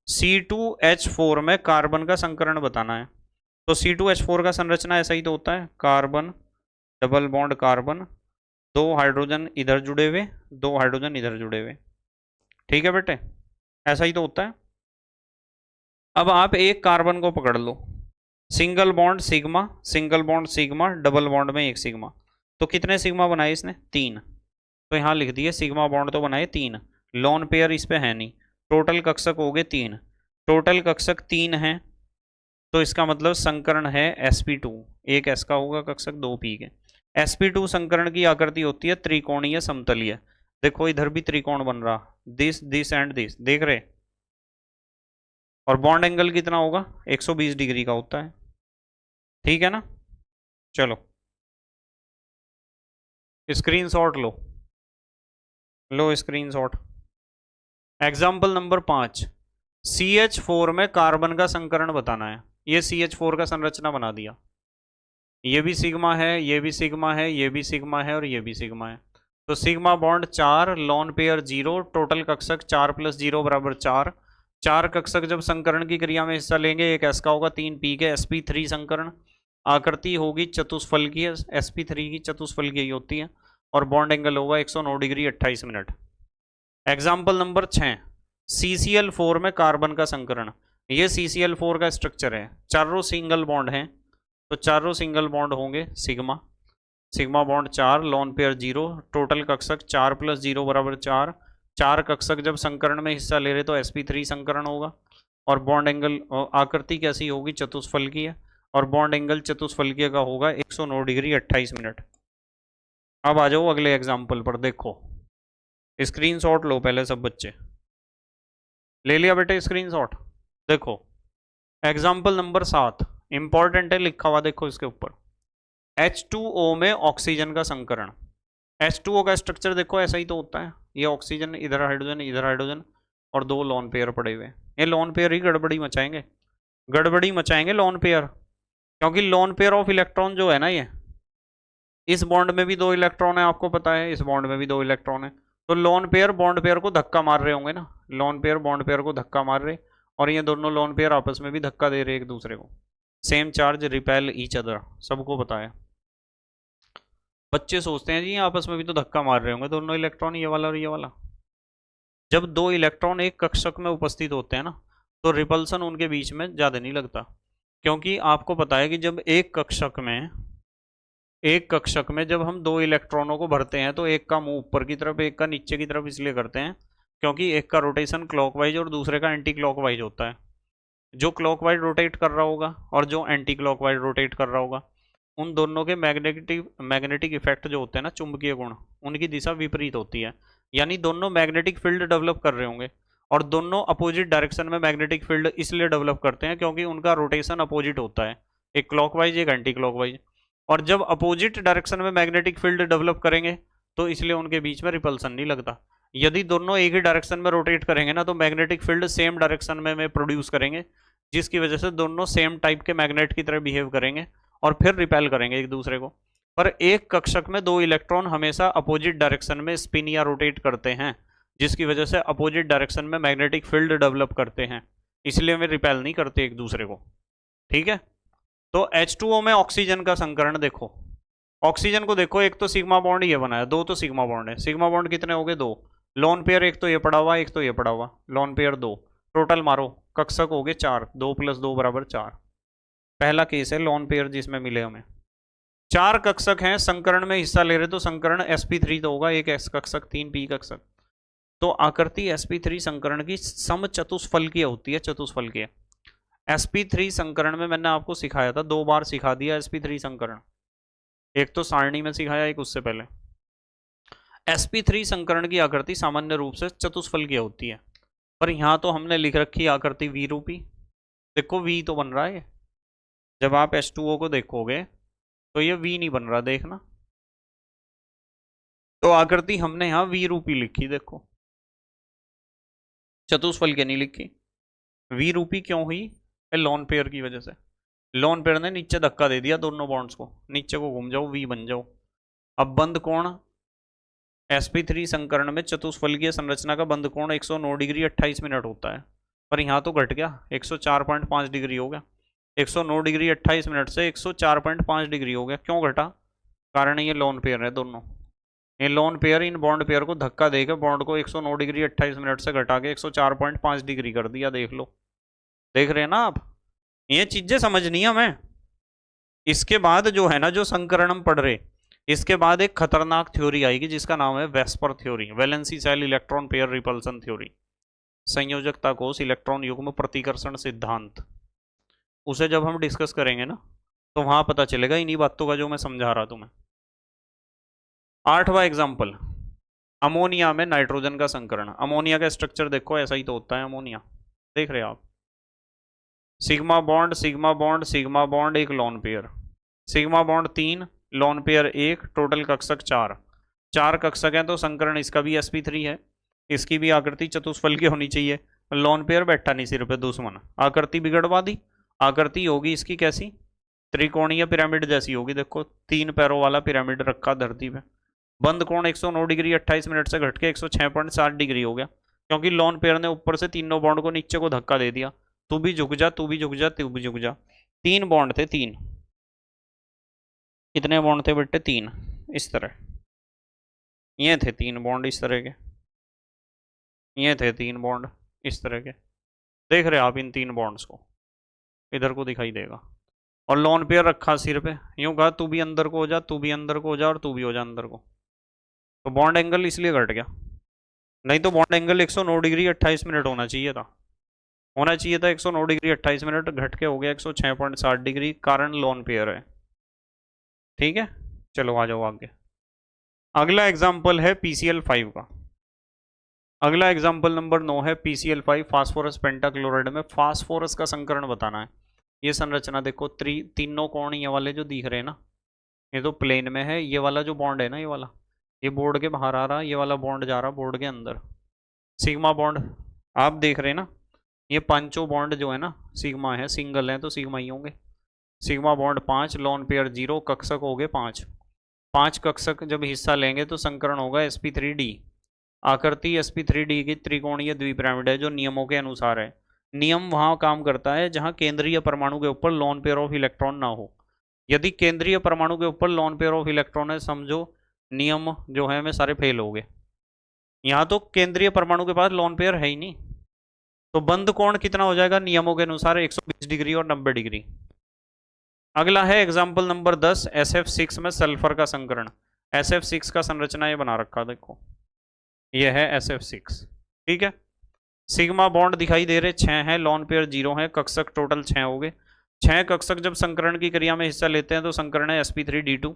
Speaker 1: C2H4 में कार्बन का संकरण बताना है। तो C2H4 का संरचना ऐसा ही तो होता है, carbon double bond carbon, 2 hydrogen इधर जुड़े हुए, 2 हाइड्रोजन इधर जुड़े हुए। ठीक है बेटे, ऐसा ही तो होता है। अब आप एक कार्बन को पकड़ लो, single bond sigma, single bond sigma, double bond में एक सिग्मा। तो कितने सिग्मा बनाए इसने, 3। तो यहाँ लिख दिए सिग्मा बॉन्ड तो बनाए 3, लोन पेयर इस पे है नहीं। टोटल कक्षक हो गए 3, टोटल कक्षक 3 है, तो इसका मतलब संकरण है sp2, एक s का होगा कक्षक, 2 p के। sp2 संकरण की आकृति होती है त्रिकोणीय समतलीय। देखो इधर भी त्रिकोण बन रहा, दिस दिस एंड दिस, देख रहे। और बॉन्ड एंगल कितना होगा, 120 डिग्री का होता है। ठीक है ना, चलो स्क्रीनशॉट लो, लो स्क्रीनशॉट। एग्जाम्पल नंबर 5, CH4 में कार्बन का संकरण बताना है। ये CH4 का संरचना बना दिया, ये भी सिग्मा है, ये भी सिग्मा है, ये भी सिग्मा है, और ये भी सिग्मा है। तो sigma bond 4, lone pair 0, total कक्षक 4 + 0 = 4। 4 कक्षक जब संकरण की क्रिया में हिस्सा लेंगे, एक एस का होगा, 3 पी के, sp3 संकरण। आकृति होगी चतुष्फलकीय, sp3 की चतुष्फलकीय ही होती है। और बॉन्ड एंगल होगा 109 degree 28 minute. Example number 6, CCl4 में कार्बन का संकरण। ये CCl4 का स्ट्रक्चर है, चारों सिंगल बॉन्ड हैं, तो चारों सिंगल बॉन्ड होंगे sigma, sigma bond 4, lone pair 0, total कक्षक 4 + 0 = 4। 4 कक्षक जब संकरण में हिस्सा ले रहे तो sp3 संकरण होगा। और बॉन्ड एंगल आकृति कैसी होगी, चतुष्फलकीय, और बॉन्ड एंगल चतुष्फलकीय का होगा 109 डिग्री 28 मिनट। अब आ जाओ अगले एग्जाम्पल पर, देखो स्क्रीनशॉट लो पहले सब बच्चे, ले लिया बेटे स्क्रीनशॉट। देखो एग्जाम्पल नंबर 7 इंपॉर्टेंट है, लिखा हुआ देखो इसके ऊपर, H2O में ऑक्सीजन का संकरण। H2O का स्ट्रक्चर देखो ऐसा ही तो होता है, ये ऑक्सीजन, इधर हाइड्रोजन, इधर हाइड्रोजन, और 2 लोन पेयर पड़े हुए। ये लोन पेयर ही गड़बड़ी मचाएंगे, गड़बड़ी मचाएंगे लोन पेयर, क्योंकि लोन पेयर ऑफ इलेक्ट्रॉन जो है ना, ये इस बॉन्ड में भी 2 इलेक्ट्रॉन है, आपको पता है, इस बॉन्ड में भी 2 इलेक्ट्रॉन है। तो लोन पेयर बॉन्ड पेयर को धक्का मार रहे होंगे ना, लोन पेयर बॉन्ड पेयर को धक्का मार रहे, और ये दोनों लोन पेयर आपस में भी धक्का दे रहे एक दूसरे को। Same charge repel each other, सबको पता है। बच्चे सोचते हैं जी आपस में भी तो धक्का मार रहे होंगे दोनों इलेक्ट्रॉन, ये वाला और ये वाला। जब दो इलेक्ट्रॉन एक कक्षक में उपस्थित होते हैं ना, तो रिपल्सन उनके बीच में ज़्यादा नहीं लगता, क्योंकि आपको पता है कि जब एक कक्षक में जब हम दो इलेक्ट्रॉनों को भरते हैं तो एक का मुंह ऊपर की तरफ, एक का नीचे की तरफ इसलिए करते हैं क्योंकि एक का रोटेशन क्लॉकवाइज और दूसरे का एंटी क्लॉकवाइज होता है। जो क्लॉकवाइज रोटेट कर रहा होगा और जो एंटी क्लॉकवाइज रोटेट कर रहा होगा, उन दोनों के मैग्नेटिक इफेक्ट जो होते हैं ना, चुंबकीय गुण, उनकी दिशा विपरीत होती है। यानी दोनों मैग्नेटिक फील्ड डेवलप कर रहे होंगे और दोनों अपोजिट डायरेक्शन में मैग्नेटिक फील्ड इसलिए डेवलप करते हैं क्योंकि उनका रोटेशन अपोजिट होता है, एक क्लॉकवाइज एक एंटी क्लॉकवाइज। और जब अपोजिट डायरेक्शन में मैग्नेटिक फील्ड डेवलप करेंगे तो इसलिए उनके बीच में रिपल्सन नहीं लगता। यदि दोनों एक ही डायरेक्शन में रोटेट करेंगे ना, तो मैग्नेटिक फील्ड सेम डायरेक्शन में प्रोड्यूस करेंगे, जिसकी वजह से दोनों सेम टाइप के मैग्नेट की तरह बिहेव करेंगे और फिर रिपेल करेंगे एक दूसरे को। पर एक कक्षक में दो इलेक्ट्रॉन हमेशा अपोजिट डायरेक्शन में स्पिन या रोटेट करते हैं, जिसकी वजह से अपोजिट डायरेक्शन में मैग्नेटिक फील्ड डेवलप करते हैं, इसलिए वे रिपेल नहीं करते एक दूसरे को। ठीक है, तो H2O में ऑक्सीजन का संकरण देखो। ऑक्सीजन को देखो, एक तो सिग्मा बॉन्ड ये बना है, दो तो सिग्मा बॉन्ड है। सिग्मा बॉन्ड कितने हो गए? दो। लोन पेयर एक तो ये पड़ा हुआ, एक तो ये पड़ा हुआ, लोन पेयर दो। टोटल मारो, कक्षक हो गए चार, 2 + 2 = 4। पहला केस है लोन पेयर जिसमें मिले हमें। चार कक्षक हैं संकरण में हिस्सा ले रहे, तो संकरण sp3 तो होगा, एक s कक्षक 3 p कक्षक। तो आकृति sp3 संकरण की समचतुष्फलकीय होती है, चतुष्फलकीय। sp3 संकरण में मैंने आपको सिखाया था, 2 बार सिखा दिया sp3 संकरण, एक तो सारणी में सिखाया, एक उससे पहले। sp3 संकरण की आकृति सामान्य रूप से चतुष्फलकीय होती है, पर यहां तो हमने लिख रखी आकृति V रूपी। देखो V तो बन रहा है, जब आप H2O को देखोगे तो ये V नहीं बन रहा, देखना। तो आकृति हमने यहां V रूपी लिखी, देखो चतुष्फलकीय नहीं लिखी। V रूपी क्यों हुई? लोन पेयर की वजह से। लोन पेयर ने नीचे धक्का दे दिया दोनों बॉन्ड्स को, नीचे को घूम जाओ, V बन जाओ। अब बंद कोण sp3 संकरण में चतुष्फलकीय संरचना का बंद कोण 109 डिग्री 28 मिनट होता है, पर यहाँ तो घट गया, 104.5 डिग्री हो गया। 109 डिग्री 28 मिनट से 104.5 डिग्री हो गया। क्यों घटा? कारण ये लोन पेयर है दोनों। ये lone pair in bond pair को धक्का देकर बॉन्ड को 109 डिग्री 28 मिनट से घटा के 104.5 डिग्री कर दिया। देख लो, देख रहे हैं ना आप? ये चीजें समझनी है हमें। इसके बाद जो है ना, जो संकरण हम पढ़ रहे, इसके बाद एक खतरनाक थ्योरी आएगी जिसका नाम है VSEPR theory, valency shell electron pair repulsion theory, संयोजकता कोष इलेक्ट्रॉन युग्म प्रतिकर्षण सिद्धांत। उसे जब हम डिस्कस करेंगे ना, तो वहां पता चलेगा इन्हीं बातों का जो मैं समझा रहा तुम्हें। 8वां एग्जाम्पल, अमोनिया में नाइट्रोजन का संकरण। अमोनिया का स्ट्रक्चर देखो, ऐसा ही तो होता है अमोनिया, देख रहे हो आप? Sigma bond sigma bond sigma bond, एक lone pair, sigma bond 3, lone pair 1, total कक्षक 4। 4 कक्षक हैं तो संकरण इसका भी sp3 है, इसकी भी आकृति चतुष्फलकीय होनी चाहिए। लोन पेयर बैठा नहीं सिर पे दुश्मन, आकृति बिगड़वा दी। आकृति होगी इसकी कैसी? त्रिकोणीय पिरामिड जैसी होगी। देखो 3 पैरों वाला पिरामिड रखा धरती पे। बंद कोण 109 डिग्री 28 मिनट से घट के 106.7 डिग्री हो गया, क्योंकि लोन पेयर ने ऊपर से तीनों बॉन्ड को नीचे को धक्का दे दिया। तू भी झुक जा, तू भी झुक जा, तू भी झुक जा। 3 बॉन्ड थे, 3। कितने बॉन्ड थे बेटे? 3। इस तरह ये थे 3 बॉन्ड इस तरह के, ये थे 3 बॉन्ड इस तरह के। देख रहे आप इन 3 बॉन्ड्स को? इधर को दिखाई देगा। और लोन पेयर रखा सिर पे, यूं कहा तू भी अंदर को हो जा, तू भी अंदर को हो जा, और तू भी हो जा अंदर को। तो बॉन्ड एंगल इसलिए घट गया, नहीं तो बॉन्ड एंगल 109 डिग्री 28 मिनट होना चाहिए था। 109 डिग्री 28 मिनट, घट के हो गया 106.7 डिग्री, कारण लोन पेयर है। ठीक है, चलो आ जाओ आगे। अगला एग्जाम्पल है PCl5 का। अगला एग्जाम्पल नंबर 9 है PCl5, फास्फोरस पेंटाक्लोराइड में फास्फोरस का संकरण बताना है। ये संरचना देखो, तीनों कोण ये वाले जो दिख रहे हैं ना, ये तो प्लेन में है। ये वाला जो बॉन्ड है ना, ये वाला, ये बोर्ड के बाहर आ रहा, ये वाला बॉन्ड जा रहा बोर्ड के अंदर। सिग्मा बॉन्ड आप देख रहे हैं ना, ये पांचों बॉन्ड जो है ना सिग्मा है, सिंगल है तो सिग्मा ही होंगे। सिग्मा बॉन्ड 5, लोन पेयर 0, कक्षक हो गए 5। 5 कक्षक जब हिस्सा लेंगे तो संकरण होगा sp3d। आकृति sp3d की त्रिकोणीय द्विपिरामिड है जो नियमों के अनुसार है। नियम वहां काम करता है जहां केंद्रीय परमाणु के ऊपर लोन पेयर ऑफ इलेक्ट्रॉन ना हो। यदि केंद्रीय परमाणु के ऊपर लोन पेयर ऑफ इलेक्ट्रॉन है, समझो नियम जो है हमें सारे फेल हो गए। यहाँ तो केंद्रीय परमाणु के पास लोन पेयर है ही नहीं, तो बंद कोण कितना हो जाएगा नियमों के अनुसार 120 डिग्री और 90 डिग्री। अगला है एग्जाम्पल नंबर 10, SF6 में सल्फर का संकरण। SF6 का संरचना ये बना रखा देखो, ये है SF6, ठीक है। सिग्मा बॉन्ड दिखाई दे रहे 6 हैं, लॉन पेयर 0 है, कक्षक टोटल 6 हो गए। 6 कक्षक जब संकरण की क्रिया में हिस्सा लेते हैं तो संकरण है sp3d2।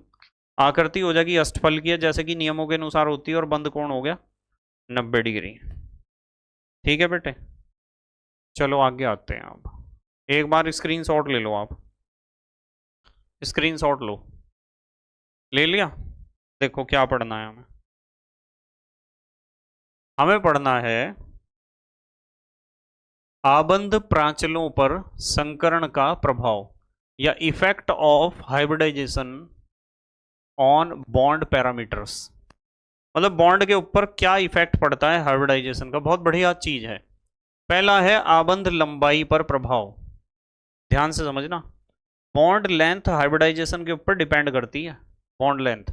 Speaker 1: आकृति हो जाएगी अष्टफल की, जैसे कि नियमों के अनुसार होती है, और बंद कोण हो गया 90 डिग्री। ठीक है बेटे, चलो आगे आते हैं। अब एक बार स्क्रीनशॉट ले लो, आप स्क्रीनशॉट लो, ले लिया। देखो क्या पढ़ना है हमें, हमें पढ़ना है आबंध प्रांचलों पर संकरण का प्रभाव या effect of hybridisation on bond parameters. मतलब बॉन्ड के ऊपर क्या इफेक्ट पड़ता है हाइब्रिडाइजेशन का, बहुत बढ़िया चीज है। पहला है आबंध लंबाई पर प्रभाव, ध्यान से समझना। बॉन्ड लेंथ हाइब्रिडाइजेशन के ऊपर डिपेंड करती है, बॉन्ड लेंथ।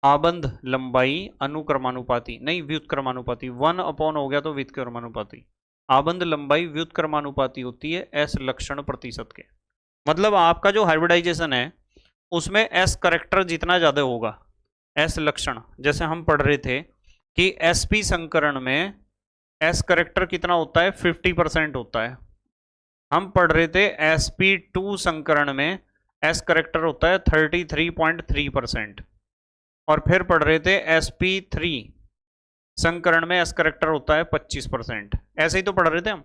Speaker 1: आबंध लंबाई अनुक्रमानुपाती नहीं व्युत्क्रमानुपाती, 1 अपॉन हो गया तो व्युत्क्रमानुपाती। आबंध लंबाई व्युत्क्रमानुपाती होती है एस लक्षण प्रतिशत के। मतलब आपका जो हाइब्रिडाइजेशन है उसमें एस करेक्टर जितना ज्यादा होगा, एस लक्षण, जैसे हम पढ़ रहे थे कि एसपी संकरण में एस करेक्टर कितना होता है 50% होता है। हम पढ़ रहे थे sp2 संकरण में एस करेक्टर होता है 33.3%, और फिर पढ़ रहे थे sp3 संकरण में एस करेक्टर होता है 25%। ऐसे ही तो पढ़ रहे थे हम।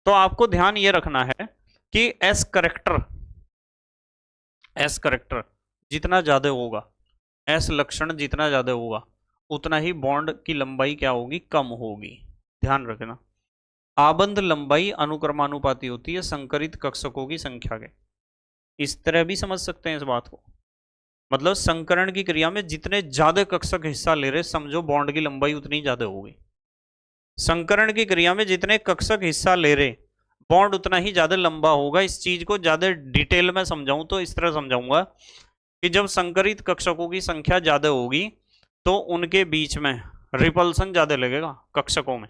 Speaker 1: तो आपको ध्यान ये रखना है कि एस करेक्टर जितना ज्यादा होगा, एस लक्षण जितना ज्यादा होगा, उतना ही बॉन्ड की लंबाई क्या होगी, कम होगी। ध्यान रखना। आबंध लंबाई अनुक्रमानुपाती होती है संकरित कक्षकों की संख्या के। इस तरह भी समझ सकते हैं इस बात को, मतलब संकरण की क्रिया में जितने ज्यादा कक्षक हिस्सा ले रहे, समझो बॉन्ड की लंबाई उतनी ज्यादा होगी। संकरण की क्रिया में जितने कक्षक हिस्सा ले रहे, बॉन्ड उतना ही ज्यादा लंबा होगा। इस चीज को ज्यादा डिटेल में समझाऊं तो इस तरह समझाऊंगा कि जब संकरित कक्षकों की संख्या ज्यादा होगी तो उनके बीच में रिपल्सन ज्यादा लगेगा कक्षकों में,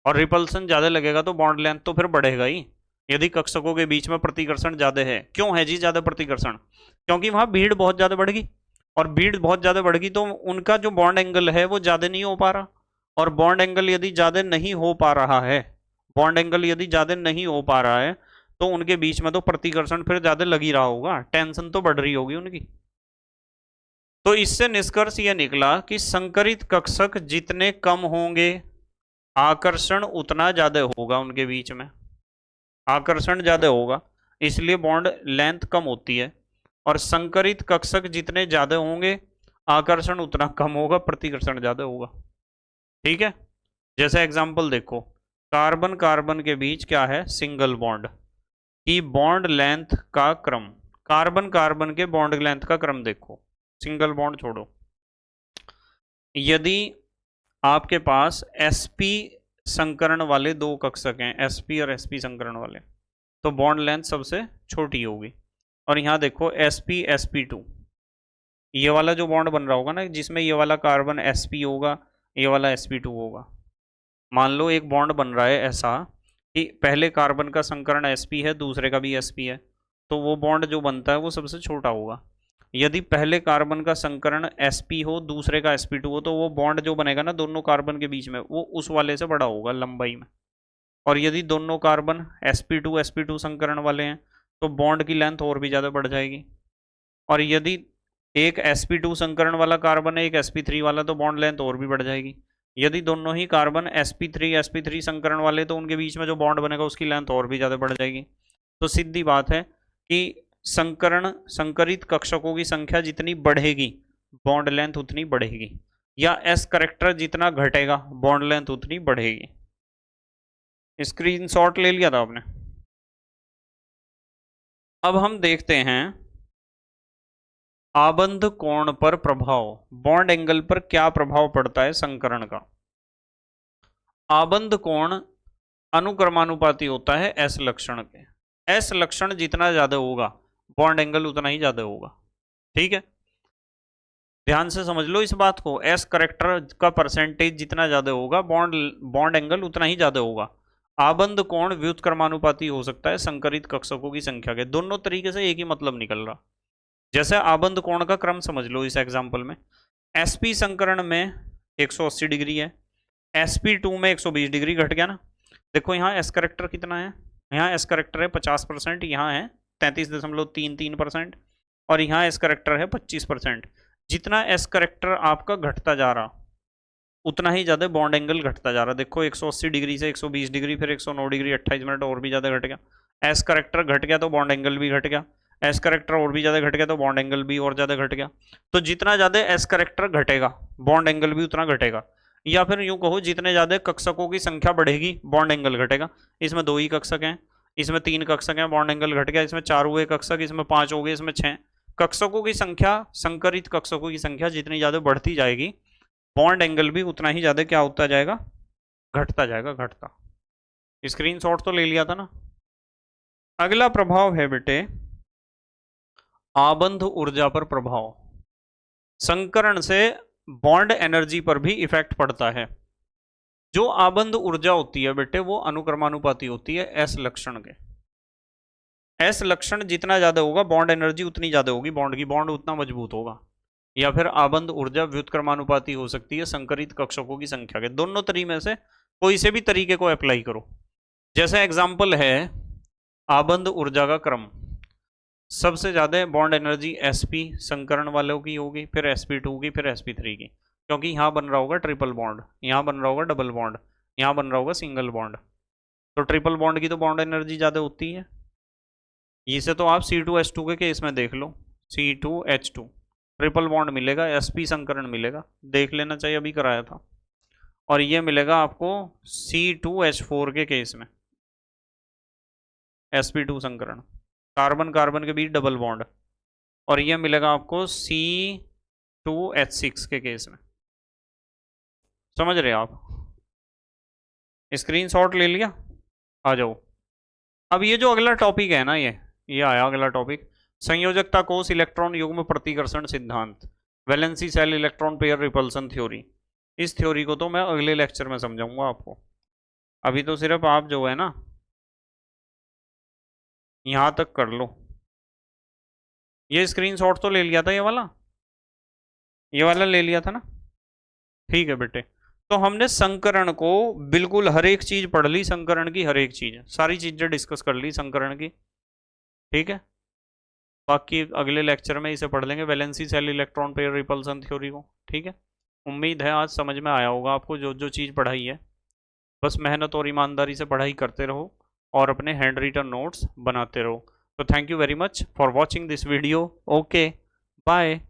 Speaker 1: और रिपल्सन ज्यादा लगेगा तो बॉन्ड लेंथ तो फिर बढ़ेगा ही। यदि कक्षकों के बीच में प्रतिकर्षण ज्यादा है, क्यों है जी ज्यादा प्रतिकर्षण, क्योंकि वहां भीड़ बहुत ज्यादा बढ़ेगी, और भीड़ बहुत ज्यादा बढ़ेगी तो उनका जो बॉन्ड एंगल है वो ज्यादा नहीं हो पा रहा, और बॉन्ड एंगल यदि ज्यादा नहीं हो पा रहा है, बॉन्ड एंगल यदि ज्यादा नहीं हो पा रहा है तो उनके बीच में तो प्रतिकर्षण फिर ज्यादा लग ही रहा होगा, टेंशन तो बढ़ रही होगी उनकी। तो इससे निष्कर्ष यह निकला कि संकरित कक्षक जितने कम होंगे आकर्षण उतना ज्यादा होगा उनके बीच में, आकर्षण ज्यादा होगा, इसलिए बॉन्ड लेंथ कम होती है। और संकरित कक्षक जितने ज्यादा होंगे आकर्षण उतना कम होगा, प्रतिकर्षण ज्यादा होगा। ठीक है, जैसे एग्जांपल देखो, कार्बन कार्बन के बीच क्या है, सिंगल बॉन्ड की बॉन्ड लेंथ का क्रम, कार्बन कार्बन के बॉन्ड लेंथ का क्रम देखो, सिंगल बॉन्ड छोड़ो। यदि आपके पास sp संकरण वाले दो कक्षक हैं, sp और sp संकरण वाले, तो बॉन्ड लेंथ सबसे छोटी होगी। और यहाँ देखो sp sp2, ये वाला जो बॉन्ड बन रहा होगा ना, जिसमें ये वाला कार्बन sp होगा, ये वाला sp2 होगा। मान लो एक बॉन्ड बन रहा है ऐसा कि पहले कार्बन का संकरण sp है, दूसरे का भी sp है, तो वो बॉन्ड जो बनता है वो सबसे छोटा होगा। यदि पहले कार्बन का संकरण sp हो, दूसरे का sp2 हो, तो वो बॉन्ड जो बनेगा ना दोनों कार्बन के बीच में, वो उस वाले से बड़ा होगा लंबाई में। और यदि दोनों कार्बन sp2 संकरण वाले हैं तो बॉन्ड की लेंथ और भी ज़्यादा बढ़ जाएगी। और यदि एक sp2 संकरण वाला कार्बन है, एक sp3 वाला, तो बॉन्ड लेंथ और भी बढ़ जाएगी। यदि दोनों ही कार्बन sp3 संकरण वाले, तो उनके बीच में जो बॉन्ड बनेगा उसकी लेंथ और भी ज़्यादा बढ़ जाएगी। तो सीधी बात है कि संकरित कक्षकों की संख्या जितनी बढ़ेगी बॉन्ड लेंथ उतनी बढ़ेगी, या एस करेक्टर जितना घटेगा बॉन्ड लेंथ उतनी बढ़ेगी। स्क्रीनशॉट ले लिया था आपने। अब हम देखते हैं आबंध कोण पर प्रभाव, बॉन्ड एंगल पर क्या प्रभाव पड़ता है संकरण का। आबंध कोण अनुक्रमानुपाती होता है एस लक्षण के, एस लक्षण जितना ज्यादा होगा बॉन्ड एंगल उतना ही ज्यादा होगा। ठीक है, ध्यान से समझ लो इस बात को, एस करेक्टर का परसेंटेज जितना ज्यादा होगा बॉन्ड बॉन्ड एंगल उतना ही ज्यादा होगा। आबंध कोण व्युत्क्रमानुपाती हो सकता है संकरित कक्षकों की संख्या के। दोनों तरीके से एक ही मतलब निकल रहा। जैसे आबंध कोण का क्रम समझ लो इस एग्जांपल में, एसपी संकरण में 180 डिग्री है, sp2 में 120 डिग्री घट गया ना। देखो यहाँ एस करेक्टर कितना है, यहाँ एस करेक्टर है 50%, यहाँ है 33.33%, और यहाँ एस करेक्टर है 25%। जितना एस करेक्टर आपका घटता जा रहा उतना ही ज्यादा बॉन्ड एंगल घटता जा रहा। देखो 180 डिग्री से 120 डिग्री, फिर 109 डिग्री 28 मिनट और भी ज्यादा घट गया। एस करेक्टर घट गया तो बॉन्ड एंगल भी घट गया, एस करेक्टर और भी ज्यादा घट गया तो बॉन्ड एंगल भी और ज्यादा घट गया। तो जितना ज्यादा एस करेक्टर घटेगा बॉन्ड एंगल भी उतना घटेगा। या फिर यूं कहो जितने ज्यादा कक्षकों की संख्या बढ़ेगी बॉन्ड एंगल घटेगा। इसमें 2 ही कक्षक हैं, इसमें 3 कक्षक हैं, बॉन्ड एंगल घट गया। इसमें 4 हुए कक्षक, इसमें 5 हो गए, इसमें 6। कक्षकों की संख्या, संकरित कक्षकों की संख्या जितनी ज्यादा बढ़ती जाएगी बॉन्ड एंगल भी उतना ही ज्यादा क्या होता जाएगा, घटता जाएगा, घटता। स्क्रीनशॉट तो ले लिया था ना। अगला प्रभाव है बेटे आबंध ऊर्जा पर प्रभाव। संकरण से बॉन्ड एनर्जी पर भी इफेक्ट पड़ता है। जो आबंध ऊर्जा होती है बेटे वो अनुक्रमानुपाती होती है एस लक्षण के। एस लक्षण जितना ज्यादा होगा बॉन्ड एनर्जी उतनी ज्यादा होगी, बॉन्ड की बॉन्ड उतना मजबूत होगा। या फिर आबंध ऊर्जा व्युत्क्रमानुपाती हो सकती है संकरित कक्षकों की संख्या के। दोनों तरीके में से कोई से भी तरीके को अप्लाई करो। जैसे एग्जांपल है आबंध ऊर्जा का क्रम, सबसे ज्यादा बॉन्ड एनर्जी sp संकरण वालों की होगी, फिर sp2 की, फिर sp3 की, क्योंकि यहां बन रहा होगा ट्रिपल बॉन्ड, यहां बन रहा होगा डबल बॉन्ड, यहां बन रहा होगा सिंगल बॉन्ड। तो ट्रिपल बॉन्ड की तो बॉन्ड एनर्जी ज्यादा होती है। इसे तो आप C2H2 के केस में देख लो, C2H2 ट्रिपल बॉन्ड मिलेगा, sp संकरण मिलेगा, देख लेना चाहिए, अभी कराया था। और ये मिलेगा आपको C2H4 के केस में sp2 संकरण, कार्बन कार्बन के बीच डबल बॉन्ड। और ये मिलेगा आपको C2H6 के केस में। समझ रहे आप? स्क्रीनशॉट ले लिया? आ जाओ। अब ये जो अगला टॉपिक है ना, ये आया अगला टॉपिक, संयोजकता कोष इलेक्ट्रॉन युग्म प्रतिकर्षण सिद्धांत, valency shell electron pair repulsion theory. इस थ्योरी को तो मैं अगले लेक्चर में समझाऊंगा आपको। अभी तो सिर्फ आप जो है ना यहां तक कर लो। ये स्क्रीनशॉट तो ले लिया था, ये वाला ले लिया था ना। ठीक है बेटे, तो हमने संकरण को बिल्कुल हर एक चीज पढ़ ली, संकरण की हर एक चीज, सारी चीजें डिस्कस कर ली संकरण की। ठीक है, बाकी अगले लेक्चर में इसे पढ़ लेंगे, valency shell electron pair repulsion theory को। ठीक है, उम्मीद है आज समझ में आया होगा आपको जो जो चीज़ पढ़ाई है। बस मेहनत और ईमानदारी से पढ़ाई करते रहो और अपने हैंड रिटन नोट्स बनाते रहो। तो thank you very much for watching this video. Okay, bye.